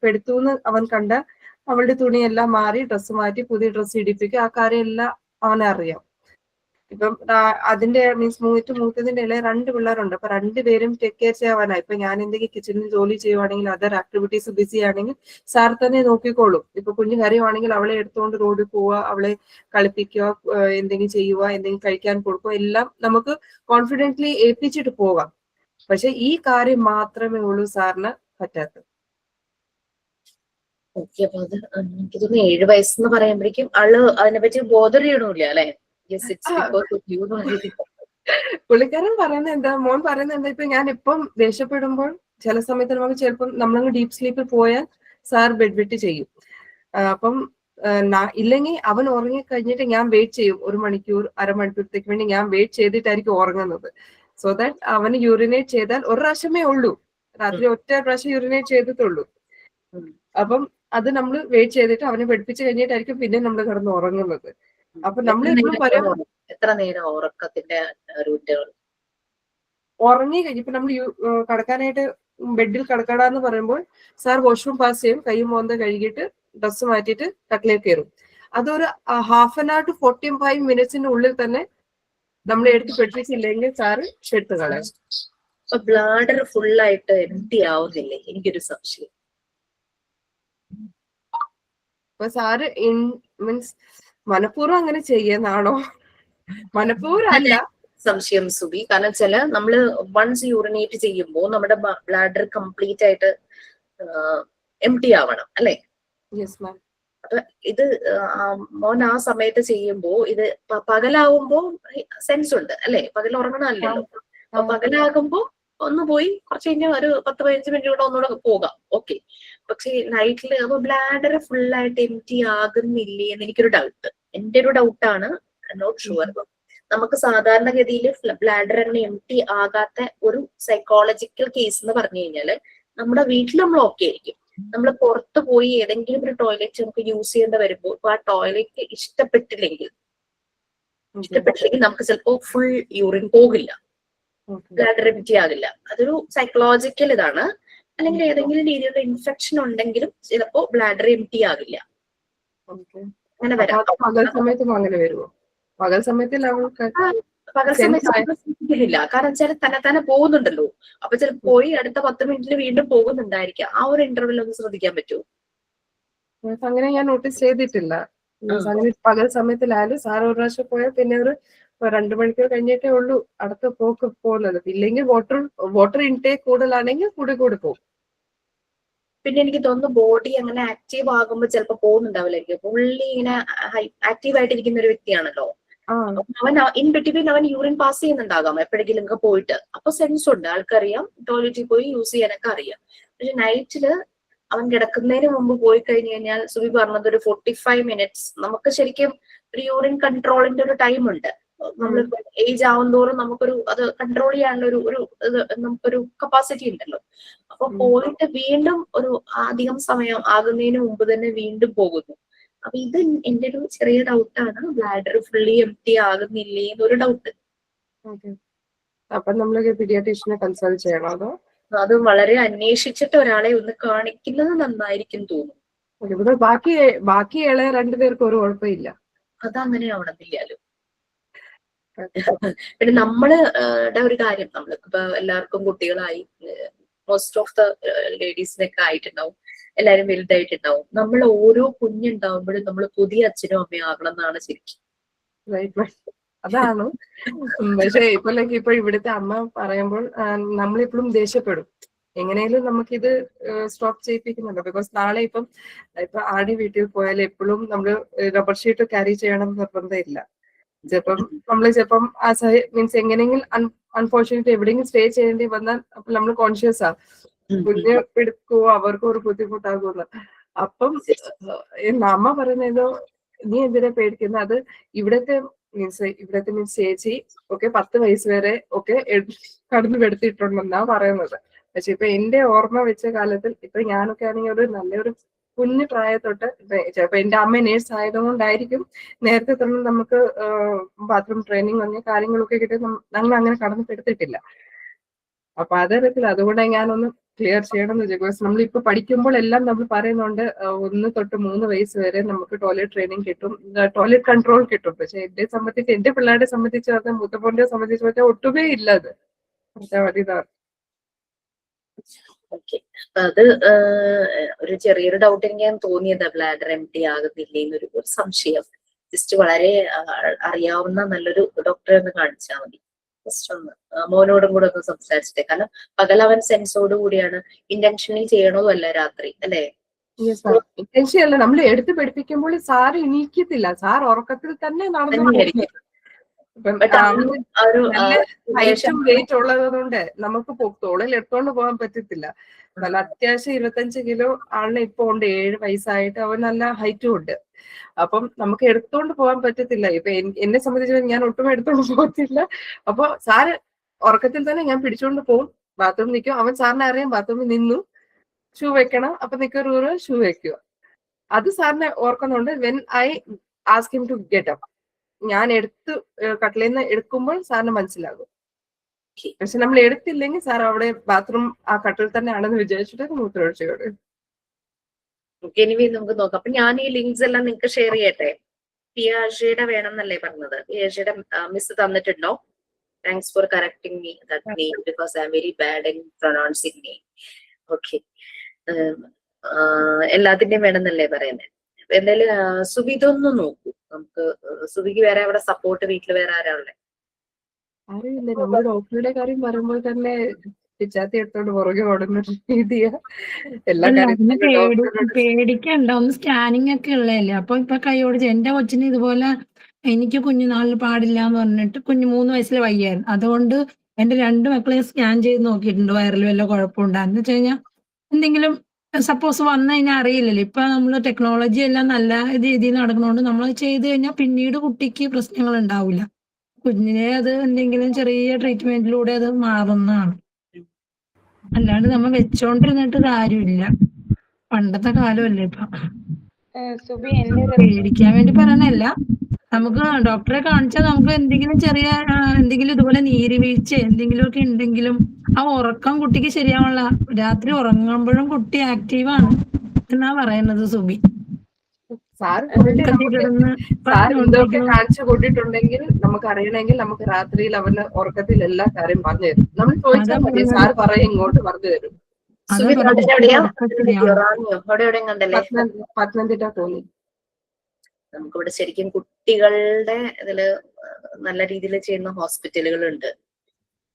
Speaker 1: പെടുത്തൂന്ന് അവൻ കണ്ട അവളുടെ തുണിയെല്ലാം മാറി ഡ്രസ്സ് മാറ്റി പുതിയ ഡ്രസ്സ് ഇടിപ്പിക്കുക, ആ കാര്യം എല്ലാം അവനറിയാം. ഇപ്പം അതിന്റെ മീൻസ് മൂത്തതിന്റെ ഇടയിൽ 2 പിള്ളേരുണ്ട്. അപ്പൊ 2 പേരും ടേക്ക് കെയർ ചെയ്യാവാനാ. ഇപ്പൊ ഞാൻ എന്തെങ്കിലും കിച്ചണിൽ ജോലി ചെയ്യുവാണെങ്കിൽ അതർ ആക്ടിവിറ്റീസ് ബിസി ആണെങ്കിൽ സാർ തന്നെ നോക്കിക്കോളും. ഇപ്പൊ കുഞ്ഞു കാര്യമാണെങ്കിൽ അവളെ എടുത്തുകൊണ്ട് റോഡിൽ പോവുക, അവളെ കളിപ്പിക്കുക, എന്തെങ്കിലും ചെയ്യുക, എന്തെങ്കിലും കഴിക്കാൻ കൊടുക്കുക, എല്ലാം നമുക്ക് കോൺഫിഡന്റ്ലി ഏൽപ്പിച്ചിട്ട് പോകാം. പക്ഷെ ഈ കാര്യം മാത്രമേ ഉള്ളൂ സാറിന് പറ്റാത്തത്.
Speaker 3: ഓക്കെ. അപ്പൊ അത് എനിക്ക് തോന്നുന്നു 7 വയസ്സെന്ന് പറയുമ്പോഴേക്കും ആള് അതിനെപ്പറ്റി ബോധർ ചെയ്യണമില്ല അല്ലെ?
Speaker 1: പുള്ളിക്കാരൻ പറയുന്നത് എന്താ, മോൻ പറയുന്നത് എന്താ, ഇപ്പൊ ഞാൻ ഇപ്പം ദേഷ്യപ്പെടുമ്പോൾ ചില സമയത്ത് നമുക്ക് ചിലപ്പം നമ്മളങ്ങ് ഡീപ് സ്ലീപ്പിൽ പോയാൽ സാർ ബെഡ് വെറ്റ് ചെയ്യും. അപ്പം ഇല്ലെങ്കിൽ അവൻ ഉറങ്ങി കഴിഞ്ഞിട്ട് ഞാൻ വെയിറ്റ് ചെയ്യും. 1 മണിക്കൂർ അരമണിക്കൂറത്തേക്ക് വേണ്ടി ഞാൻ വെയിറ്റ് ചെയ്തിട്ടായിരിക്കും ഉറങ്ങുന്നത്. സോ ദാറ്റ് അവന് യൂറിനേറ്റ് ചെയ്താൽ 1 പ്രാവശ്യമേ ഉള്ളൂ, രാത്രി ഒറ്റ പ്രാവശ്യം യൂറിനേറ്റ് ചെയ്തിട്ടുള്ളൂ. അപ്പം അത് നമ്മൾ വെയിറ്റ് ചെയ്തിട്ട് അവനെ പഠിപ്പിച്ചു കഴിഞ്ഞിട്ടായിരിക്കും പിന്നെ നമ്മൾ കിടന്ന് ഉറങ്ങുന്നത്. അപ്പൊ നമ്മൾ എപ്പോഴും പറയാം
Speaker 3: എത്ര നേരം ഉറക്കത്തിന്റെ റൂട്ടുകൾ
Speaker 1: ഉറങ്ങി കഴിഞ്ഞിപ്പോ നമ്മൾ കിടക്കാനായിട്ട് ബെഡിൽ കിടക്കടാന്ന് പറയുമ്പോൾ സാർ വാഷ്റൂം പാസ് ചെയ്യും, കൈ മോന്ത കഴുകിയിട്ട് ഡ്രസ്സ് മാറ്റിയിട്ട് കട്ടിലേക്ക് കയറും. അതൊരു 1/2 hour to 45 minutes ഉള്ളിൽ തന്നെ നമ്മൾ എടുത്ത് പഠിപ്പിച്ചില്ലെങ്കിൽ സാറ് എടുത്ത് കളയും.
Speaker 3: അപ്പൊ ബ്ലാഡർ ഫുള്ളായിട്ട് എംപ്റ്റി ആവുന്നില്ലേ? എനിക്കൊരു സംശയം.
Speaker 1: അപ്പൊ സാറ് മീൻസ് മനഃപൂർവ്വം അങ്ങനെ ചെയ്യുന്നതാണോ? മനഃപൂർവ്വം അല്ല.
Speaker 3: സംശയം സുബി. കാരണം നമ്മള് വൺസ് യൂറിനേറ്റ് ചെയ്യുമ്പോൾ നമ്മുടെ ബ്ലാഡർ കംപ്ലീറ്റ് ആയിട്ട് എംപ്റ്റി ആവണം അല്ലെ?
Speaker 1: Yes ma'am.
Speaker 3: അപ്പൊ ഇത് മോൻ ആ സമയത്ത് ചെയ്യുമ്പോ ഇത് പകലാവുമ്പോ സെൻസ് ഉണ്ട് അല്ലെ? പകൽ ഉറങ്ങണമല്ലോ. അപ്പൊ പകലാകുമ്പോ ഒന്ന് പോയി കുറച്ച് കഴിഞ്ഞാൽ ഒരു 10-15 മിനിറ്റ് കൂടെ ഒന്നുകൂടെ പോകാം, ഓക്കെ. പക്ഷെ നൈറ്റിൽ അപ്പൊ ബ്ലാഡർ ഫുൾ ആയിട്ട് എംപ്റ്റി ആകുന്നില്ലേ എന്ന് എനിക്കൊരു ഡൗട്ട്. എന്റെ ഒരു ഡൗട്ടാണ്, നോട്ട് ഷുവർ. നമുക്ക് സാധാരണഗതിയിൽ ബ്ലാഡർ തന്നെ എംപ്റ്റി ആകാത്ത ഒരു സൈക്കോളജിക്കൽ കേസ് എന്ന് പറഞ്ഞു കഴിഞ്ഞാല് നമ്മുടെ വീട്ടിൽ നമ്മൾ ഓക്കെ ആയിരിക്കും. നമ്മൾ പുറത്ത് പോയി ഏതെങ്കിലും ഒരു ടോയ്ലറ്റ് നമുക്ക് യൂസ് ചെയ്യേണ്ട വരുമ്പോൾ ഇപ്പൊ ആ ടോയ്ലറ്റ് ഇഷ്ടപ്പെട്ടില്ലെങ്കിൽ നമുക്ക് ചിലപ്പോ ഫുൾ യൂറിൻ പോകില്ല, ബ്ലാഡർ എംപ്റ്റി ആകില്ല. അതൊരു സൈക്കോളജിക്കൽ ഇതാണ്. അല്ലെങ്കിൽ ഏതെങ്കിലും രീതിയിലുള്ള ഇൻഫെക്ഷൻ ഉണ്ടെങ്കിലും ചിലപ്പോ ബ്ലാഡർ എംപ്റ്റി ആകില്ല. അങ്ങനെ വരാം.
Speaker 1: പകൽ സമയത്തും അങ്ങനെ വരുമോ? പകൽ സമയത്ത്
Speaker 3: പകൽ സമയത്ത് ശ്രദ്ധിക്കുന്നില്ല, കാരണം വെച്ചാൽ തന്നെ പോകുന്നുണ്ടല്ലോ. അപ്പൊ ചിലപ്പോ പോയി അടുത്ത 10 മിനിറ്റിൽ വീണ്ടും പോകുന്നുണ്ടായിരിക്കാം. ആ ഒരു ഇന്റർവെൽ ഒന്ന് ശ്രദ്ധിക്കാൻ പറ്റുമോ?
Speaker 1: അങ്ങനെ ഞാൻ നോട്ടീസ് ചെയ്തിട്ടില്ല. അങ്ങനെ പകൽ സമയത്തിലായാലും സാർ ഒരു പ്രാവശ്യം പോയാൽ പിന്നെ ഒരു 2 മണിക്കൂർ കഴിഞ്ഞിട്ടേ ഉള്ളൂ അടുത്ത പോക്ക് പോകുന്നത്. ഇല്ലെങ്കിൽ വാട്ടർ ഇൻടേക്ക് കൂടുതലാണെങ്കിൽ കൂടെ പോകും.
Speaker 3: പിന്നെ എനിക്ക് തോന്നുന്നു ബോഡി അങ്ങനെ ആക്റ്റീവ് ആകുമ്പോൾ ചിലപ്പോൾ പോകുന്നുണ്ടാവില്ലായിരിക്കും. പുള്ളി ഇങ്ങനെ ആക്റ്റീവ് ആയിട്ടിരിക്കുന്ന ഒരു വ്യക്തിയാണല്ലോ. അവൻ ഇൻ ബിറ്റ്വീൻ അവൻ യൂറിൻ പാസ് ചെയ്യുന്നുണ്ടാകാം എപ്പോഴെങ്കിലും ഒക്കെ പോയിട്ട്. അപ്പൊ സെൻസ് ഉണ്ട്, ആൾക്കറിയാം, ടോയ്ലറ്റിൽ പോയി യൂസ് ചെയ്യാനൊക്കെ അറിയാം. പക്ഷെ നൈറ്റില് അവൻ കിടക്കുന്നതിന് മുമ്പ് പോയി കഴിഞ്ഞു കഴിഞ്ഞാൽ സുബി പറഞ്ഞത് ഒരു 45 മിനിറ്റ്സ് നമുക്ക് ശരിക്കും ഒരു യൂറിൻ കൺട്രോളിന്റെ ഒരു ടൈം ഉണ്ട്. നമ്മൾ ഏജ് ആവുന്നതോറും നമുക്കൊരു അത് കൺട്രോൾ ചെയ്യാനുള്ള നമുക്കൊരു കപ്പാസിറ്റി ഉണ്ടല്ലോ. അപ്പൊ പോയിട്ട് വീണ്ടും ഒരു അധികം സമയം ആകുന്നതിന് മുമ്പ് തന്നെ വീണ്ടും പോകുന്നു. അപ്പൊ ഇത് എന്റെ ഒരു ചെറിയ ഡൗട്ടാണ്, ബ്ലാഡർ ഫുള്ളി എംപ്റ്റി ആകുന്നില്ലേ എന്നൊരു ഡൗട്ട്.
Speaker 1: അപ്പൊ നമ്മള് പീഡിയാട്രീഷ്യനെ കൺസൾട്ട് ചെയ്യണോ അതോ?
Speaker 3: അത് വളരെ അന്വേഷിച്ചിട്ട് ഒരാളെ ഒന്ന് കാണിക്കുന്നത് നന്നായിരിക്കും തോന്നുന്നു.
Speaker 1: ബാക്കി ഇളയ 2 പേർക്ക് ഒരു കുഴപ്പമില്ല.
Speaker 3: അതങ്ങനെ ആവണമെന്നില്ലല്ലോ. പിന്നെ നമ്മള് ഒരു കാര്യം, നമ്മൾക്കിപ്പോ എല്ലാവർക്കും കുട്ടികളായി, മോസ്റ്റ് ഓഫ് ദ ലേഡീസിനൊക്കെ ആയിട്ടുണ്ടാവും, എല്ലാരും വലുതായിട്ടുണ്ടാവും. നമ്മൾ ഓരോ കുഞ്ഞുണ്ടാവുമ്പോഴും നമ്മൾ പുതിയ അച്ഛനും അമ്മയും ആകണം എന്നാണ് ശരിക്കും.
Speaker 1: അതാണ്. പക്ഷെ ഇപ്പൊ ഇവിടുത്തെ അമ്മ പറയുമ്പോൾ നമ്മളിപ്പോഴും ദേഷ്യപ്പെടും. എങ്ങനെയും നമുക്കിത് സ്റ്റോപ്പ് ചെയ്യിപ്പിക്കുന്നുണ്ടോ? ബിക്കോസ് നാളെ ഇപ്പൊ ആടി വീട്ടിൽ പോയാൽ എപ്പോഴും നമ്മള് റബ്ബർ ഷീറ്റ് ക്യാരി ചെയ്യണം നിർബന്ധമില്ല. ചിലപ്പം മീൻസ് എങ്ങനെയെങ്കിലും അൺഫോർച്ചുനേറ്റ് എവിടെയെങ്കിലും സ്റ്റേ ചെയ്യേണ്ടി വന്നാൽ അപ്പൊ നമ്മൾ കോൺഷ്യസ് ആ കുഞ്ഞ് എടുക്കുവോ അവർക്കും ഒരു ബുദ്ധിമുട്ടാകുമെന്ന്. അപ്പം അമ്മ പറയുന്നതോ നീ എന്തിനാ പേടിക്കുന്നത്, അത് ഇവിടത്തെ മീൻസ് ചേച്ചി ഒക്കെ 10 വയസ്സ് വരെ ഒക്കെ കടന്നു പെടുത്തിയിട്ടുണ്ടെന്നാ പറയുന്നത്. പക്ഷെ ഇപ്പൊ എന്റെ ഓർമ്മ വെച്ച കാലത്തിൽ ഇപ്പൊ ഞാനൊക്കെ ആണെങ്കിൽ ഒരു നല്ലൊരു കുഞ്ഞു പ്രായത്തൊട്ട് ചിലപ്പോ എന്റെ അമ്മ നേഴ്സ് ആയതുകൊണ്ടായിരിക്കും നേരത്തെ തന്നെ നമുക്ക് ബാത്റൂം ട്രെയിനിങ് അങ്ങനെ കാര്യങ്ങളൊക്കെ കിട്ടി ഞങ്ങൾ അങ്ങനെ കടന്നു പെടുത്തിട്ടില്ല. അപ്പൊ അതറിയത്തില്ല. അതുകൊണ്ട് ഞാനൊന്ന് ക്ലിയർ ചെയ്യണം എന്ന് വിചാരിക്കും. നമ്മളിപ്പോ പഠിക്കുമ്പോൾ എല്ലാം നമ്മൾ പറയുന്നുണ്ട് 1 തൊട്ട് 3 വയസ്സ് വരെ നമുക്ക് ടോയ്ലറ്റ് ട്രെയിനിങ് കിട്ടും, ടോയ്ലറ്റ് കൺട്രോൾ കിട്ടും. പക്ഷെ എന്റെ സംബന്ധിച്ച് എന്റെ പിള്ളേരെ സംബന്ധിച്ച് മുത്തപ്പന്റെ സംബന്ധിച്ച് ഒട്ടുമേ ഇല്ല. അത്
Speaker 3: ഓക്കെ. അത് ഒരു ചെറിയൊരു ഡൗട്ട് എനിക്ക് തോന്നിയത് ബ്ലാഡർ എംപ്റ്റി ആകുന്നില്ലേ എന്നൊരു സംശയം. ജസ്റ്റ് വളരെ അറിയാവുന്ന നല്ലൊരു ഡോക്ടറെ ഒന്ന് കാണിച്ചാൽ മതി. ജസ്റ്റ് ഒന്ന് മോനോടും കൂടെ ഒന്ന് സംസാരിച്ചിട്ടേ. കാരണം പകൽ അവൻ സെൻസോട് കൂടിയാണ്, ഇന്റൻഷനലി ചെയ്യണതല്ല രാത്രി അല്ലേ?
Speaker 1: ഇന്റൻഷനല്ല, നമ്മൾ എടുത്ത് പഠിപ്പിക്കുമ്പോൾ സാറ് എണീക്കത്തില്ല, സാർ ഉറക്കത്തിൽ തന്നെ നടന്നു. ഹൈറ്റും വെയിറ്റ് ഉള്ളത് കൊണ്ട് നമുക്ക് തോളിൽ എടുത്തോണ്ട് പോകാൻ പറ്റത്തില്ല. നല്ല അത്യാവശ്യം 25 കിലോ ആളിന് ഇപ്പൊ ഉണ്ട്. 7 വയസ്സായിട്ട് അവൻ നല്ല ഹൈറ്റും ഉണ്ട്. അപ്പം നമുക്ക് എടുത്തോണ്ട് പോകാൻ പറ്റത്തില്ല. ഇപ്പൊ എന്നെ സംബന്ധിച്ച് ഞാൻ ഒട്ടും എടുത്തോണ്ട് പോകത്തില്ല. അപ്പൊ സാറ് ഉറക്കത്തിൽ തന്നെ ഞാൻ പിടിച്ചോണ്ട് പോകും, ബാത്റൂമിൽ നിൽക്കും. അവൻ സാറിനെ അറിയാം, ബാത്റൂമിൽ നിന്നു ഷൂ വെക്കണം, അപ്പൊ നിക്കറൂറ് ഷൂ വെക്കുക. അത് സാറിനെ ഓർക്കുന്നുണ്ട്. When I ask him to get up, ഞാൻ എടുത്ത് കട്ടിലിൽ നിന്ന് എടുക്കുമ്പോൾ സാറിന് മനസ്സിലാകും. പക്ഷെ നമ്മൾ എടുത്തില്ലെങ്കിൽ സാർ അവിടെ ബാത്റൂം ആ കട്ടിൽ തന്നെ ആണെന്ന് വിചാരിച്ചിട്ട് മൂത്രമൊഴിച്ചോട്.
Speaker 3: എനിവേ നമുക്ക് നോക്കാം. അപ്പൊ ഞാൻ ഈ ലിങ്ക്സ് എല്ലാം നിങ്ങൾക്ക് ഷെയർ ചെയ്യട്ടെ. പിയാഷയുടെ വേണം എന്നല്ലേ പറഞ്ഞത്? പിയാഷയുടെ മിസ് തന്നിട്ടുണ്ടോ? Thanks for correcting me that name because I M very bad in pronouncing name. Okay, എല്ലാത്തിന്റെയും വേണമെന്നല്ലേ പറയുന്നത്? എന്തായാലും സുബി ഇതൊന്ന് നോക്കൂ. നമുക്ക് സുബിക്ക് വേറെ അവിടെ സപ്പോർട്ട് വീട്ടിൽ വേറെ ആരാ ഉള്ളത്?
Speaker 1: അറിയില്ല. നമ്മൾ ഡോക്ടറുടെ കാര്യം പറയുമ്പോൾ തന്നെ പിച്ചാത്തി എടുത്തോണ്ട് പുറകെ ഓടുന്ന ഒരു രീതിയാ. എല്ലാ
Speaker 8: അല്ല അതിന്
Speaker 1: കാര്യത്തിലും ഡോക്ടറിനോട്
Speaker 8: പേടിക്കണ്ട, ഒന്ന് സ്കാനിങ് ഒക്കെ ഉള്ളതല്ലേ. അപ്പൊ ഇപ്പൊ കൈയോട് എന്റെ കൊച്ചിന് ഇതുപോലെ എനിക്ക് കുഞ്ഞുനാളിൽ പാടില്ല എന്ന് പറഞ്ഞിട്ട് 3 വയസ്സിൽ വയ്യായിരുന്നു. അതുകൊണ്ട് എന്റെ 2 മക്കളെയും സ്കാൻ ചെയ്ത് നോക്കിയിട്ടുണ്ട് വയറിൽ വല്ല കുഴപ്പമുണ്ടാന്ന് വെച്ച് കഴിഞ്ഞാൽ എന്തെങ്കിലും സപ്പോസ് വന്നു കഴിഞ്ഞാൽ അറിയില്ലല്ലോ. ഇപ്പൊ നമ്മള് ടെക്നോളജി എല്ലാം നല്ല രീതിയിൽ നടക്കുന്നതുകൊണ്ട് നമ്മൾ ചെയ്ത് കഴിഞ്ഞാൽ പിന്നീട് കുട്ടിക്ക് പ്രശ്നങ്ങൾ ഉണ്ടാവില്ല. കുഞ്ഞിനെ അത് എന്തെങ്കിലും ചെറിയ ട്രീറ്റ്മെന്റിലൂടെ അത് മാറുന്നതാണ്. അല്ലാണ്ട് നമ്മൾ വെച്ചോണ്ടിരുന്നിട്ട് കാര്യമില്ല. പണ്ടത്തെ കാലമല്ലേ ഇപ്പൊ.
Speaker 10: സുബി എന്റെ ഒരു
Speaker 8: പേടിക്കാൻ വേണ്ടി പറയണല്ല. നമുക്ക് ഡോക്ടറെ കാണിച്ചാൽ നമുക്ക് എന്തെങ്കിലും ചെറിയ എന്തെങ്കിലും ഇതുപോലെ നീരുവീഴ്ച എന്തെങ്കിലും ഒക്കെ ഉണ്ടെങ്കിലും ആ ഉറക്കം കുട്ടിക്ക് ശരിയാവണല്ല. രാത്രി ഉറങ്ങുമ്പോഴും കുട്ടി ആക്റ്റീവാണ് എന്നാ പറയുന്നത് സുബി.
Speaker 1: സാർ
Speaker 8: ഉറക്കത്തിൽ കിടന്ന്
Speaker 1: സാർ ഇതൊക്കെ
Speaker 8: പറഞ്ഞുകൊണ്ടിരിക്കുന്നു.
Speaker 1: കാണിച്ചു കൂട്ടിയിട്ടുണ്ടെങ്കിൽ നമുക്ക് അറിയണമെങ്കിൽ നമുക്ക് രാത്രിയിൽ അവന് ഉറക്കത്തിൽ എല്ലാ കാര്യം പറഞ്ഞു തരും. നമ്മൾ ചോദിച്ചാൽ
Speaker 8: അതാ
Speaker 1: മതി,
Speaker 8: പറഞ്ഞത്.
Speaker 1: സാർ പറയും ഇങ്ങോട്ട് പറഞ്ഞു തരും.
Speaker 8: അതാ
Speaker 3: സുബി
Speaker 8: പറഞ്ഞത്.
Speaker 3: നാട്ടിൽ എവിടെയാ?
Speaker 8: ഉറക്കം ശരിയാവണം.
Speaker 3: ഇറാനിയോ അവിടെ എവിടെയും കണ്ടല്ലേ?
Speaker 1: പത്തനംതിട്ട തോന്നി.
Speaker 3: നമുക്കിവിടെ ശരിക്കും കുട്ടികളുടെ ഇതില് നല്ല രീതിയിൽ ചെയ്യുന്ന ഹോസ്പിറ്റലുകളുണ്ട്.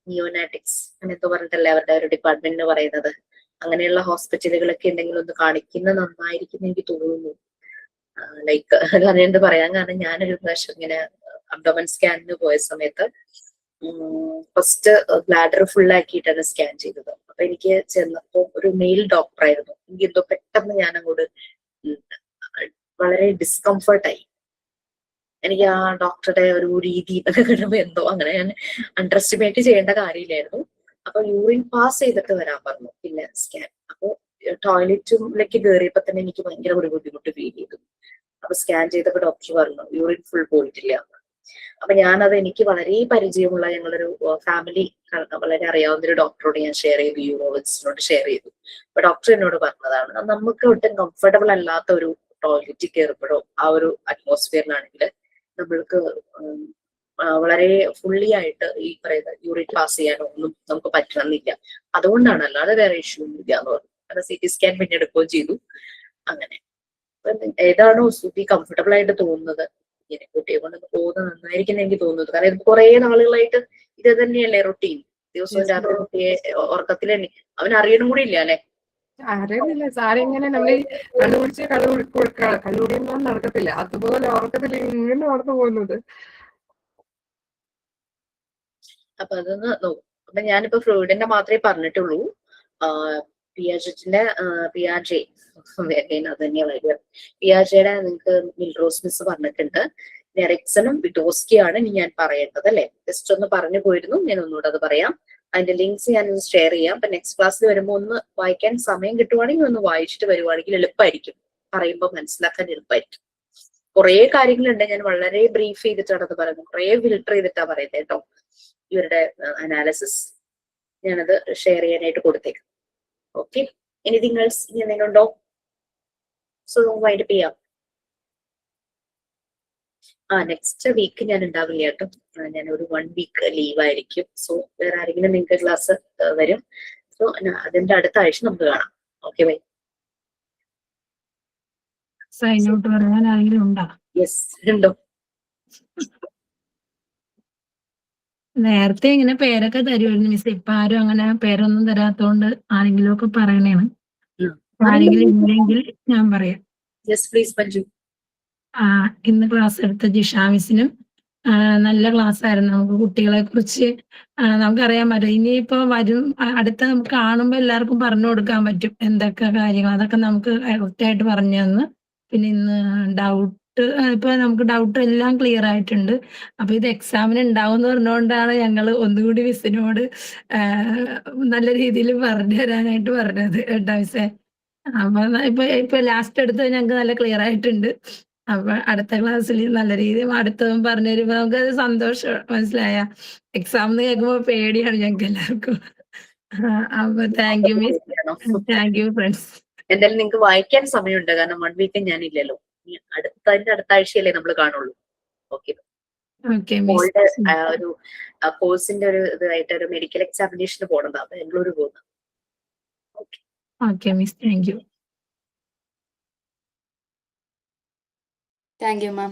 Speaker 3: നിയോനാറ്റിക്സ് അങ്ങനത്തെ പറഞ്ഞിട്ടല്ലേ അവരുടെ ഒരു ഡിപ്പാർട്ട്മെന്റിന് പറയുന്നത്. അങ്ങനെയുള്ള ഹോസ്പിറ്റലുകളൊക്കെ ഉണ്ടെങ്കിൽ ഒന്ന് കാണിക്കുന്നത് നന്നായിരിക്കും എനിക്ക് തോന്നുന്നു. ലൈക്ക് അത് എന്ത് പറയാൻ കാരണം, ഞാനൊരു പ്രാവശ്യം ഇങ്ങനെ അബ്ഡോമൻ സ്കാനിന് പോയ സമയത്ത് ഫസ്റ്റ് ബ്ലാഡർ ഫുൾ ആക്കിയിട്ടാണ് സ്കാൻ ചെയ്തത്. അപ്പൊ എനിക്ക് ചെന്നപ്പോ ഒരു മെയിൽ ഡോക്ടർ ആയിരുന്നു. എനിക്ക് എന്തോ പെട്ടെന്ന് ഞാൻ അങ്ങോട്ട് വളരെ ഡിസ്കംഫർട്ടായി. എനിക്ക് ആ ഡോക്ടറുടെ ഒരു രീതി എന്നൊക്കെ കിട്ടുമ്പോ എന്തോ അങ്ങനെ ഞാൻ അണ്ടർ എസ്റ്റിമേറ്റ് ചെയ്യേണ്ട കാര്യമില്ലായിരുന്നു. അപ്പൊ യൂറിൻ പാസ് ചെയ്തിട്ട് വരാൻ പറഞ്ഞു. പിന്നെ സ്കാൻ അപ്പൊ ടോയ്ലറ്റിലേക്ക് കയറിയപ്പോ തന്നെ എനിക്ക് ഭയങ്കര ഒരു ബുദ്ധിമുട്ട് ഫീൽ ചെയ്തു. അപ്പൊ സ്കാൻ ചെയ്തപ്പോ ഡോക്ടർ പറഞ്ഞു യൂറിൻ ഫുൾ പോയിട്ടില്ല. അപ്പൊ ഞാനത് എനിക്ക് വളരെ പരിചയമുള്ള ഞങ്ങളൊരു ഫാമിലി വളരെ അറിയാവുന്ന ഒരു ഡോക്ടറോട് ഞാൻ ഷെയർ ചെയ്തു, യൂറോളജിസ്റ്റിനോട് ഷെയർ ചെയ്തു. അപ്പൊ ഡോക്ടർ എന്നോട് പറഞ്ഞതാണ്, നമുക്ക് ഒട്ടും കംഫർട്ടബിൾ അല്ലാത്ത ഒരു ടോയ്ലറ്റിൽ കയറുമ്പോഴോ ആ ഒരു അറ്റ്മോസ്ഫിയറിലാണെങ്കിൽ നമ്മൾക്ക് വളരെ ഫുള്ളി ആയിട്ട് ഈ പറയുന്ന യൂറിൻ പാസ് ചെയ്യാനോ ഒന്നും നമുക്ക് പറ്റണമെന്നില്ല. അതുകൊണ്ടാണ്, അല്ലാതെ വേറെ ഇഷ്യൂ ഒന്നും ഇല്ല എന്ന് പറഞ്ഞു. കാരണം CT സ്കാൻ പിന്നെ എടുക്കുകയും ചെയ്തു. അങ്ങനെ ഏതാണോ സുബി കംഫർട്ടബിൾ ആയിട്ട് തോന്നുന്നത്, ഇങ്ങനെ കുട്ടിയെ കൊണ്ട് പോകുന്നത് നന്നായിരിക്കും എനിക്ക് തോന്നുന്നത്. കാരണം ഇത് കുറെ നാളുകളായിട്ട് ഇത് തന്നെയല്ലേ റൊട്ടീൻ. ദിവസവും രാത്രി കുട്ടിയെ ഉറക്കത്തിൽ തന്നെ അവൻ അറിയണം കൂടി ഇല്ല അല്ലെ.
Speaker 1: അറിയുന്നില്ല സാറ് ഇങ്ങനെ നമ്മൾ കണ്ടുപിടിച്ച് കണ്ടുപിടിയൊന്നും നടക്കത്തില്ല. അതുപോലെ ഉറക്കത്തിൽ ഇങ്ങനെ നടന്നു പോകുന്നത്.
Speaker 3: അപ്പൊ അതൊന്ന് നോക്കും. അപ്പൊ ഞാനിപ്പോ ഫ്രൂയിഡിന്റെ മാത്രമേ പറഞ്ഞിട്ടുള്ളൂ. പിയാജെറ്റിന്റെ പിയാജെ അത് തന്നെയാ വരിക. പിയാജയുടെ നിങ്ങൾക്ക് മിൽറോസ് മിസ് പറഞ്ഞിട്ടുണ്ട്. എറിക്സണും വിറ്റോസ്കിയാണ് ഇനി ഞാൻ പറയേണ്ടത് അല്ലെ. ജസ്റ്റ് ഒന്ന് പറഞ്ഞു പോയിരുന്നു, ഞാൻ ഒന്നുകൂടെ അത് പറയാം. അതിന്റെ ലിങ്ക്സ് ഞാൻ ഒന്ന് ഷെയർ ചെയ്യാം. അപ്പൊ നെക്സ്റ്റ് ക്ലാസ്സിൽ വരുമ്പോൾ ഒന്ന് വായിക്കാൻ സമയം കിട്ടുവാണെങ്കിൽ ഒന്ന് വായിച്ചിട്ട് വരുവാണെങ്കിൽ എളുപ്പമായിരിക്കും. പറയുമ്പോൾ മനസ്സിലാക്കാൻ എളുപ്പമായിരിക്കും. കുറെ കാര്യങ്ങളുണ്ട്, ഞാൻ വളരെ ബ്രീഫ് ചെയ്തിട്ടാണ് അത് പറയുന്നത്. കുറെ ഫിൽട്ടർ ചെയ്തിട്ടാ പറയുന്നത് കേട്ടോ ഇവരുടെ അനാലിസിസ്. ഞാനത് ഷെയർ ചെയ്യാനായിട്ട് കൊടുത്തേക്കാം. ഓക്കെ, എനിത്തിങ് എൽസ് ഇനി എന്തെങ്കിലും ഉണ്ടോ? സോ വൈൻഡപ്പ് ചെയ്യാം. നെക്സ്റ്റ് വീക്ക് ഞാൻ ഉണ്ടാവില്ല കേട്ടോ. ഞാൻ ഒരു 1 വീക്ക് ലീവ് ആയിരിക്കും. സോ വേറെ ആരെങ്കിലും നിങ്ങൾക്ക് ക്ലാസ് വരും. സോ അതിന്റെ അടുത്ത ആഴ്ച നമുക്ക് കാണാം. Okay bye.
Speaker 8: സൈൻ ഔട്ട് പറയാൻ ആരെങ്കിലും ഉണ്ടോ?
Speaker 3: യെസ്, ഉണ്ടോ?
Speaker 8: നേരത്തെ ഇങ്ങനെ പേരൊക്കെ തരുമായിരുന്നു മിസ്. ഇപ്പൊ ആരും അങ്ങനെ പേരൊന്നും തരാത്തോണ്ട് ആരെങ്കിലും ഒക്കെ പറയണേണ്. ആരെങ്കിലും ഇല്ലെങ്കിൽ ഞാൻ പറയാം.
Speaker 3: Yes please Manju.
Speaker 8: ഇന്ന് ക്ലാസ് എടുത്ത ജിഷ മിസ്സിനും നല്ല ക്ലാസ് ആയിരുന്നു. നമുക്ക് കുട്ടികളെ കുറിച്ച് നമുക്കറിയാൻ പറ്റും. ഇനിയിപ്പോ വരും അടുത്ത നമുക്ക് കാണുമ്പോൾ എല്ലാവർക്കും പറഞ്ഞു കൊടുക്കാൻ പറ്റും എന്തൊക്കെ കാര്യങ്ങൾ. അതൊക്കെ നമുക്ക് കറക്റ്റായിട്ട് പറഞ്ഞു തന്ന്. പിന്നെ ഇന്ന് ഡൗട്ട് ഇപ്പൊ നമുക്ക് ഡൗട്ട് എല്ലാം ക്ലിയർ ആയിട്ടുണ്ട്. അപ്പൊ ഇത് എക്സാമിന് ഉണ്ടാവും എന്ന് പറഞ്ഞുകൊണ്ടാണ് ഞങ്ങൾ ഒന്നുകൂടി മിസ്സിനോട് നല്ല രീതിയിൽ പറഞ്ഞു തരാനായിട്ട് പറഞ്ഞത് കേട്ടോ മിസ്സേ. അപ്പൊ ഇപ്പൊ ലാസ്റ്റ് എടുത്ത് ഞങ്ങൾക്ക് നല്ല ക്ലിയർ ആയിട്ടുണ്ട്. അപ്പൊ അടുത്ത ക്ലാസ്സിൽ നല്ല രീതിയിൽ അടുത്തതും പറഞ്ഞു തരുമ്പോ നമുക്കത് സന്തോഷം. മനസ്സിലായ എക്സാം എന്ന് കേൾക്കുമ്പോ പേടിയാണ് ഞങ്ങൾക്ക് എല്ലാവർക്കും. അപ്പൊ thank you miss, thank you friends.
Speaker 3: എന്തായാലും നിങ്ങൾക്ക് വായിക്കാൻ സമയമുണ്ട്, കാരണം 1 വീക്ക് ഞാനില്ലല്ലോ. അടുത്ത ആഴ്ചയല്ലേ നമ്മൾ കാണുള്ളൂ. ഓക്കെ, മോളുടെ ഒരു കോഴ്സിന്റെ ഒരു ഇതായിട്ട് ഒരു മെഡിക്കൽ എക്സാമിനേഷന് പോകണതാ. ബാംഗ്ലൂർ പോകുന്നത്.
Speaker 8: Okay miss, thank you.
Speaker 6: Thank you ma'am.